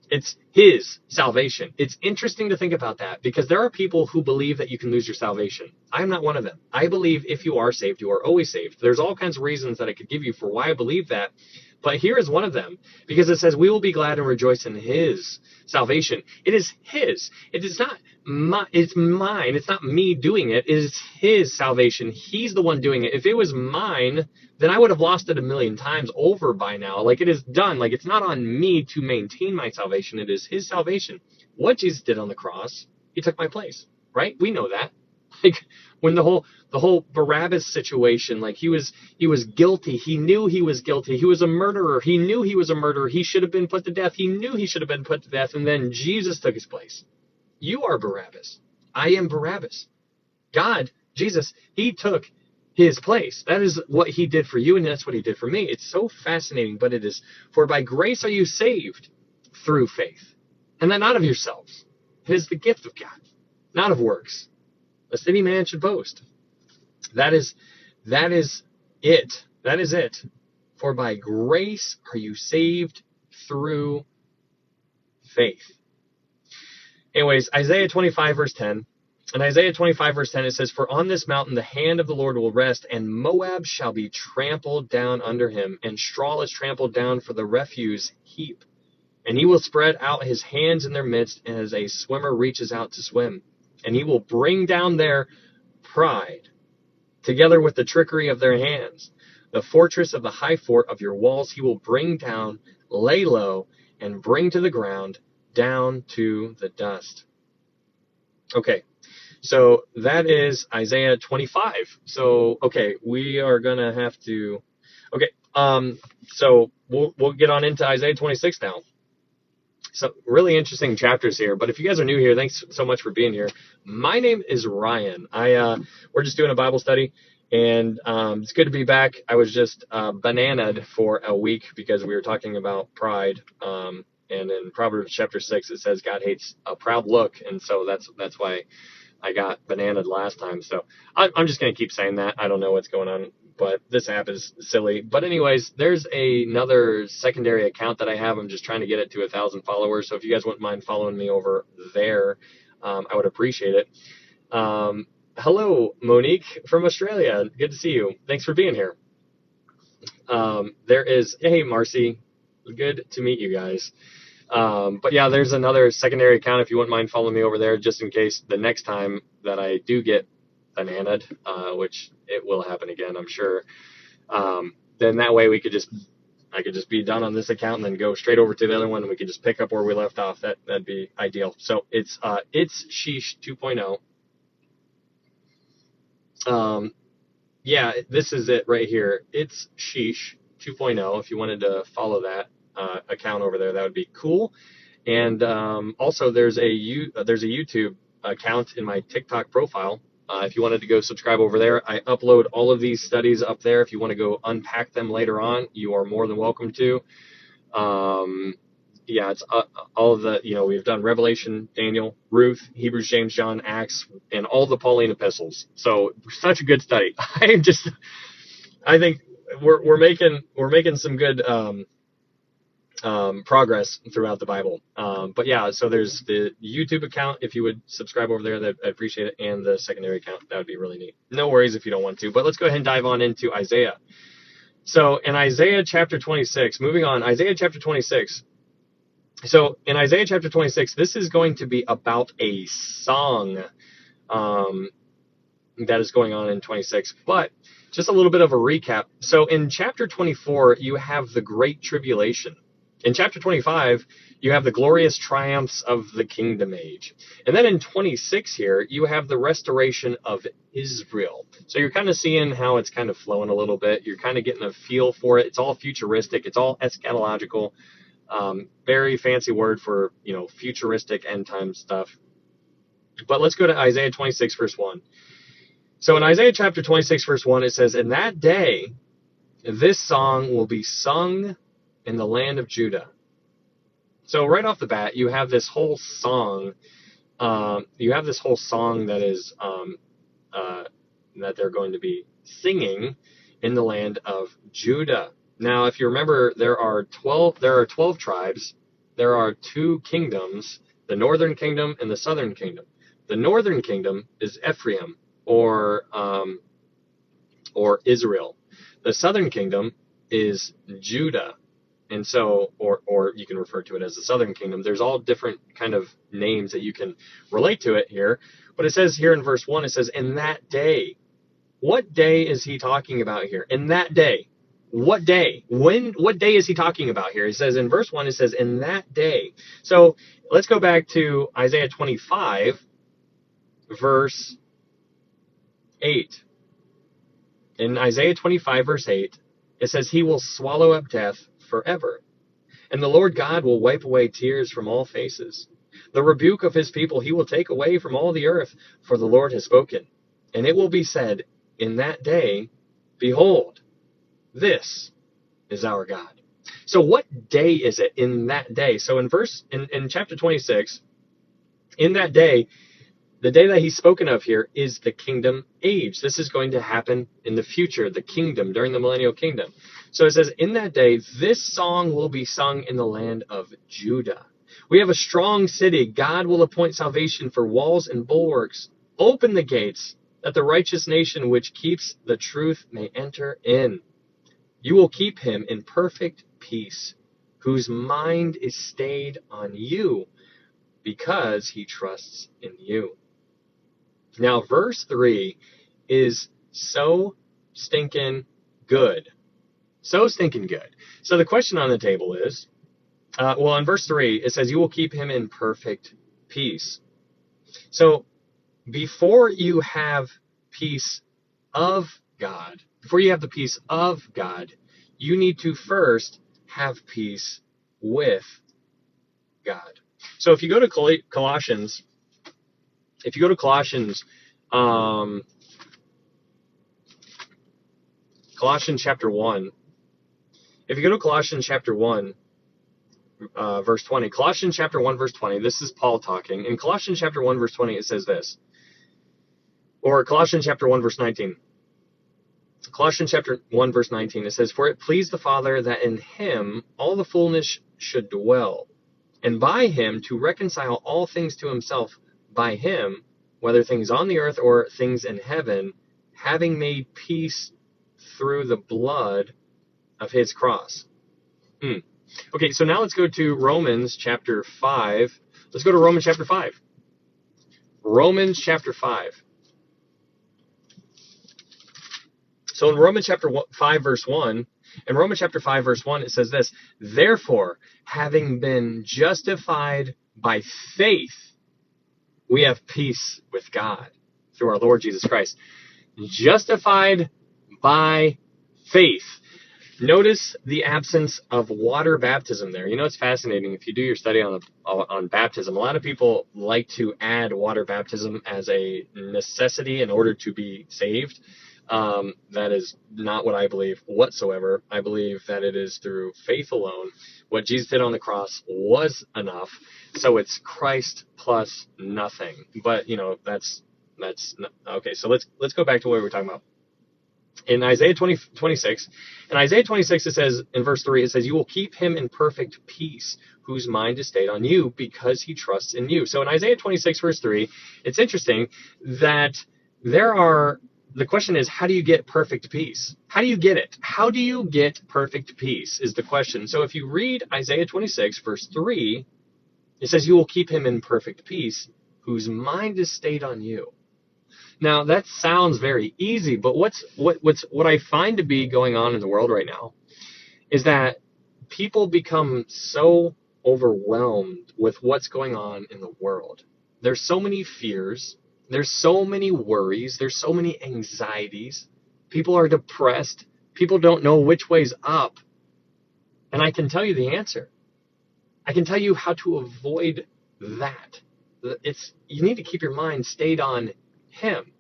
It's his salvation. It's interesting to think about that because there are people who believe that you can lose your salvation. I'm not one of them. I believe if you are saved, you are always saved. There's all kinds of reasons that I could give you for why I believe that. But here is one of them, because it says, we will be glad and rejoice in his salvation. It is his. It is not it's mine. It's not me doing it. It is his salvation. He's the one doing it. If it was mine, then I would have lost it a million times over by now. Like, it is done. Like, it's not on me to maintain my salvation. It is his salvation. What Jesus did on the cross, he took my place, right? We know that. Like, when the whole Barabbas situation, like, he was guilty. He knew he was guilty. He was a murderer. He knew he was a murderer. He should have been put to death. He knew he should have been put to death. And then Jesus took his place. You are Barabbas. I am Barabbas. God, Jesus, he took his place. That is what he did for you, and that's what he did for me. It's so fascinating, but it is, for by grace are you saved through faith, and that not of yourselves. It is the gift of God, not of works, lest any man should boast. That is it. That is it. For by grace are you saved through faith. Anyways, Isaiah 25, verse 10. In Isaiah 25, verse 10, it says, "For on this mountain the hand of the Lord will rest, and Moab shall be trampled down under him, and straw is trampled down for the refuse heap. And he will spread out his hands in their midst, as a swimmer reaches out to swim. And he will bring down their pride, together with the trickery of their hands. The fortress of the high fort of your walls he will bring down, lay low, and bring to the ground, down to the dust." Okay, so that is Isaiah 25. So, okay, we are going to have to, okay, so we'll get on into Isaiah 26 now. So really interesting chapters here. But if you guys are new here, thanks so much for being here. My name is Ryan. We're just doing a Bible study, and it's good to be back. I was just bananaed for a week because we were talking about pride. And in Proverbs chapter 6, it says God hates a proud look, and so that's why I got bananaed last time. So I'm just going to keep saying that. I don't know what's going on, but this app is silly. But anyways, there's another secondary account that I have. I'm just trying to get it to 1,000 followers. So if you guys wouldn't mind following me over there, I would appreciate it. Hello, Monique from Australia. Good to see you. Thanks for being here. Hey, Marcy. Good to meet you guys. But yeah, there's another secondary account if you wouldn't mind following me over there, just in case the next time that I do get bananaed, which it will happen again, I'm sure. Then that way I could just be done on this account and then go straight over to the other one, and we could just pick up where we left off. That'd be ideal. So it's Sheesh 2.0. Yeah, this is it right here. It's Sheesh 2.0. If you wanted to follow that account over there, that would be cool. And also there's a YouTube account in my TikTok profile. If you wanted to go subscribe over there, I upload all of these studies up there. If you want to go unpack them later on, you are more than welcome to. Yeah, it's all of the, we've done Revelation, Daniel, Ruth, Hebrews, James, John, Acts, and all the Pauline epistles. So such a good study. I think we're making some good progress throughout the Bible. But yeah, so there's the YouTube account. If you would subscribe over there, I'd appreciate it. And the secondary account, that would be really neat. No worries if you don't want to, but let's go ahead and dive on into Isaiah. So in Isaiah chapter 26, moving on, Isaiah chapter 26. So in Isaiah chapter 26, this is going to be about a song that is going on in 26. But just a little bit of a recap. So in chapter 24, you have the Great Tribulation. In chapter 25, you have the glorious triumphs of the kingdom age. And then in 26 here, you have the restoration of Israel. So you're kind of seeing how it's kind of flowing a little bit. You're kind of getting a feel for it. It's all futuristic. It's all eschatological. Very fancy word for, futuristic end time stuff. But let's go to Isaiah 26, verse 1. So in Isaiah chapter 26, verse 1, it says, "In that day, this song will be sung in the land of Judah." So right off the bat, you have this whole song. That is that they're going to be singing in the land of Judah. Now, if you remember, there are 12 tribes. There are two kingdoms, the northern kingdom and the southern kingdom. The northern kingdom is Ephraim, or Israel. The southern kingdom is Judah. And so, or you can refer to it as the southern kingdom. There's all different kind of names that you can relate to it here. But it says here in verse 1, it says, "In that day." What day is he talking about here? In that day. What day? What day is he talking about here? He says in verse 1, it says, "In that day." So let's go back to Isaiah 25, verse 8. In Isaiah 25, verse 8, it says, "He will swallow up death forever, and the Lord God will wipe away tears from all faces. The rebuke of his people he will take away from all the earth, for the Lord has spoken. And it will be said in that day, Behold, this is our God." So what day is it in that day? So in chapter 26, in that day, the day that he's spoken of here is the kingdom age. This is going to happen in the future, the kingdom, during the millennial kingdom. So it says, "In that day, this song will be sung in the land of Judah. We have a strong city. God will appoint salvation for walls and bulwarks. Open the gates, that the righteous nation which keeps the truth may enter in. You will keep him in perfect peace, whose mind is stayed on you, because he trusts in you. Now, verse 3 is so stinking good. So stinking good. So the question on the table is, in verse 3, it says, you will keep him in perfect peace. So before you have peace of God, before you have the peace of God, you need to first have peace with God. So if you go to Colossians, Colossians chapter 1, if you go to Colossians chapter 1, verse 20, Colossians chapter 1, verse 20, this is Paul talking. In Colossians chapter 1, verse 20, it says this, or Colossians chapter 1, verse 19. Colossians chapter 1, verse 19, it says, for it pleased the Father that in him all the fullness should dwell, and by him to reconcile all things to himself, by him, whether things on the earth or things in heaven, having made peace through the blood of his cross. Okay, so now let's go to Romans chapter 5. Let's go to Romans chapter 5. Romans chapter 5. So in Romans chapter 5, verse 1, in Romans chapter 5, verse 1, it says this, therefore, having been justified by faith, we have peace with God through our Lord Jesus Christ. Justified by faith. Notice the absence of water baptism there. You know, it's fascinating. If you do your study on baptism, a lot of people like to add water baptism as a necessity in order to be saved. That is not what I believe whatsoever. I believe that it is through faith alone. What Jesus did on the cross was enough. So it's Christ plus nothing. But, you know, that's okay. So let's go back to what we were talking about. In Isaiah 26, in Isaiah 26, it says, in verse 3, it says, you will keep him in perfect peace, whose mind is stayed on you, because he trusts in you. So in Isaiah 26, verse 3, it's interesting that the question is, how do you get perfect peace? How do you get it? How do you get perfect peace is the question. So if you read Isaiah 26, verse 3, it says, you will keep him in perfect peace, whose mind is stayed on you. Now, that sounds very easy, but what I find to be going on in the world right now is that people become so overwhelmed with what's going on in the world. There's so many fears. There's so many worries. There's so many anxieties. People are depressed. People don't know which way's up. And I can tell you the answer. I can tell you how to avoid that. You need to keep your mind stayed on him.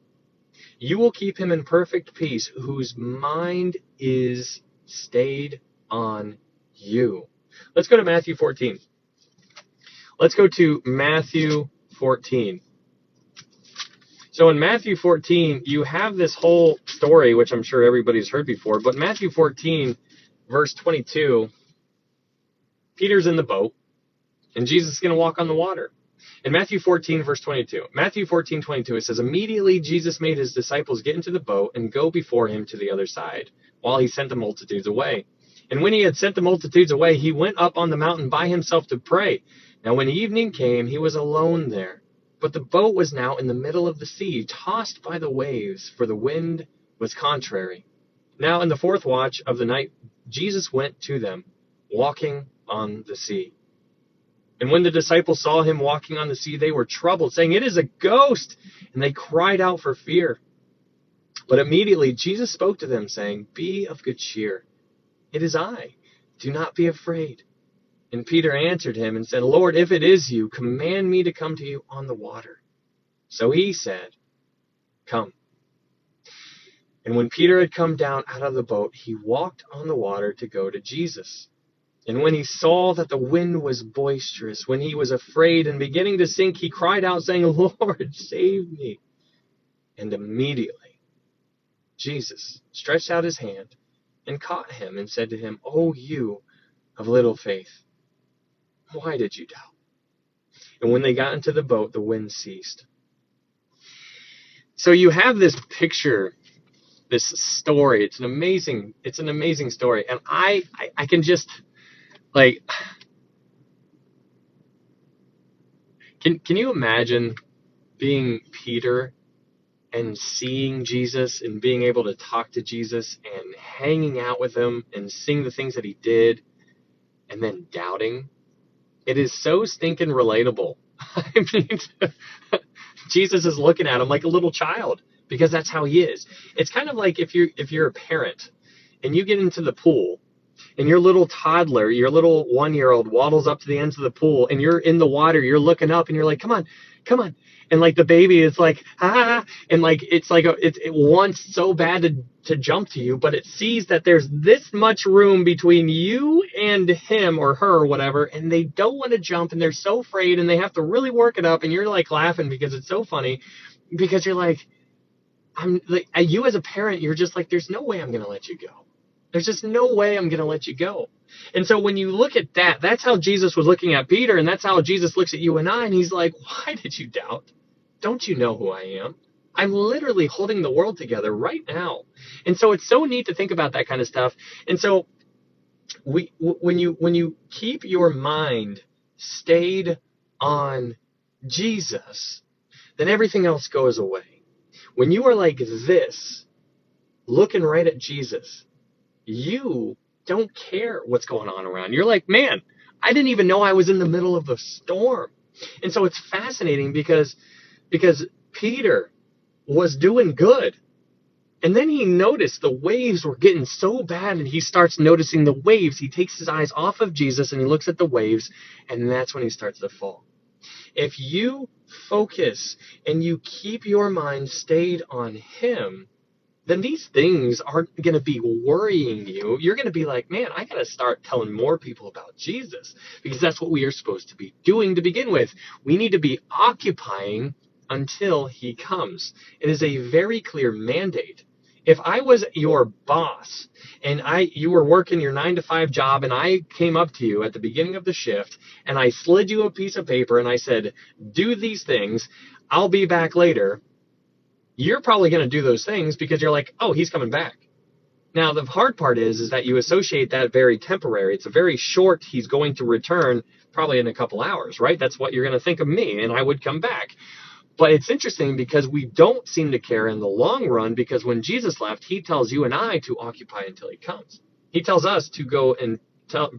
You will keep him in perfect peace, whose mind is stayed on you. Let's go to Matthew 14. Let's go to Matthew 14. So in Matthew 14, you have this whole story, which I'm sure everybody's heard before, but Matthew 14, verse 22, Peter's in the boat, and Jesus is going to walk on the water. In Matthew 14, verse 22, Matthew 14, 22, it says, immediately Jesus made his disciples get into the boat and go before him to the other side, while he sent the multitudes away. And when he had sent the multitudes away, he went up on the mountain by himself to pray. Now when evening came, he was alone there. But the boat was now in the middle of the sea, tossed by the waves, for the wind was contrary. Now in the fourth watch of the night, Jesus went to them, walking on the sea. And when the disciples saw him walking on the sea, they were troubled, saying, it is a ghost! And they cried out for fear. But immediately Jesus spoke to them, saying, be of good cheer. It is I. Do not be afraid. And Peter answered him and said, Lord, if it is you, command me to come to you on the water. So he said, come. And when Peter had come down out of the boat, he walked on the water to go to Jesus. And when he saw that the wind was boisterous, when he was afraid and beginning to sink, he cried out, saying, Lord, save me. And immediately Jesus stretched out his hand and caught him and said to him, O you of little faith, why did you doubt? And when they got into the boat, the wind ceased. So you have this picture, this story. It's an amazing story. And I can just like, can you imagine being Peter and seeing Jesus and being able to talk to Jesus and hanging out with him and seeing the things that he did and then doubting? It is so stinking relatable. I mean, Jesus is looking at him like a little child because that's how he is. It's kind of like if you're a parent and you get into the pool and your little toddler, your little 1-year-old waddles up to the ends of the pool and you're in the water, you're looking up and you're like, come on, come on. And like the baby is like, ah, and like it's like it wants so bad to jump to you, but it sees that there's this much room between you and him or her or whatever, and they don't want to jump and they're so afraid and they have to really work it up, and you're like laughing because it's so funny, because you're like, I'm like, you as a parent, you're just like, there's no way I'm gonna let you go. There's just no way I'm gonna let you go. And so when you look at that, that's how Jesus was looking at Peter, and that's how Jesus looks at you and I, and he's like, why did you doubt? Don't you know who I am? I'm literally holding the world together right now. And so it's so neat to think about that kind of stuff. And so when you keep your mind stayed on Jesus, then everything else goes away. When you are like this, looking right at Jesus, you don't care what's going on around. You're like, man, I didn't even know I was in the middle of a storm. And so it's fascinating because Peter was doing good. And then he noticed the waves were getting so bad, and he starts noticing the waves. He takes his eyes off of Jesus and he looks at the waves, and that's when he starts to fall. If you focus and you keep your mind stayed on him, then these things aren't going to be worrying you. You're going to be like, man, I got to start telling more people about Jesus, because that's what we are supposed to be doing to begin with. We need to be occupying until he comes. It is a very clear mandate. If I was your boss and you were working your 9-to-5 job, and I came up to you at the beginning of the shift and I slid you a piece of paper and I said, do these things, I'll be back later, you're probably going to do those things because you're like, oh, he's coming back. Now, the hard part is that you associate that very temporary. It's a very short, he's going to return probably in a couple hours, right? That's what you're going to think of me, and I would come back. But it's interesting because we don't seem to care in the long run, because when Jesus left, he tells you and I to occupy until he comes. He tells us to go and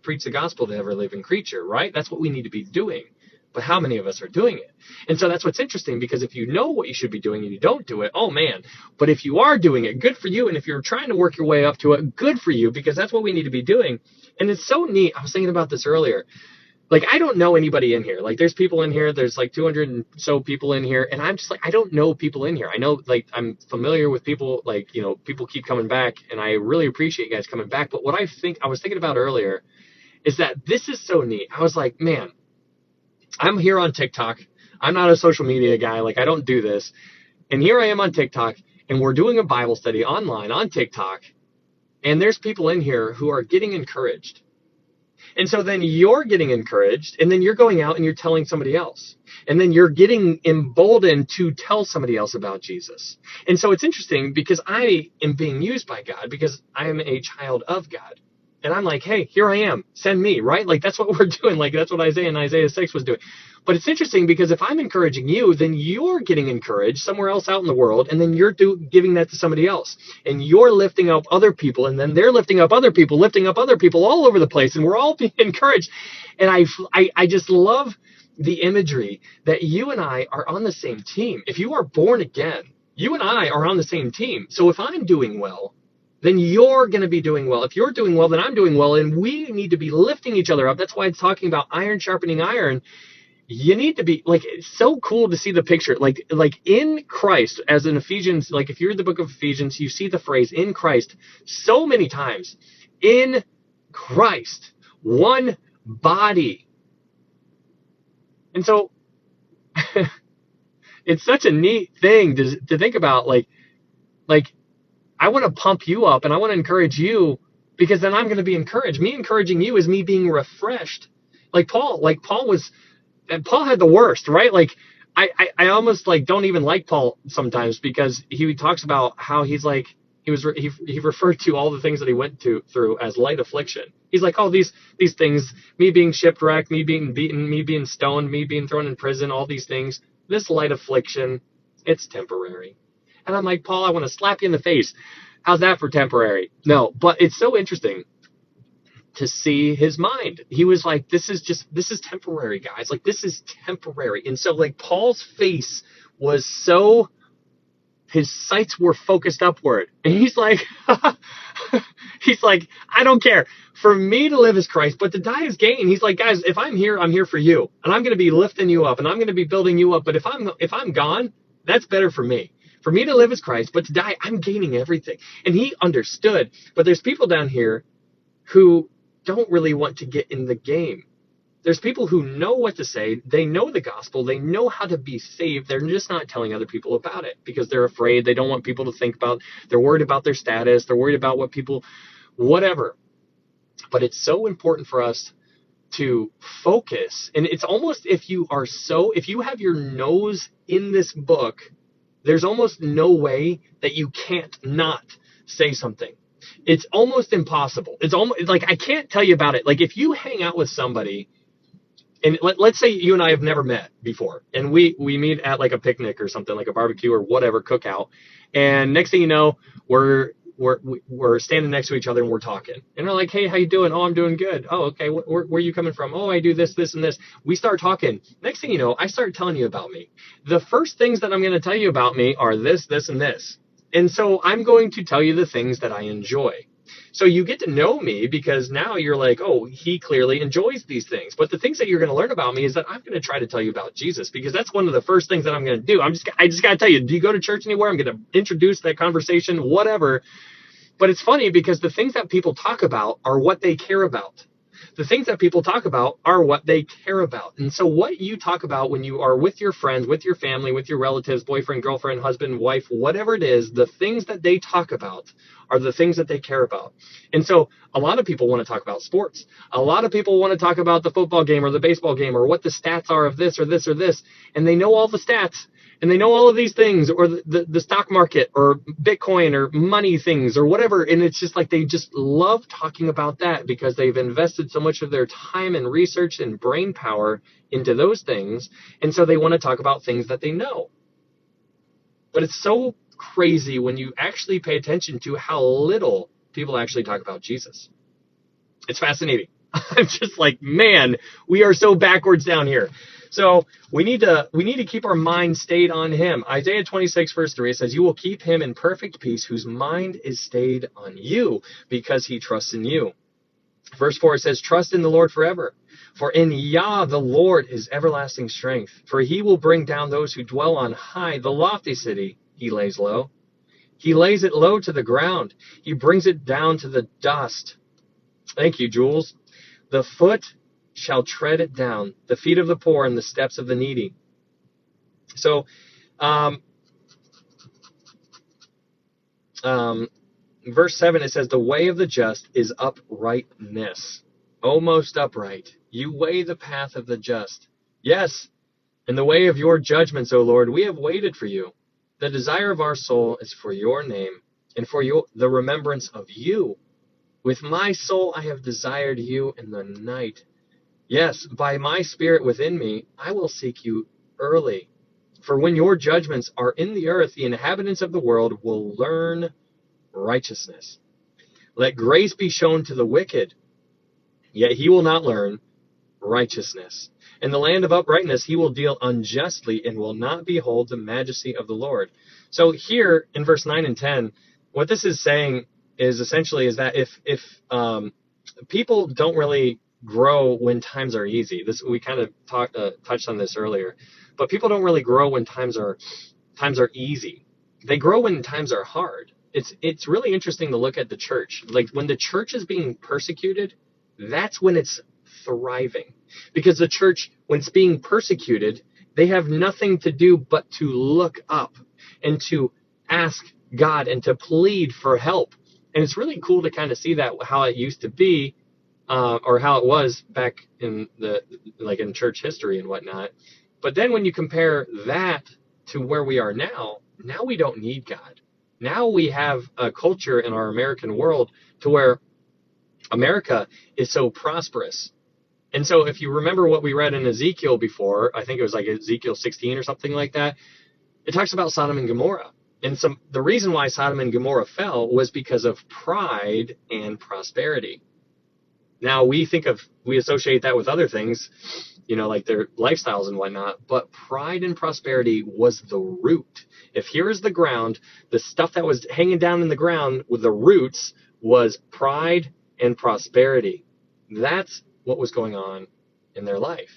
preach the gospel to every living creature, right? That's what we need to be doing. But how many of us are doing it? And so that's what's interesting, because if you know what you should be doing and you don't do it, oh man. But if you are doing it, good for you. And if you're trying to work your way up to it, good for you, because that's what we need to be doing. And it's so neat. I was thinking about this earlier. Like, I don't know anybody in here. Like, there's people in here. There's like 200 and so people in here. And I'm just like, I don't know people in here. I know, like, I'm familiar with people. Like, you know, people keep coming back, and I really appreciate you guys coming back. But what I was thinking about earlier is that this is so neat. I was like, man, I'm here on TikTok. I'm not a social media guy. Like, I don't do this. And here I am on TikTok, and we're doing a Bible study online on TikTok. And there's people in here who are getting encouraged. And so then you're getting encouraged, and then you're going out and you're telling somebody else. And then you're getting emboldened to tell somebody else about Jesus. And so it's interesting, because I am being used by God, because I am a child of God. And I'm like, hey, here I am. Send me, right? Like, that's what we're doing. Like, that's what Isaiah in Isaiah 6 was doing. But it's interesting, because if I'm encouraging you, then you're getting encouraged somewhere else out in the world, and then you're giving that to somebody else. And you're lifting up other people, and then they're lifting up other people all over the place, and we're all being encouraged. And I just love the imagery that you and I are on the same team. If you are born again, you and I are on the same team. So if I'm doing well, then you're going to be doing well. If you're doing well, then I'm doing well, and we need to be lifting each other up. That's why it's talking about iron sharpening iron. You need to be, like, it's so cool to see the picture, like in Christ, as in Ephesians. Like, if you read the book of Ephesians, you see the phrase in Christ so many times. In Christ, one body. And so it's such a neat thing to think about. Like I want to pump you up, and I want to encourage you, because then I'm going to be encouraged. Me encouraging you is me being refreshed. Paul had the worst, right? Like, I almost like don't even like Paul sometimes, because he talks about how he's like he referred to all the things that he went through as light affliction. He's like, oh, these things, me being shipwrecked, me being beaten, me being stoned, me being thrown in prison, all these things, this light affliction, it's temporary. And I'm like, Paul, I want to slap you in the face. How's that for temporary? No, but it's so interesting to see his mind. He was like, this is temporary, guys. Like, this is temporary. And so, like, Paul's face was so, his sights were focused upward. And he's like, he's like, I don't care. For me to live is Christ, but to die is gain. He's like, guys, if I'm here, I'm here for you. And I'm going to be lifting you up, and I'm going to be building you up. But if I'm gone, that's better for me. For me to live is Christ, but to die, I'm gaining everything. And he understood. But there's people down here who don't really want to get in the game. There's people who know what to say. They know the gospel. They know how to be saved. They're just not telling other people about it because they're afraid. They don't want people to think about, they're worried about their status. They're worried about what people, whatever. But it's so important for us to focus. And it's almost, if you have your nose in this book, there's almost no way that you can't not say something. It's almost impossible. It's almost like, I can't tell you about it. Like, if you hang out with somebody, and let's say you and I have never met before, and we meet at like a picnic or something, like a barbecue or whatever, cookout, and next thing you know, we're standing next to each other and we're talking, and we're like, hey, how you doing? Oh, I'm doing good. Oh, okay. Where are you coming from? Oh, I do this, this, and this. We start talking. Next thing you know, I start telling you about me. The first things that I'm going to tell you about me are this, this, and this. And so I'm going to tell you the things that I enjoy. So you get to know me because now you're like, oh, he clearly enjoys these things. But the things that you're going to learn about me is that I'm going to try to tell you about Jesus, because that's one of the first things that I'm going to do. I just got to tell you, do you go to church anywhere? I'm going to introduce that conversation, whatever. But it's funny because the things that people talk about are what they care about. The things that people talk about are what they care about. And so what you talk about when you are with your friends, with your family, with your relatives, boyfriend, girlfriend, husband, wife, whatever it is, the things that they talk about are the things that they care about. And so a lot of people want to talk about sports. A lot of people want to talk about the football game or the baseball game or what the stats are of this or this or this. And they know all the stats. And they know all of these things, or the stock market or Bitcoin or money things or whatever. And it's just like they just love talking about that because they've invested so much of their time and research and brain power into those things. And so they want to talk about things that they know. But it's so crazy when you actually pay attention to how little people actually talk about Jesus. It's fascinating. I'm just like, man, we are so backwards down here. So we need to keep our mind stayed on him. Isaiah 26 verse 3, it says, you will keep him in perfect peace whose mind is stayed on you because he trusts in you. Verse 4, it says, trust in the Lord forever. For in Yah the Lord is everlasting strength. For he will bring down those who dwell on high. The lofty city he lays low. He lays it low to the ground. He brings it down to the dust. Thank you, Jules. The foot shall tread it down, the feet of the poor and the steps of the needy. So, verse 7, it says, the way of the just is uprightness. O most upright, you weigh the path of the just. Yes, in the way of your judgments, O Lord, we have waited for you. The desire of our soul is for your name and for the remembrance of you. With my soul I have desired you in the night. Yes, by my spirit within me, I will seek you early. For when your judgments are in the earth, the inhabitants of the world will learn righteousness. Let grace be shown to the wicked, yet he will not learn righteousness. In the land of uprightness, he will deal unjustly and will not behold the majesty of the Lord. So here in verse 9 and 10, what this is saying is essentially is that if people don't really grow when times are easy. We kind of touched on this earlier, but people don't really grow when times are easy. They grow when times are hard. It's really interesting to look at the church. Like when the church is being persecuted, that's when it's thriving. Because the church, when it's being persecuted, they have nothing to do but to look up and to ask God and to plead for help. And it's really cool to kind of see that how it used to be. Or how it was back in in church history and whatnot. But then when you compare that to where we are now we don't need God. Now we have a culture in our American world to where America is so prosperous. And so if you remember what we read in Ezekiel before, I think it was like Ezekiel 16 or something like that, it talks about Sodom and Gomorrah. And the reason why Sodom and Gomorrah fell was because of pride and prosperity. Now we associate that with other things, like their lifestyles and whatnot, but pride and prosperity was the root. If here is the ground, the stuff that was hanging down in the ground with the roots was pride and prosperity. That's what was going on in their life.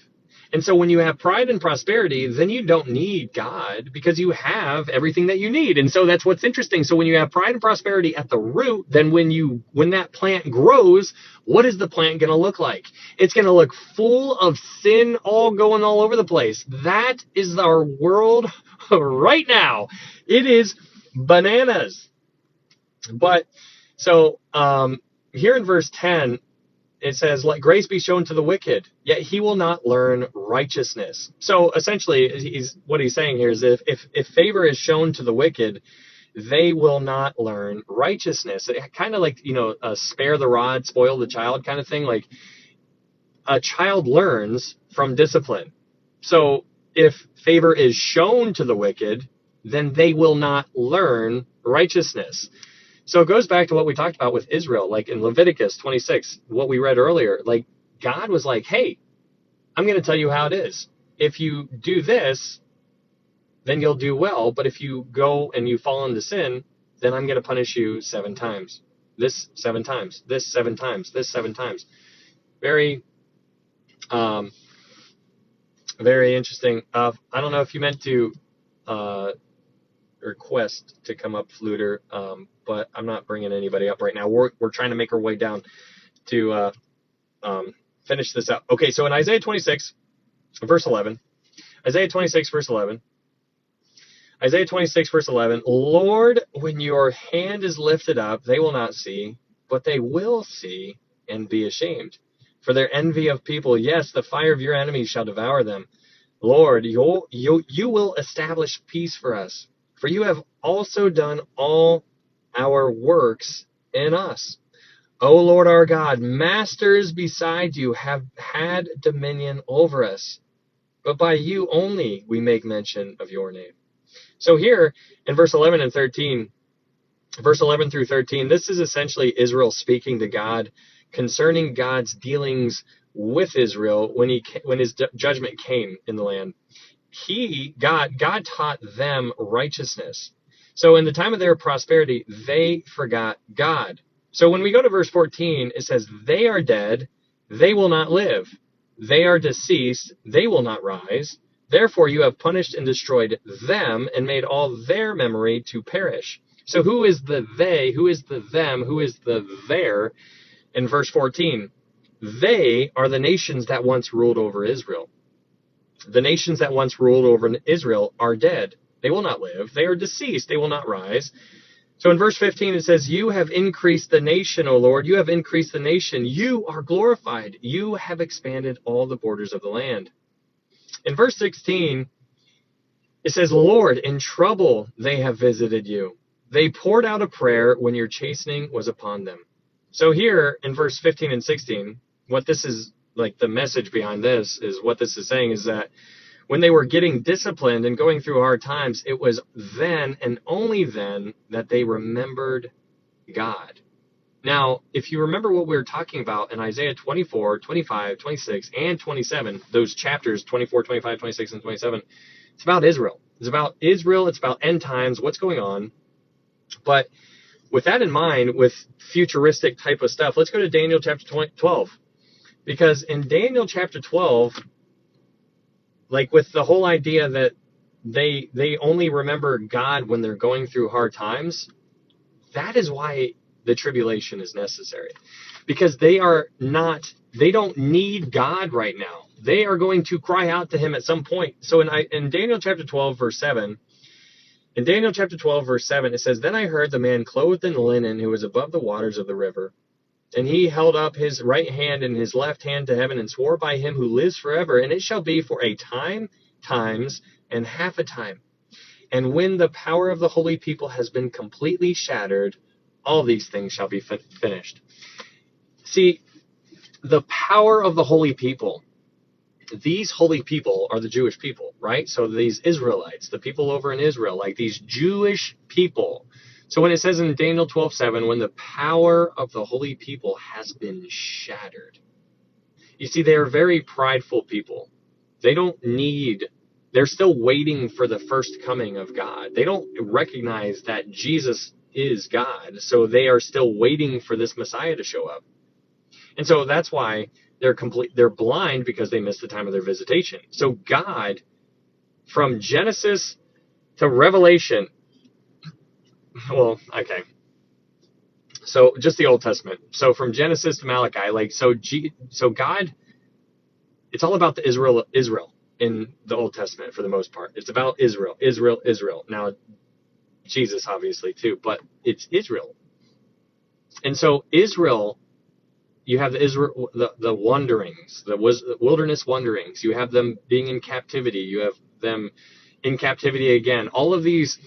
And so when you have pride and prosperity, then you don't need God because you have everything that you need. And so that's what's interesting. So when you have pride and prosperity at the root, then when that plant grows, what is the plant going to look like? It's going to look full of sin all going all over the place. That is our world right now. It is bananas. But so here in verse 10, it says, let grace be shown to the wicked, yet he will not learn righteousness. So essentially, what he's saying here is if favor is shown to the wicked, they will not learn righteousness. Kind of like, spare the rod, spoil the child kind of thing. Like a child learns from discipline. So if favor is shown to the wicked, then they will not learn righteousness. So it goes back to what we talked about with Israel, like in Leviticus 26, what we read earlier. Like God was like, hey, I'm going to tell you how it is. If you do this, then you'll do well. But if you go and you fall into sin, then I'm going to punish you 7 times. This 7 times. This 7 times. This 7 times. Very, very interesting. I don't know if you meant to request to come up, Fluter, but I'm not bringing anybody up right now. We're trying to make our way down to finish this up. Okay, so in Isaiah 26, verse 11, Isaiah 26, verse 11, Lord, when your hand is lifted up, they will not see, but they will see and be ashamed. For their envy of people, yes, the fire of your enemies shall devour them. Lord, you will establish peace for us. For you have also done all our works in us. O Lord our God, masters beside you have had dominion over us, but by you only we make mention of your name. So here in verse 11 and 13, verse 11 through 13, this is essentially Israel speaking to God concerning God's dealings with Israel when his judgment came in the land. God taught them righteousness. So in the time of their prosperity, they forgot God. So when we go to verse 14, it says, they are dead, they will not live. They are deceased, they will not rise. Therefore you have punished and destroyed them and made all their memory to perish. So who is the they? Who is the them? Who is the there? In verse 14, they are the nations that once ruled over Israel. The nations that once ruled over Israel are dead. They will not live. They are deceased. They will not rise. So in verse 15, it says, you have increased the nation, O Lord. You have increased the nation. You are glorified. You have expanded all the borders of the land. In verse 16, it says, Lord, in trouble they have visited you. They poured out a prayer when your chastening was upon them. So here in verse 15 and 16, what this is, like the message behind this is what this is saying is that when they were getting disciplined and going through hard times, it was then and only then that they remembered God. Now, if you remember what we were talking about in Isaiah 24, 25, 26, and 27, those chapters, 24, 25, 26, and 27, it's about Israel. It's about Israel. It's about end times, what's going on. But with that in mind, with futuristic type of stuff, let's go to Daniel chapter 12. Because in Daniel chapter 12, like with the whole idea that they only remember God when they're going through hard times, that is why the tribulation is necessary. Because they don't need God right now. They are going to cry out to him at some point. So in Daniel chapter 12, verse 7, it says, Then I heard the man clothed in linen who was above the waters of the river. And he held up his right hand and his left hand to heaven and swore by him who lives forever. And it shall be for a time times and half a time. And when the power of the holy people has been completely shattered, all these things shall be finished. See, the power of the holy people, these holy people are the Jewish people, right? So these Israelites, the people over in Israel, like these Jewish people. So when it says in Daniel 12:7, when the power of the holy people has been shattered, you see, they are very prideful people. They're still waiting for the first coming of God. They don't recognize that Jesus is God. So they are still waiting for this Messiah to show up. And so that's why they're blind, because they missed the time of their visitation. So God, from Genesis to Revelation, well, okay. So just the Old Testament. So from Genesis to Malachi, so God, it's all about the Israel in the Old Testament for the most part. It's about Israel. Now, Jesus obviously too, but it's Israel. And so Israel, you have the wanderings, the wilderness wanderings. You have them being in captivity. You have them in captivity again. All of these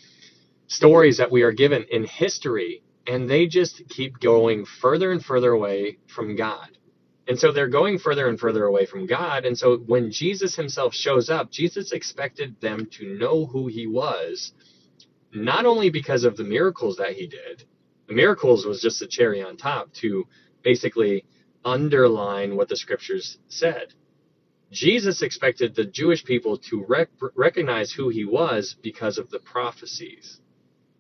stories that we are given in history, and they just keep going further and further away from God. And so they're going further and further away from God. And so when Jesus himself shows up, Jesus expected them to know who he was, not only because of the miracles that he did. The miracles was just a cherry on top to basically underline what the scriptures said. Jesus expected the Jewish people to recognize who he was because of the prophecies.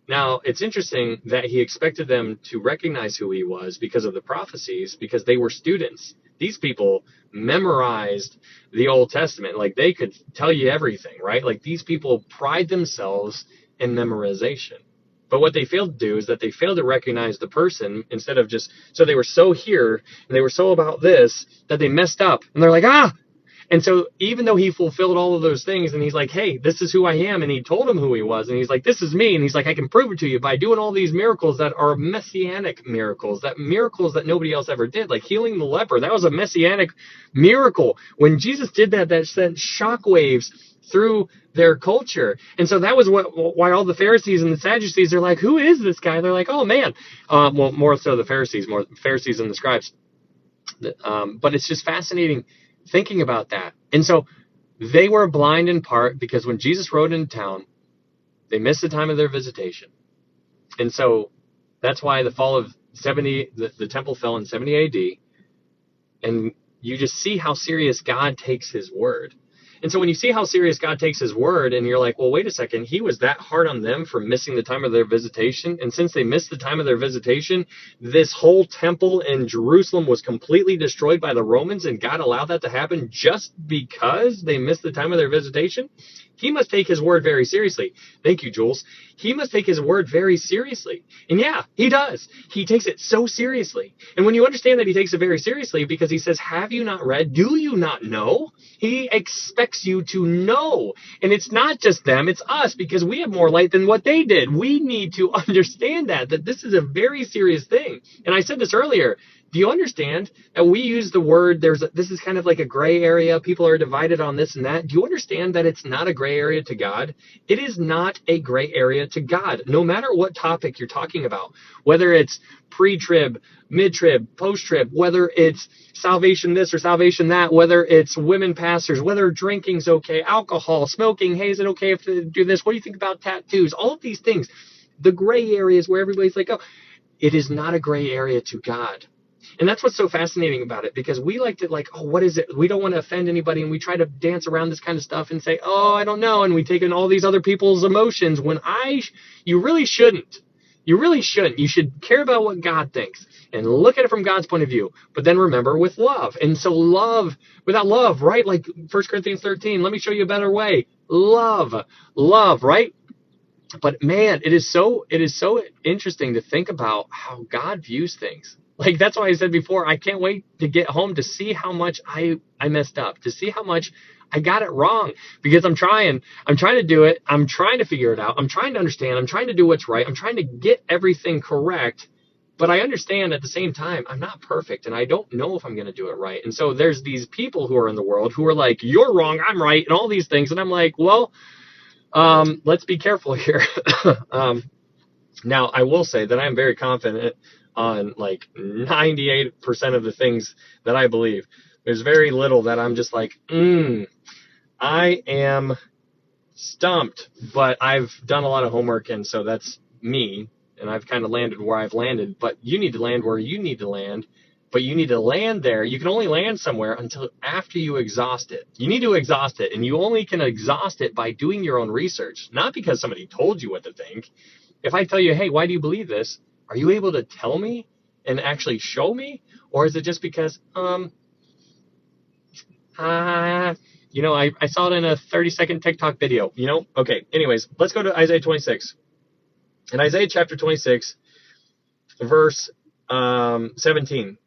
Now, it's interesting that he expected them to recognize who he was because of the prophecies, because they were students. These people memorized the Old Testament. Like, they could tell you everything, right? Like, these people pride themselves in memorization. But what they failed to do is that they failed to recognize the person, instead of just, so they were so here and they were so about this that they messed up. And they're like, And so even though he fulfilled all of those things, and he's like, hey, this is who I am, and he told them who he was, and he's like, this is me, and he's like, I can prove it to you by doing all these miracles that are messianic miracles, that miracles that nobody else ever did, like healing the leper. That was a messianic miracle. When Jesus did that, that sent shockwaves through their culture. And so that was why all the Pharisees and the Sadducees are like, who is this guy? They're like, oh man. Well, more so the Pharisees, more Pharisees and the scribes. But it's just fascinating thinking about that. And so they were blind in part because when Jesus rode into town, they missed the time of their visitation. And so that's why the fall of 70, the temple fell in 70 AD. And you just see how serious God takes his word. And so when you see how serious God takes his word, and you're like, well, wait a second, he was that hard on them for missing the time of their visitation. And since they missed the time of their visitation, this whole temple in Jerusalem was completely destroyed by the Romans, and God allowed that to happen just because they missed the time of their visitation. He must take his word very seriously. Thank you, Jules. He must take his word very seriously. And yeah, he does. He takes it so seriously. And when you understand that he takes it very seriously, because he says, have you not read? Do you not know? He expects you to know. And it's not just them, it's us, because we have more light than what they did. We need to understand that this is a very serious thing. And I said this earlier. Do you understand that we use the word, this is kind of like a gray area. People are divided on this and that. Do you understand that it's not a gray area to God? It is not a gray area to God, no matter what topic you're talking about, whether it's pre-trib, mid-trib, post-trib, whether it's salvation this or salvation that, whether it's women pastors, whether drinking's okay, alcohol, smoking, hey, is it okay if to do this? What do you think about tattoos? All of these things, the gray areas where everybody's like, oh, it is not a gray area to God. And that's what's so fascinating about it, because we like to what is it? We don't want to offend anybody, and we try to dance around this kind of stuff and say, oh, I don't know. And we take in all these other people's emotions when you really shouldn't. You really shouldn't. You should care about what God thinks and look at it from God's point of view. But then remember, with love. And so without love, right? Like 1 Corinthians 13, let me show you a better way. Love, right? But man, it is so interesting to think about how God views things. Like, that's why I said before, I can't wait to get home to see how much I messed up, to see how much I got it wrong, because I'm trying to do it. I'm trying to figure it out. I'm trying to understand. I'm trying to do what's right. I'm trying to get everything correct. But I understand at the same time, I'm not perfect and I don't know if I'm going to do it right. And so there's these people who are in the world who are like, you're wrong, I'm right, and all these things. And I'm like, well, let's be careful here. Now, I will say that I'm very confident on like 98% of the things that I believe. There's very little that I'm just like, I am stumped, but I've done a lot of homework, and so that's me, and I've kind of landed where I've landed. But you need to land where you need to land, but you need to land there. You can only land somewhere until after you exhaust it. You need to exhaust it, and you only can exhaust it by doing your own research, not because somebody told you what to think. If I tell you, hey, why do you believe this? Are you able to tell me and actually show me? Or is it just because, I saw it in a 30-second TikTok video, Okay, anyways, let's go to Isaiah 26. In Isaiah chapter 26, verse 17.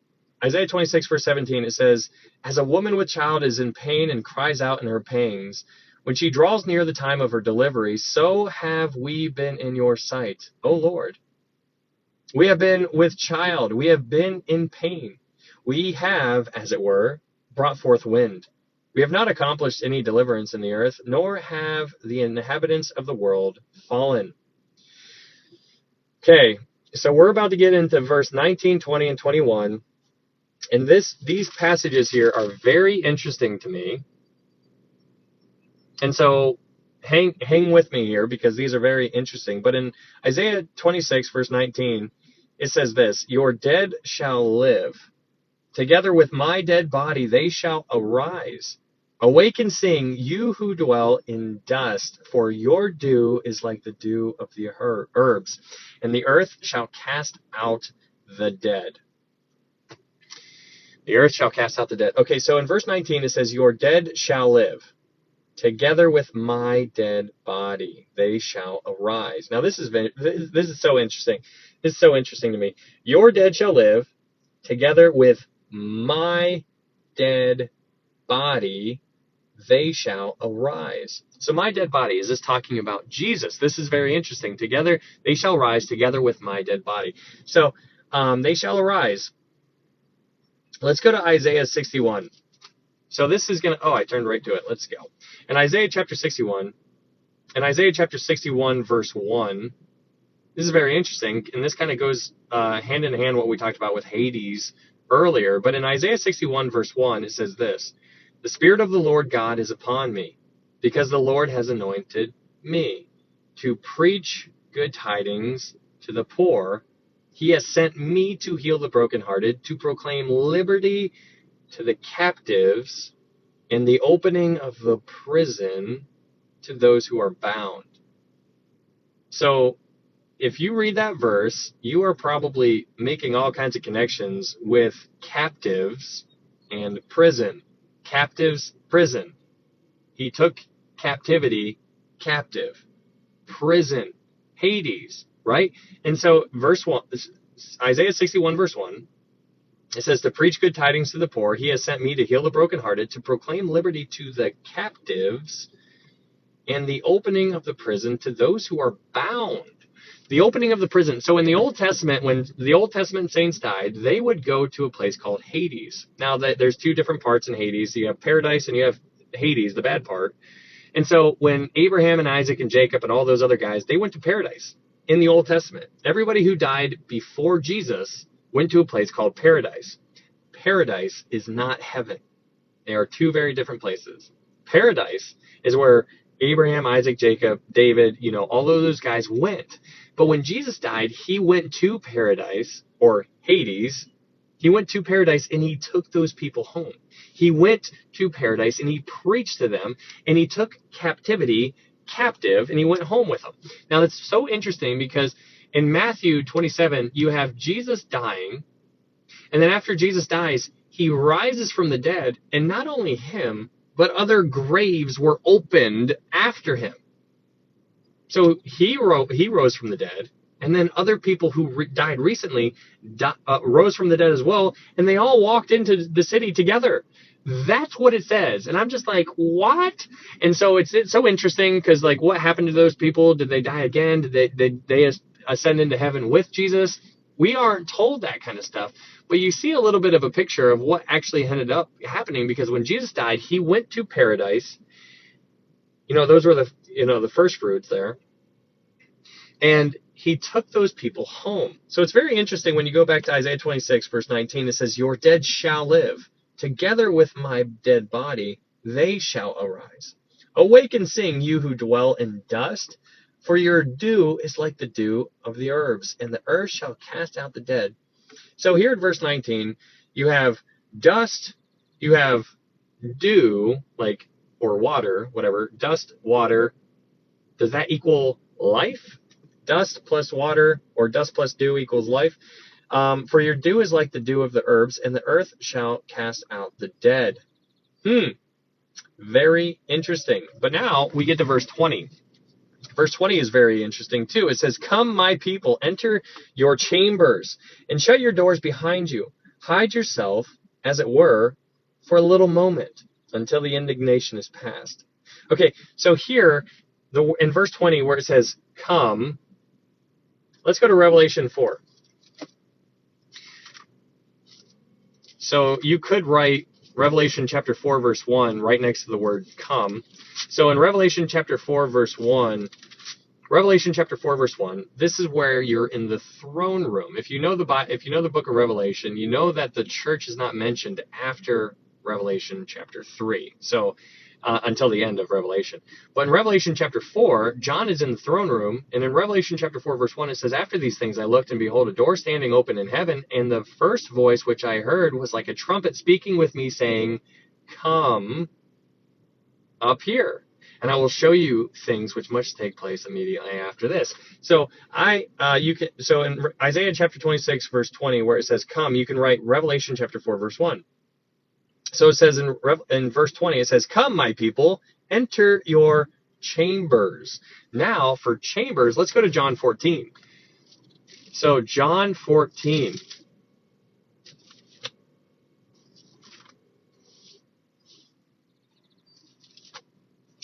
Isaiah 26, verse 17, it says, as a woman with child is in pain and cries out in her pangs, when she draws near the time of her delivery, so have we been in your sight, O Lord. We have been with child. We have been in pain. We have, as it were, brought forth wind. We have not accomplished any deliverance in the earth, nor have the inhabitants of the world fallen. Okay, so we're about to get into verse 19, 20, and 21. And these passages here are very interesting to me. And so hang with me here because these are very interesting. But in Isaiah 26, verse 19, it says this, your dead shall live. Together with my dead body they shall arise. Awake and sing, you who dwell in dust, for your dew is like the dew of the herbs, and the earth shall cast out the dead. The earth shall cast out the dead. Okay, so in verse 19 it says, your dead shall live. Together with my dead body, they shall arise. Now, this is so interesting. This is so interesting to me. Your dead shall live. Together with my dead body, they shall arise. So my dead body, is this talking about Jesus? This is very interesting. Together, they shall rise together with my dead body. So they shall arise. Let's go to Isaiah 61. So this is going to, I turned right to it. Let's go. In Isaiah chapter 61, verse 1, this is very interesting, and this kind of goes hand in hand what we talked about with Hades earlier. But in Isaiah 61, verse 1, it says this, the Spirit of the Lord God is upon me, because the Lord has anointed me to preach good tidings to the poor. He has sent me to heal the brokenhearted, to proclaim liberty to the captives, and the opening of the prison to those who are bound. So if you read that verse, you are probably making all kinds of connections with captives and prison. Captives, prison. He took captivity captive. Prison, Hades, right? And so verse 1, Isaiah 61, verse 1, it says, to preach good tidings to the poor. He has sent me to heal the brokenhearted, to proclaim liberty to the captives, and the opening of the prison to those who are bound. The opening of the prison. So in the Old Testament, when the Old Testament saints died, they would go to a place called Hades. Now, there's two different parts in Hades. You have paradise and you have Hades, the bad part. And so when Abraham and Isaac and Jacob and all those other guys, they went to paradise in the Old Testament. Everybody who died before Jesus went to a place called paradise. Paradise is not heaven. They are two very different places. Paradise is where Abraham, Isaac, Jacob, David, all of those guys went. But when Jesus died, he went to paradise, or Hades. He went to paradise and he took those people home. He went to paradise and he preached to them, and he took captivity captive and he went home with them. Now that's so interesting because in Matthew 27, you have Jesus dying, and then after Jesus dies, he rises from the dead, and not only him, but other graves were opened after him. So he rose from the dead, and then other people who died recently rose from the dead as well, and they all walked into the city together. That's what it says. And I'm just like, what? And so it's so interesting because, like, what happened to those people? Did they die again? Did they ascend into heaven with Jesus? We aren't told that kind of stuff, but you see a little bit of a picture of what actually ended up happening, because when Jesus died, he went to paradise. Those were the first fruits there. And he took those people home. So it's very interesting when you go back to Isaiah 26, verse 19, it says, your dead shall live. Together with my dead body, they shall arise. Awake and sing, you who dwell in dust, for your dew is like the dew of the herbs, and the earth shall cast out the dead. So here at verse 19, you have dust, you have dew, or water, whatever. Dust, water. Does that equal life? Dust plus water, or dust plus dew equals life. For your dew is like the dew of the herbs, and the earth shall cast out the dead. Very interesting. But now we get to verse 20. Verse 20 is very interesting too. It says, come, my people, enter your chambers, and shut your doors behind you. Hide yourself, as it were, for a little moment, until the indignation is past. Okay, so here, in verse 20, where it says, come, let's go to Revelation 4. So you could write Revelation chapter 4, verse 1, right next to the word come. So in Revelation chapter 4, verse 1, this is where you're in the throne room. If you know the book of Revelation, you know that the church is not mentioned after Revelation chapter 3. So until the end of Revelation. But in Revelation chapter 4, John is in the throne room, and in Revelation chapter 4, verse 1, it says, after these things I looked, and behold, a door standing open in heaven, and the first voice which I heard was like a trumpet speaking with me, saying, come up here, and I will show you things which must take place immediately after this. So in Isaiah chapter 26, verse 20, where it says come, you can write Revelation chapter 4, verse 1. So it says in verse 20, it says, come, my people, enter your chambers. Now, for chambers, let's go to John 14. So John 14.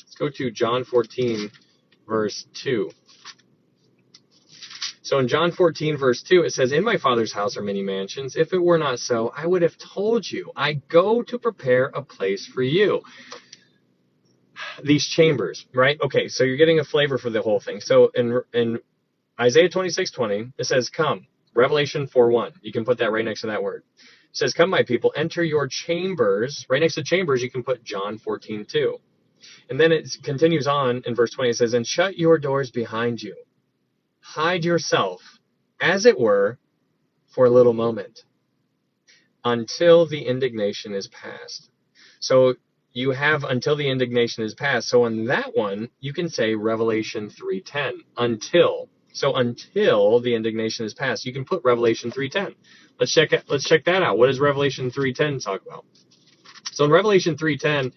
Let's go to John 14, verse 2. So in John 14, verse 2, it says, in my Father's house are many mansions. If it were not so, I would have told you. I go to prepare a place for you. These chambers, right? Okay, so you're getting a flavor for the whole thing. So in Isaiah 26:20, it says, come. Revelation 4:1, you can put that right next to that word. It says, come, my people, enter your chambers. Right next to chambers, you can put John 14:2. And then it continues on in verse 20. It says, and shut your doors behind you. Hide yourself, as it were, for a little moment, until the indignation is past. So you have until the indignation is past. So on that one, you can say Revelation 3:10, until. So until the indignation is past, you can put Revelation 3:10. Let's check that out. What does Revelation 3:10 talk about? So in Revelation 3:10,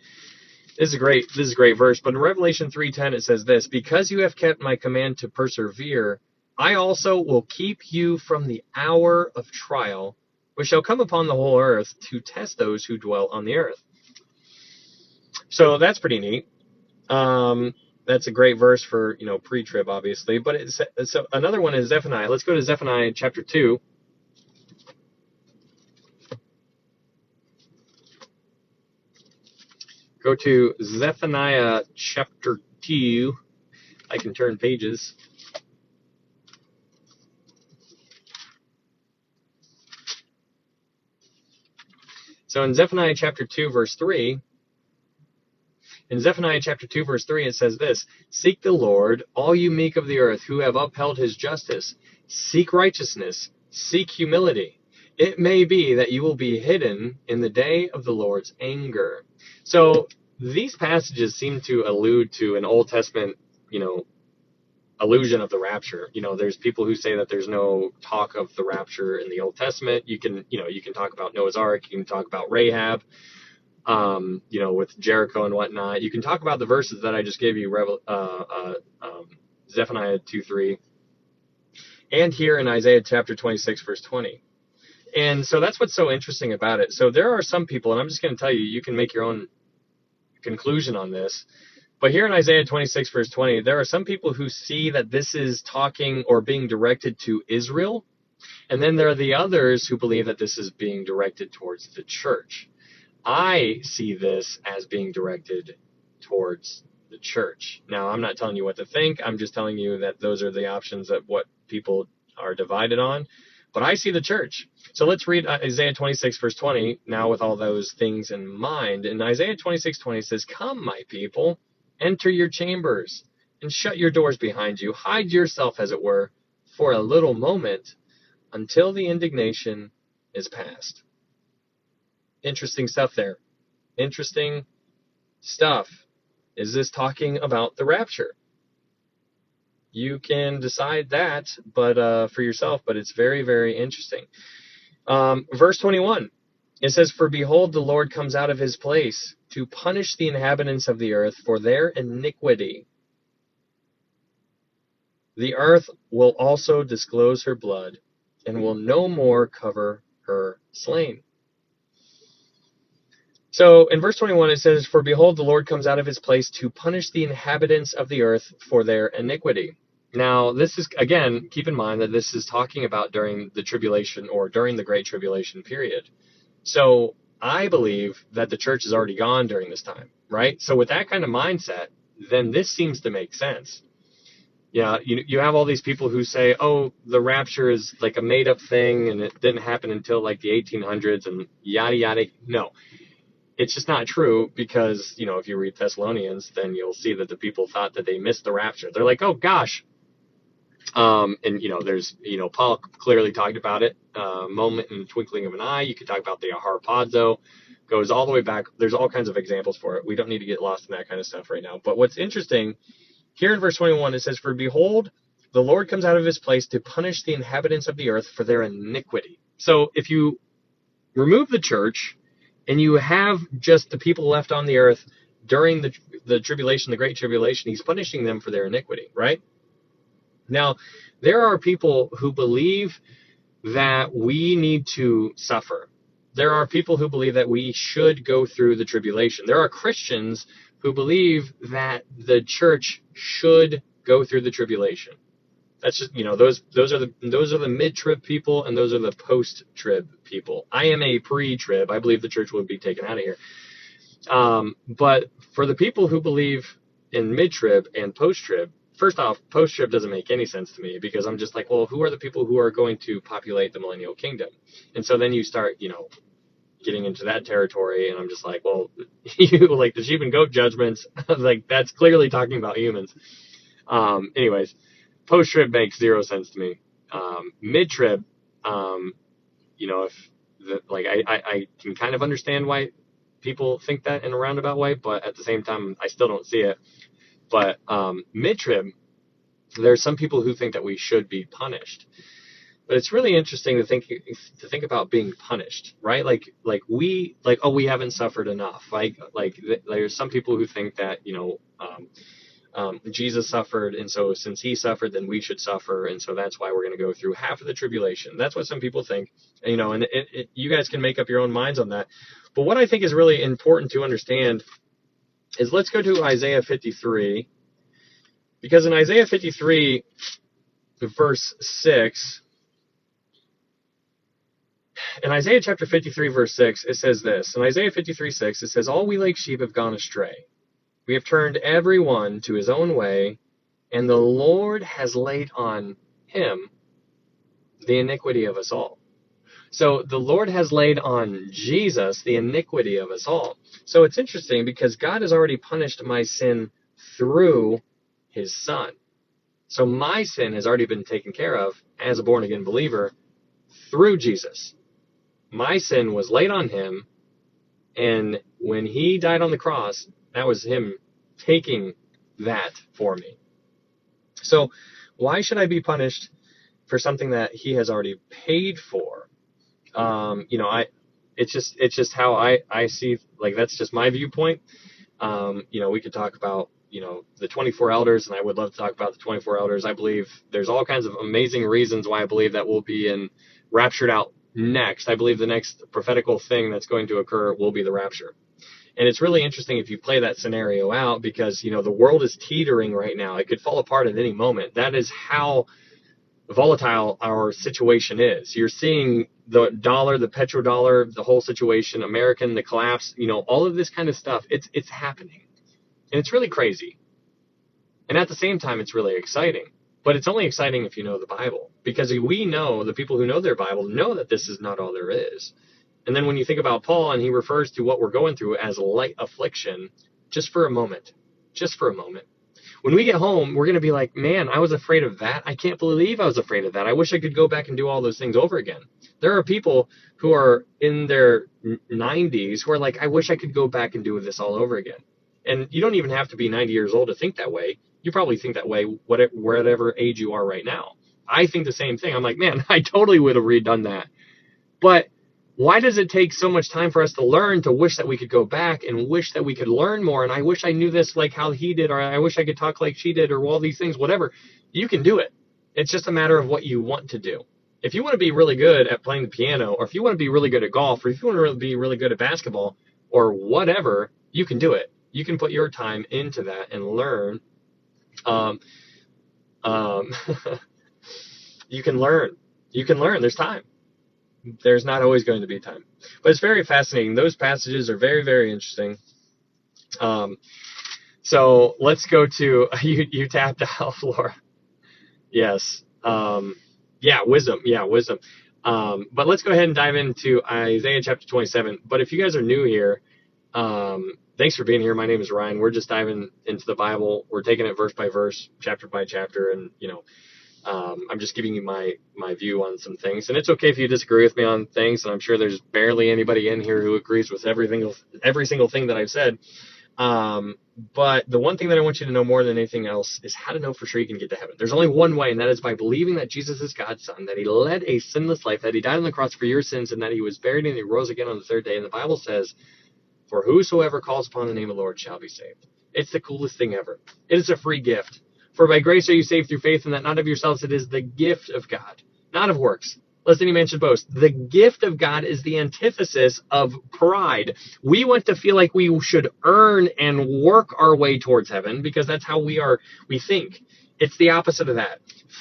this is a great verse, but in Revelation 3:10 it says this, because you have kept my command to persevere, I also will keep you from the hour of trial, which shall come upon the whole earth to test those who dwell on the earth. So that's pretty neat. That's a great verse for, pre-trib, obviously. But so another one is Zephaniah. Let's go to Zephaniah chapter 2. Go to Zephaniah chapter 2. I can turn pages. So in Zephaniah chapter 2, verse 3, it says this, seek the Lord, all you meek of the earth, who have upheld his justice. Seek righteousness, seek humility. It may be that you will be hidden in the day of the Lord's anger. So these passages seem to allude to an Old Testament, allusion of the rapture. There's people who say that there's no talk of the rapture in the Old Testament. You can talk about Noah's Ark. You can talk about Rahab, with Jericho and whatnot. You can talk about the verses that I just gave you, Zephaniah 2:3, and here in Isaiah chapter 26, verse 20. And so that's what's so interesting about it. So there are some people, and I'm just going to tell you, you can make your own conclusion on this. But here in Isaiah 26, verse 20, there are some people who see that this is talking or being directed to Israel. And then there are the others who believe that this is being directed towards the church. I see this as being directed towards the church. Now, I'm not telling you what to think. I'm just telling you that those are the options of what people are divided on. But I see the church. So let's read Isaiah 26, verse 20, now with all those things in mind. In Isaiah 26:20 it says, "Come, my people, enter your chambers, and shut your doors behind you. Hide yourself, as it were, for a little moment, until the indignation is past." Interesting stuff there. Interesting stuff. Is this talking about the rapture? You can decide that, but for yourself, but it's very, very interesting. Verse 21, it says, "For behold, the Lord comes out of his place to punish the inhabitants of the earth for their iniquity. The earth will also disclose her blood, and will no more cover her slain." So in verse 21 it says, "For behold, the Lord comes out of his place to punish the inhabitants of the earth for their iniquity." Now, this is, again, keep in mind that this is talking about during the tribulation or during the Great Tribulation period. So I believe that the church is already gone during this time, right? So with that kind of mindset, then this seems to make sense. Yeah, you have all these people who say, oh, the rapture is like a made-up thing and it didn't happen until like the 1800s and yada, yada. No. It's just not true because, if you read Thessalonians, then you'll see that the people thought that they missed the rapture. They're like, oh, gosh. And, there's, Paul clearly talked about it, moment in the twinkling of an eye. You could talk about the harpazo, goes all the way back. There's all kinds of examples for it. We don't need to get lost in that kind of stuff right now. But what's interesting, here in verse 21, it says, "For behold, the Lord comes out of his place to punish the inhabitants of the earth for their iniquity." So if you remove the church, and you have just the people left on the earth during the tribulation, the Great Tribulation, he's punishing them for their iniquity, right? Now, there are people who believe that we need to suffer. There are people who believe that we should go through the tribulation. There are Christians who believe that the church should go through the tribulation. That's just, those are the mid-trib people, and those are the post-trib people. I am a pre-trib. I believe the church would be taken out of here. But for the people who believe in mid-trib and post-trib, first off, post-trib doesn't make any sense to me because I'm just like, well, who are the people who are going to populate the millennial kingdom? And so then you start, getting into that territory, and I'm just like, well, like the sheep and goat judgments, like that's clearly talking about humans. Anyways. Post-trib makes zero sense to me. Mid-trib, if I can kind of understand why people think that in a roundabout way, but at the same time, I still don't see it. But mid-trib, there's some people who think that we should be punished. But it's really interesting to think about being punished, right? We haven't suffered enough. Like there's some people who think that Jesus suffered, and so since he suffered, then we should suffer, and so that's why we're going to go through half of the tribulation. That's what some people think, and you guys can make up your own minds on that. But what I think is really important to understand is let's go to Isaiah 53, because in Isaiah 53, verse 6, in Isaiah chapter 53, verse 6, it says this. In Isaiah 53:6, it says, "All we like sheep have gone astray. We have turned every one to his own way, and the Lord has laid on him the iniquity of us all." So the Lord has laid on Jesus the iniquity of us all. So it's interesting because God has already punished my sin through his Son. So my sin has already been taken care of as a born-again believer through Jesus. My sin was laid on him, and when he died on the cross, that was him taking that for me. So why should I be punished for something that he has already paid for? It's just how I see, like, that's just my viewpoint. We could talk about, the 24 elders, and I would love to talk about the 24 elders. I believe there's all kinds of amazing reasons why I believe that we'll be raptured out next. I believe the next prophetical thing that's going to occur will be the rapture. And it's really interesting if you play that scenario out because, the world is teetering right now. It could fall apart at any moment. That is how volatile our situation is. You're seeing the dollar, the petrodollar, the whole situation, American, the collapse, all of this kind of stuff. It's happening. And it's really crazy. And at the same time, it's really exciting. But it's only exciting if you know the Bible. Because we know, the people who know their Bible know that this is not all there is. And then when you think about Paul, and he refers to what we're going through as light affliction, just for a moment. When we get home, we're going to be like, man, I was afraid of that. I can't believe I was afraid of that. I wish I could go back and do all those things over again. There are people who are in their 90s who are like, I wish I could go back and do this all over again. And you don't even have to be 90 years old to think that way. You probably think that way whatever age you are right now. I think the same thing. I'm like, man, I totally would have redone that. But why does it take so much time for us to learn, to wish that we could go back and wish that we could learn more? And I wish I knew this like how he did, or I wish I could talk like she did, or all these things, whatever. You can do it. It's just a matter of what you want to do. If you want to be really good at playing the piano, or if you want to be really good at golf, or if you want to be really good at basketball, or whatever, you can do it. You can put your time into that and learn. You can learn. There's time. There's not always going to be time. But it's very fascinating. Those passages are very, very interesting. So let's go to, you tapped out, Laura. Yes. Wisdom. But let's go ahead and dive into Isaiah chapter 27. But if you guys are new here, thanks for being here. My name is Ryan. We're just diving into the Bible. We're taking it verse by verse, chapter by chapter, and I'm just giving you my view on some things. And it's okay if you disagree with me on things, and I'm sure there's barely anybody in here who agrees with every single thing that I've said. But the one thing that I want you to know more than anything else is how to know for sure you can get to heaven. There's only one way, and that is by believing that Jesus is God's son, that he led a sinless life, that he died on the cross for your sins, and that he was buried and he rose again on the third day. And the Bible says, for whosoever calls upon the name of the Lord shall be saved. It's the coolest thing ever. It is a free gift. For by grace are you saved through faith, and that not of yourselves, it is the gift of God, not of works, lest any man should boast. The gift of God is the antithesis of pride. We want to feel like we should earn and work our way towards heaven, because that's how we think. It's the opposite of that.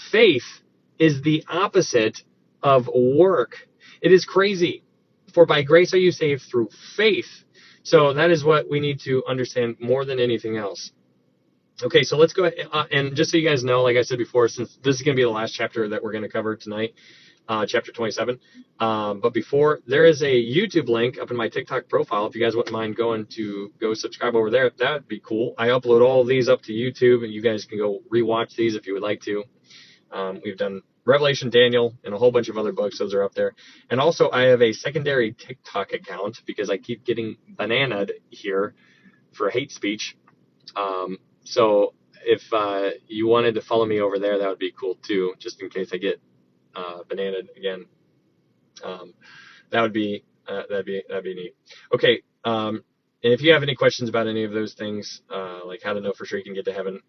Faith is the opposite of work. It is crazy. For by grace are you saved through faith. So that is what we need to understand more than anything else. Okay, so let's go ahead, and just so you guys know, like I said before, since this is going to be the last chapter that we're going to cover tonight, chapter 27, but before, there is a YouTube link up in my TikTok profile. If you guys wouldn't mind going to go subscribe over there, that would be cool. I upload all of these up to YouTube, and you guys can go rewatch these if you would like to. We've done Revelation, Daniel, and a whole bunch of other books. Those are up there. And also, I have a secondary TikTok account because I keep getting bananaed here for hate speech. So if you wanted to follow me over there, that would be cool too, just in case I get bananaed again. That'd be neat. Okay. And if you have any questions about any of those things, like how to know for sure you can get to heaven,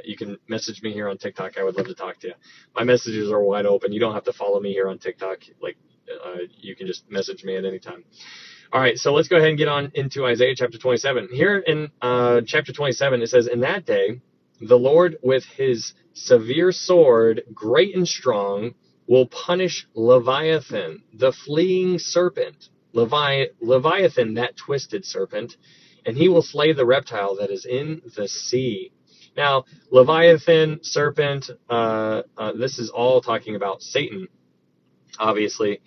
you can message me here on TikTok. I would love to talk to you. My messages are wide open. You don't have to follow me here on TikTok. You can just message me at any time. All right, so let's go ahead and get on into Isaiah chapter 27. Here in chapter 27, it says, in that day, the Lord with his severe sword, great and strong, will punish Leviathan, the fleeing serpent. Leviathan, that twisted serpent, and he will slay the reptile that is in the sea. Now, Leviathan, serpent, this is all talking about Satan, obviously.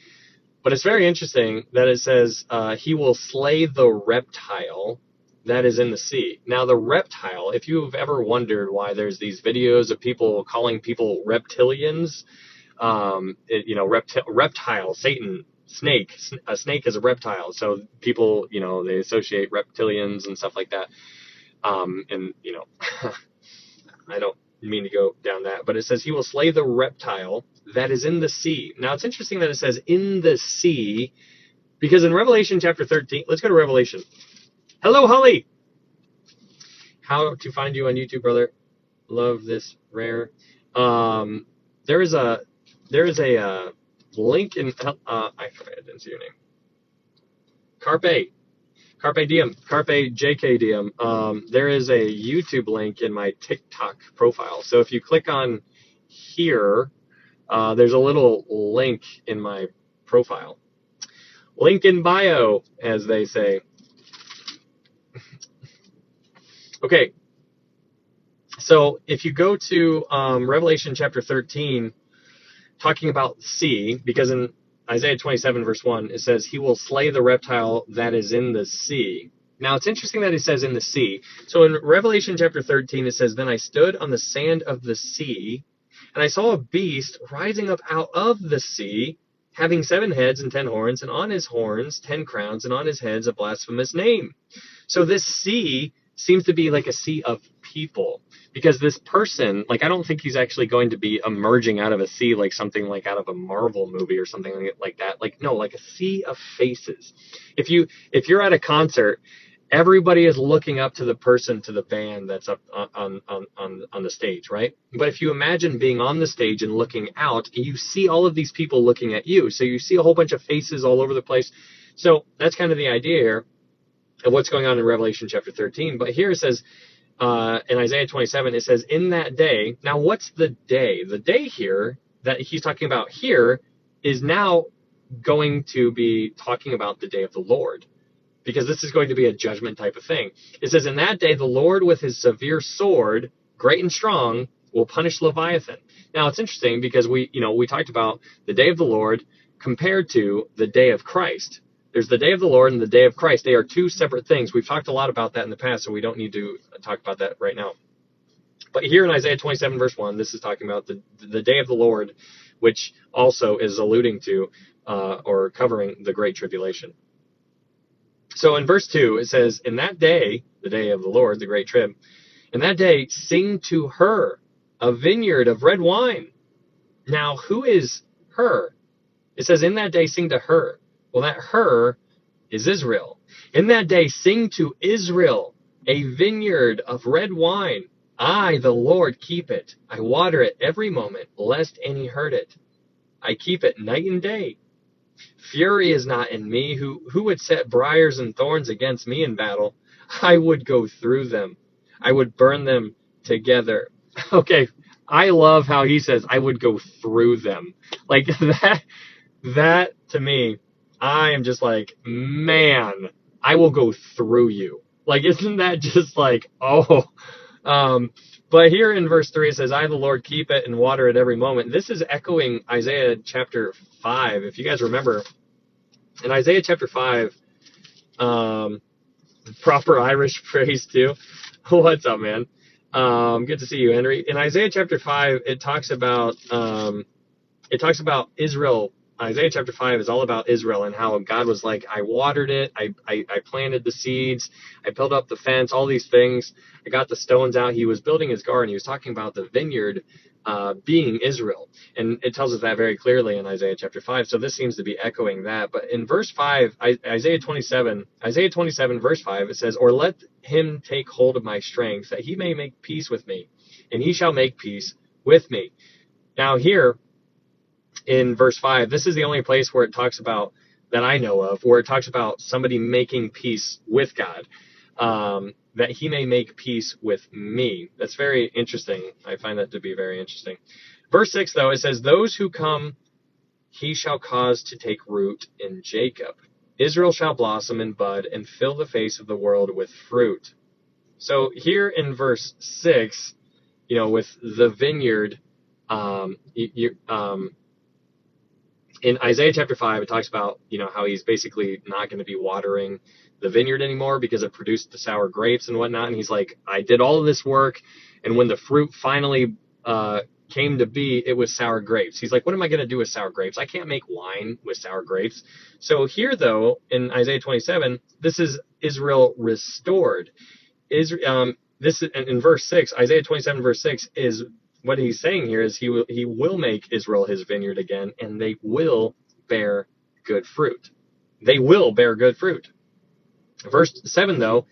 But it's very interesting that it says he will slay the reptile that is in the sea. Now, the reptile, if you've ever wondered why there's these videos of people calling people reptilians, reptile, Satan, snake. A snake is a reptile. So people, they associate reptilians and stuff like that. I don't mean to go down that, but it says he will slay the reptile that is in the sea. Now, it's interesting that it says in the sea, because in Revelation chapter 13, let's go to Revelation. Hello, Holly. How to find you on YouTube, brother. Love this rare. There is a link in, I didn't see your name. Carpe Diem, Carpe JK Diem. There is a YouTube link in my TikTok profile. So if you click on here, There's a little link in my profile. Link in bio, as they say. Okay, so if you go to Revelation chapter 13, talking about sea, because in Isaiah 27 verse 1, it says, he will slay the reptile that is in the sea. Now, it's interesting that it says in the sea. So in Revelation chapter 13, it says, then I stood on the sand of the sea, and I saw a beast rising up out of the sea, having 7 heads and 10 horns, and on his horns 10 crowns, and on his heads a blasphemous name. So this sea seems to be like a sea of people, because this person, like, I don't think he's actually going to be emerging out of a sea like something like out of a Marvel movie or something like that. Like, no, like a sea of faces. If you're at a concert, everybody is looking up to the person, to the band that's up on the stage, right? But if you imagine being on the stage and looking out, you see all of these people looking at you. So you see a whole bunch of faces all over the place. So that's kind of the idea here of what's going on in Revelation chapter 13. But here it says, in Isaiah 27, it says, in that day. Now, what's the day? The day here that he's talking about here is now going to be talking about the day of the Lord, because this is going to be a judgment type of thing. It says, in that day, the Lord with his severe sword, great and strong, will punish Leviathan. Now, it's interesting because we talked about the day of the Lord compared to the day of Christ. There's the day of the Lord and the day of Christ. They are two separate things. We've talked a lot about that in the past, so we don't need to talk about that right now. But here in Isaiah 27, verse 1, this is talking about the day of the Lord, which also is alluding to or covering the Great Tribulation. So in verse 2, it says, in that day, the day of the Lord, the Great Trib, in that day, sing to her a vineyard of red wine. Now, who is her? It says, in that day, sing to her. Well, that her is Israel. In that day, sing to Israel a vineyard of red wine. I, the Lord, keep it. I water it every moment, lest any hurt it. I keep it night and day. Fury is not in me. Who would set briars and thorns against me in battle? I would go through them. I would burn them together. Okay, I love how he says, I would go through them. Like, that to me, I am just like, man, I will go through you. Like, isn't that just like, oh. But here in verse 3, it says, I, the Lord, keep it and water it every moment. This is echoing Isaiah chapter 5. If you guys remember, in Isaiah chapter 5, proper Irish phrase too. What's up, man? Good to see you, Henry. In Isaiah chapter 5, it talks about Israel. Isaiah chapter 5 is all about Israel and how God was like, I watered it, I planted the seeds, I built up the fence, all these things. I got the stones out. He was building his garden. He was talking about the vineyard being Israel. And it tells us that very clearly in Isaiah chapter 5. So this seems to be echoing that. But in verse 5, Isaiah 27 verse 5, it says, or let him take hold of my strength, that he may make peace with me, and he shall make peace with me. Now here, in verse 5, this is the only place where it talks about, that I know of, where it talks about somebody making peace with God, that he may make peace with me. That's very interesting. I find that to be very interesting. Verse 6, though, it says, those who come he shall cause to take root in Jacob. Israel shall blossom and bud and fill the face of the world with fruit. So here in verse 6, with the vineyard, in Isaiah chapter 5, it talks about, how he's basically not going to be watering the vineyard anymore because it produced the sour grapes and whatnot. And he's like, I did all of this work, and when the fruit finally came to be, it was sour grapes. He's like, what am I going to do with sour grapes? I can't make wine with sour grapes. So here, though, in Isaiah 27, this is Israel restored. This is, in verse 6, Isaiah 27, verse 6 is, what he's saying here is he will make Israel his vineyard again, and they will bear good fruit. They will bear good fruit. Verse 7, though,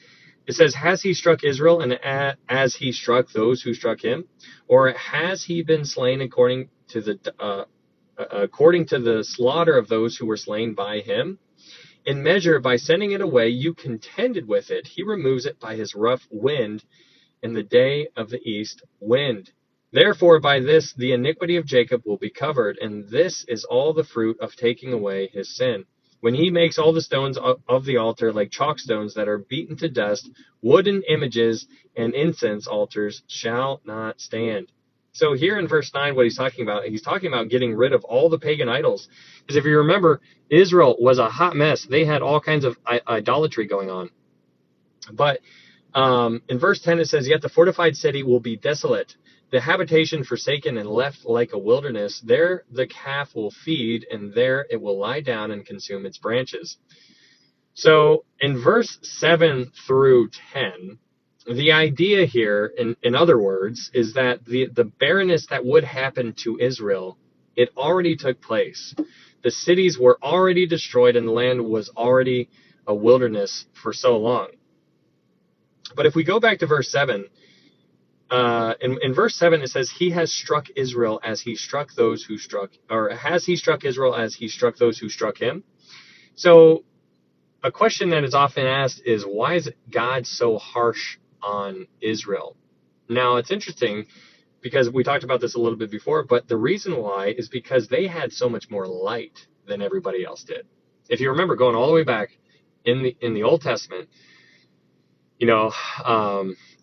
it says, has he struck Israel and as he struck those who struck him? Or has he been slain according to the slaughter of those who were slain by him? In measure, by sending it away, you contended with it. He removes it by his rough wind in the day of the east wind. Therefore, by this the iniquity of Jacob will be covered, and this is all the fruit of taking away his sin. When he makes all the stones of the altar like chalk stones that are beaten to dust, wooden images and incense altars shall not stand. So here in verse 9, what he's talking about getting rid of all the pagan idols. Because if you remember, Israel was a hot mess. They had all kinds of idolatry going on. But in verse 10, it says, yet the fortified city will be desolate, the habitation forsaken and left like a wilderness. There the calf will feed, and there it will lie down and consume its branches. So in verse 7 through 10, the idea here, in other words, is that the barrenness that would happen to Israel, it already took place. The cities were already destroyed, and the land was already a wilderness for so long. But if we go back to verse 7, in verse 7 it says, he has struck Israel as he struck those who struck, or has he struck Israel as he struck those who struck him? So a question that is often asked is, why is God so harsh on Israel? Now, it's interesting because we talked about this a little bit before, but the reason why is because they had so much more light than everybody else did. If you remember, going all the way back in the Old Testament,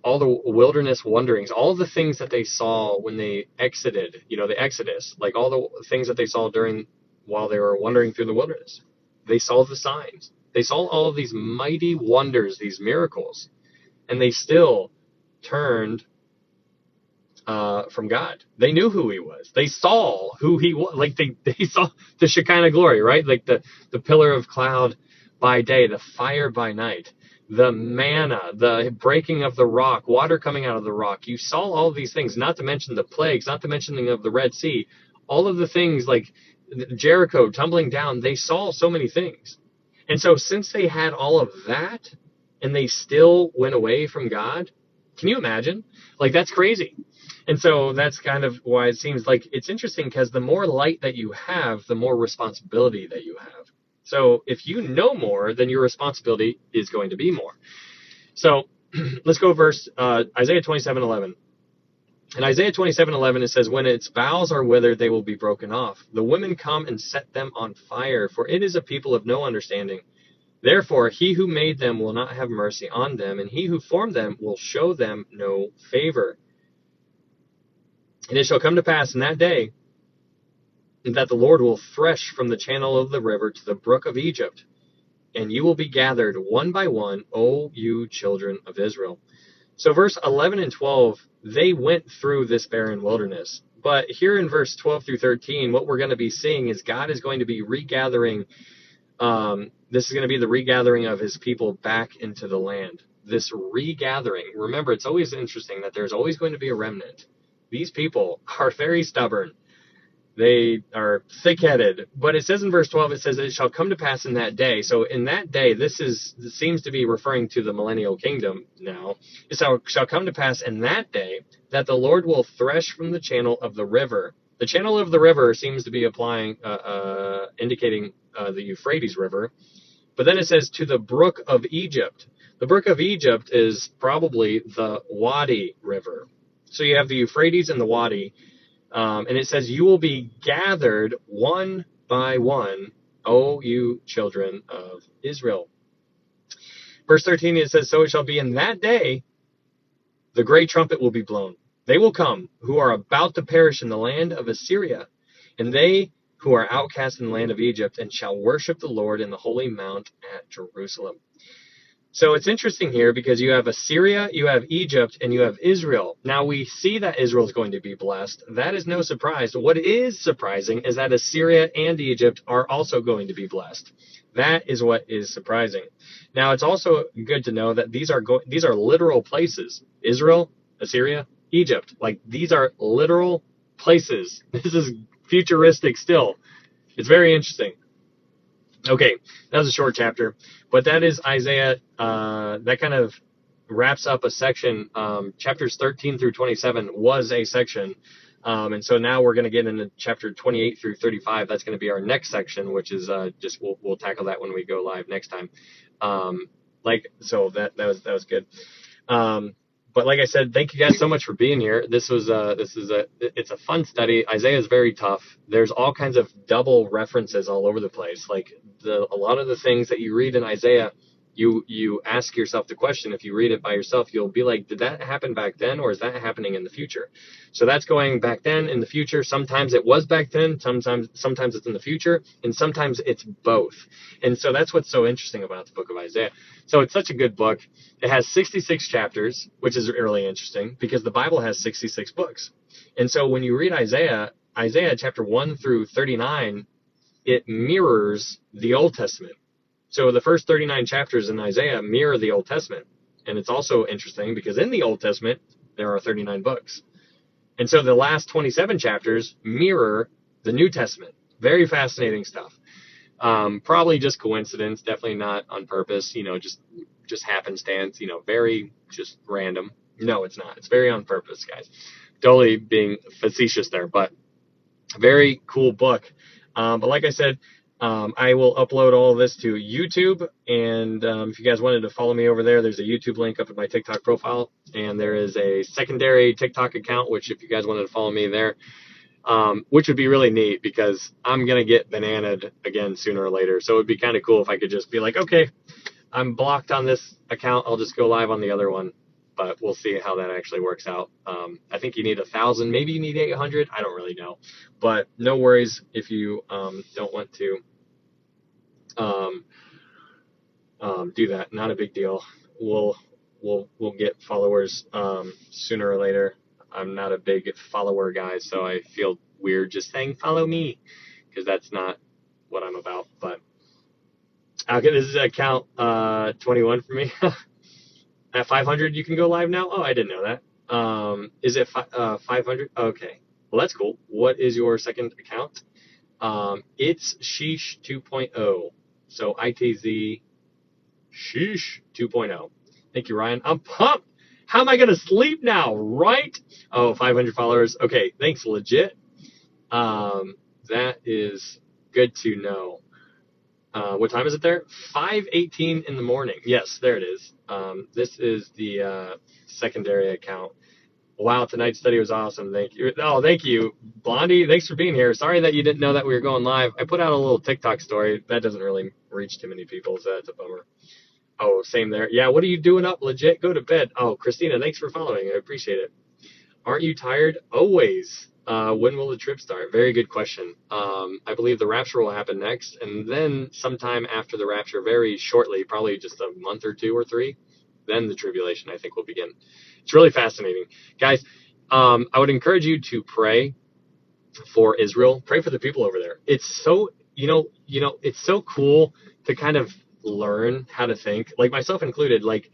all the wilderness wanderings, all the things that they saw when they exited, the Exodus, like all the things that they saw while they were wandering through the wilderness. They saw the signs. They saw all of these mighty wonders, these miracles, and they still turned from God. They knew who he was. They saw who he was. Like they saw the Shekinah glory, right? Like the pillar of cloud by day, the fire by night, the manna, the breaking of the rock, water coming out of the rock. You saw all of these things, not to mention the plagues, not to mention of the Red Sea, all of the things like Jericho tumbling down. They saw so many things. And so since they had all of that and they still went away from God, can you imagine? Like, that's crazy. And so that's kind of why it seems like it's interesting, because the more light that you have, the more responsibility that you have. So if you know more, then your responsibility is going to be more. So let's go Isaiah 27:11. In Isaiah 27:11, it says, when its boughs are withered, they will be broken off. The women come and set them on fire, for it is a people of no understanding. Therefore, he who made them will not have mercy on them, and he who formed them will show them no favor. And it shall come to pass in that day that the Lord will thresh from the channel of the river to the brook of Egypt, and you will be gathered one by one, O you children of Israel. So verse 11 and 12, they went through this barren wilderness. But here in verse 12 through 13, what we're going to be seeing is God is going to be regathering. This is going to be the regathering of his people back into the land. This regathering. Remember, it's always interesting that there's always going to be a remnant. These people are very stubborn. They are thick-headed. But it says in verse 12, it says, it shall come to pass in that day. So in that day, this seems to be referring to the millennial kingdom now. It shall come to pass in that day that the Lord will thresh from the channel of the river. The channel of the river seems to be indicating the Euphrates River. But then it says to the brook of Egypt. The brook of Egypt is probably the Wadi River. So you have the Euphrates and the Wadi. And it says, you will be gathered one by one, O you children of Israel. Verse 13, it says, so it shall be in that day, the great trumpet will be blown. They will come who are about to perish in the land of Assyria, and they who are outcast in the land of Egypt, and shall worship the Lord in the holy mount at Jerusalem. So it's interesting here because you have Assyria, you have Egypt, and you have Israel. Now we see that Israel is going to be blessed. That is no surprise. What is surprising is that Assyria and Egypt are also going to be blessed. That is what is surprising. Now it's also good to know that these are literal places. Israel, Assyria, Egypt. Like, these are literal places. This is futuristic still. It's very interesting. Okay, that was a short chapter, but that is Isaiah. That kind of wraps up a section. Chapters 13 through 27 was a section, and so now we're going to get into chapter 28 through 35. That's going to be our next section, which is we'll tackle that when we go live next time. So that was good. But like I said, thank you guys so much for being here. It's a fun study. Isaiah is very tough. There's all kinds of double references all over the place. Like a lot of the things that you read in Isaiah, you ask yourself the question. If you read it by yourself, you'll be like, did that happen back then, or is that happening in the future? So that's going back then, in the future. Sometimes it was back then. Sometimes it's in the future, and sometimes it's both. And so that's what's so interesting about the book of Isaiah. So it's such a good book. It has 66 chapters, which is really interesting because the Bible has 66 books. And so when you read Isaiah chapter 1 through 39, it mirrors the Old Testament. So the first 39 chapters in Isaiah mirror the Old Testament. And it's also interesting because in the Old Testament, there are 39 books. And so the last 27 chapters mirror the New Testament. Very fascinating stuff. Probably just coincidence, definitely not on purpose, just happenstance, very just random. No, it's not. It's very on purpose, guys. Totally being facetious there, but very cool book. But like I said, I will upload all of this to YouTube, and if you guys wanted to follow me over there, there's a YouTube link up in my TikTok profile, and there is a secondary TikTok account, which if you guys wanted to follow me there, which would be really neat because I'm going to get bananaed again sooner or later. So it would be kind of cool if I could just be like, okay, I'm blocked on this account. I'll just go live on the other one. But we'll see how that actually works out. I think you need 1,000, maybe you need 800. I don't really know. But no worries if you don't want to do that. Not a big deal. We'll get followers sooner or later. I'm not a big follower guy, so I feel weird just saying follow me because that's not what I'm about. But okay, this is account 21 for me. At 500, you can go live now. Oh, I didn't know that. Is it 500? Okay, well that's cool. What is your second account? It's Sheesh 2.0. So ITZ Sheesh 2.0. Thank you, Ryan. I'm pumped. How am I going to sleep now, right? Oh, 500 followers. Okay, thanks, legit. That is good to know. What time is it there? 5:18 in the morning. Yes, there it is. This is the secondary account. Wow, tonight's study was awesome. Thank you. Oh, thank you, Blondie. Thanks for being here. Sorry that you didn't know that we were going live. I put out a little TikTok story. That doesn't really reach too many people, so that's a bummer. Oh, same there. Yeah, what are you doing up? Legit, go to bed. Oh, Christina, thanks for following. I appreciate it. Aren't you tired? Always. When will the trip start? Very good question. I believe the rapture will happen next, and then sometime after the rapture, very shortly, probably just a month or 2 or 3, then the tribulation, I think, will begin. It's really fascinating. Guys, I would encourage you to pray for Israel. Pray for the people over there. It's so, it's so cool to kind of learn how to think, like myself included, like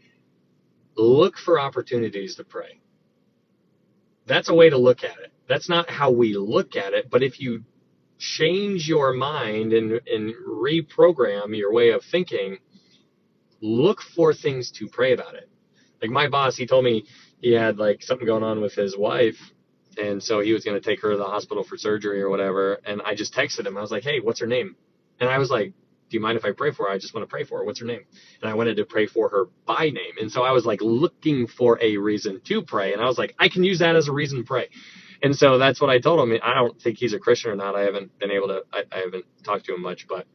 look for opportunities to pray. That's a way to look at it. That's not how we look at it, but if you change your mind and reprogram your way of thinking, look for things to pray about it. Like my boss, he told me he had like something going on with his wife, and so he was going to take her to the hospital for surgery or whatever, and I just texted him. I was like, hey, what's her name? And I was like, do you mind if I pray for her? I just want to pray for her. What's her name? And I wanted to pray for her by name. And so I was like looking for a reason to pray. And I was like, I can use that as a reason to pray. And so that's what I told him. I don't think he's a Christian or not. I haven't been able to, I haven't talked to him much, but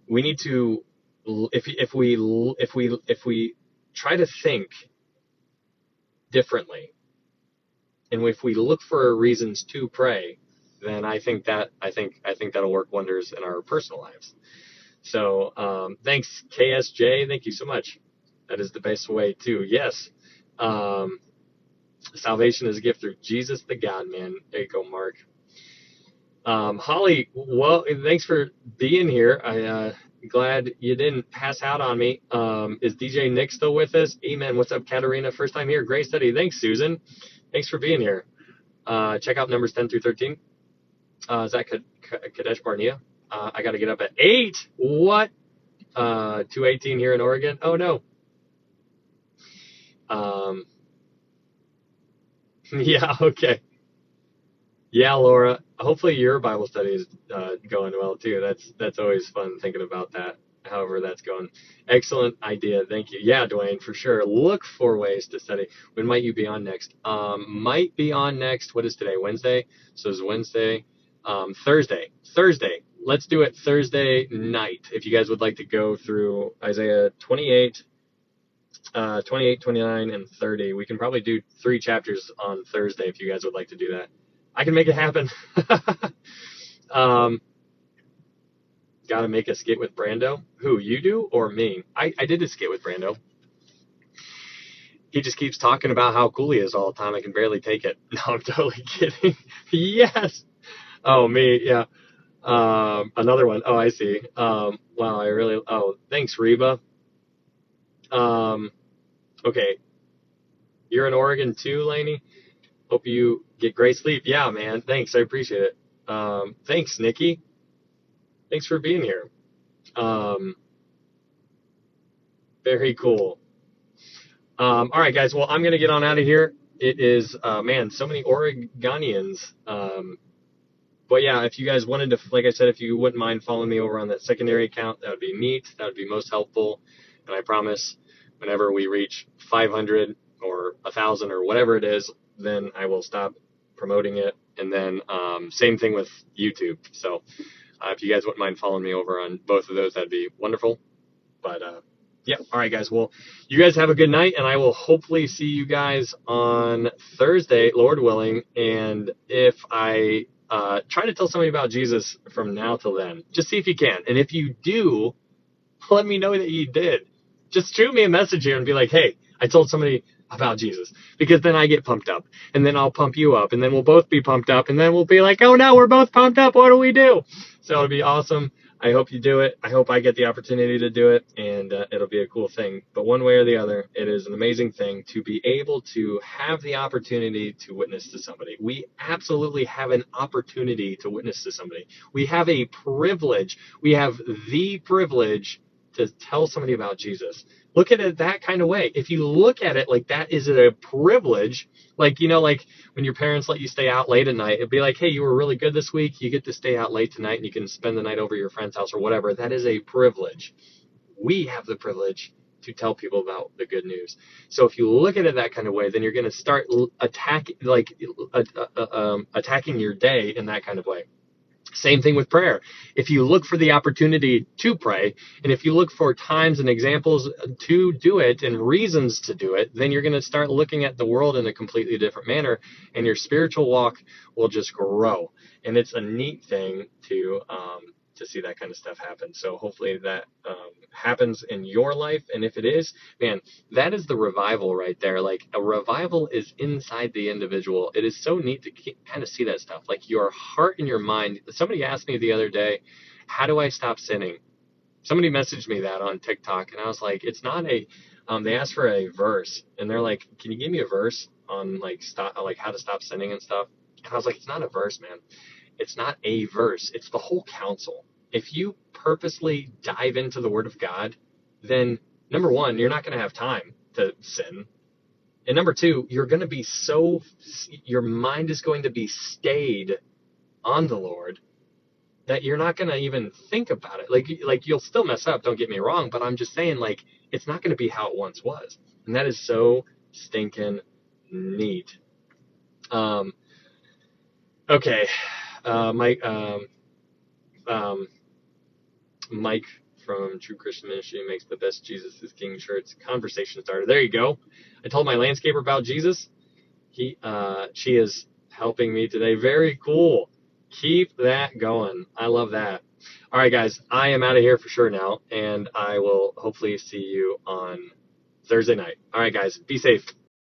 we need to, if we try to think differently, and if we look for reasons to pray, then I think that'll work wonders in our personal lives. So thanks, KSJ. Thank you so much. That is the best way too. Yes. Salvation is a gift through Jesus the God man. There you go, Mark. Holly, well, thanks for being here. Glad you didn't pass out on me. Is DJ Nick still with us? Amen. What's up, Katarina? First time here. Great study. Thanks, Susan. Thanks for being here. Check out numbers 10 through 13. Is that Kadesh Barnea? I got to get up at 8. What? 2:18 here in Oregon? Oh, no. Yeah, okay. Yeah, Laura. Hopefully your Bible study is going well, too. That's always fun thinking about that. however that's going. Excellent idea. Thank you. Yeah, Dwayne, for sure. Look for ways to study. When might you be on next? Might be on next. What is today? Wednesday. So it's Wednesday. Thursday. Thursday. Let's do it Thursday night. If you guys would like to go through Isaiah 28, 28, 29, and 30. We can probably do 3 chapters on Thursday if you guys would like to do that. I can make it happen. Gotta make a skit with Brando. Who, you do or me? I did a skit with Brando. He just keeps talking about how cool he is all the time. I can barely take it. No, I'm totally kidding. Yes. Oh, me. Yeah. Another one. Oh, I see. Wow, I really. Oh, thanks, Reba. Okay. You're in Oregon too, Lainey? Hope you get great sleep. Yeah, man. Thanks. I appreciate it. Thanks, Nikki. Thanks for being here. Very cool. All right, guys. Well, I'm going to get on out of here. It is, man, so many Oregonians. But yeah, if you guys wanted to, like I said, if you wouldn't mind following me over on that secondary account, that would be neat. That would be most helpful. And I promise whenever we reach 500 or 1,000 or whatever it is, then I will stop promoting it. And then same thing with YouTube. So if you guys wouldn't mind following me over on both of those, that'd be wonderful. But yeah, all right, guys. Well, you guys have a good night, and I will hopefully see you guys on Thursday, Lord willing. And if I try to tell somebody about Jesus from now till then, just see if you can. And if you do, let me know that you did. Just shoot me a message here and be like, hey, I told somebody about Jesus, because then I get pumped up, and then I'll pump you up, and then we'll both be pumped up, and then we'll be like, oh no, we're both pumped up. What do we do? So it'll be awesome. I hope you do it. I hope I get the opportunity to do it, and it'll be a cool thing. But one way or the other, it is an amazing thing to be able to have the opportunity to witness to somebody. We absolutely have an opportunity to witness to somebody. We have a privilege. We have the privilege to tell somebody about Jesus. Look at it that kind of way. If you look at it like that is a privilege, like, you know, like when your parents let you stay out late at night, it'd be like, hey, you were really good this week. You get to stay out late tonight and you can spend the night over at your friend's house or whatever. That is a privilege. We have the privilege to tell people about the good news. So if you look at it that kind of way, then you're going to start attacking your day in that kind of way. Same thing with prayer. If you look for the opportunity to pray, and if you look for times and examples to do it and reasons to do it, then you're going to start looking at the world in a completely different manner, and your spiritual walk will just grow. And it's a neat thing to see that kind of stuff happen. So hopefully that happens in your life. And if it is, man, that is the revival right there. Like, a revival is inside the individual. It is so neat to kind of see that stuff. Like, your heart and your mind. Somebody asked me the other day, how do I stop sinning? Somebody messaged me that on TikTok, and I was like, it's not a, they asked for a verse, and they're like, can you give me a verse on like how to stop sinning and stuff? And I was like, it's not a verse, man. It's not a verse. It's the whole counsel. If you purposely dive into the Word of God, then number one, you're not going to have time to sin. And number two, you're going to be your mind is going to be stayed on the Lord that you're not going to even think about it. Like you'll still mess up, don't get me wrong, but I'm just saying, like, it's not going to be how it once was. And that is so stinking neat. Okay. Mike from True Christian Ministry makes the best Jesus is King shirts. Conversation starter. There you go. I told my landscaper about Jesus. She is helping me today. Very cool. Keep that going. I love that. All right, guys. I am out of here for sure now, and I will hopefully see you on Thursday night. All right, guys. Be safe.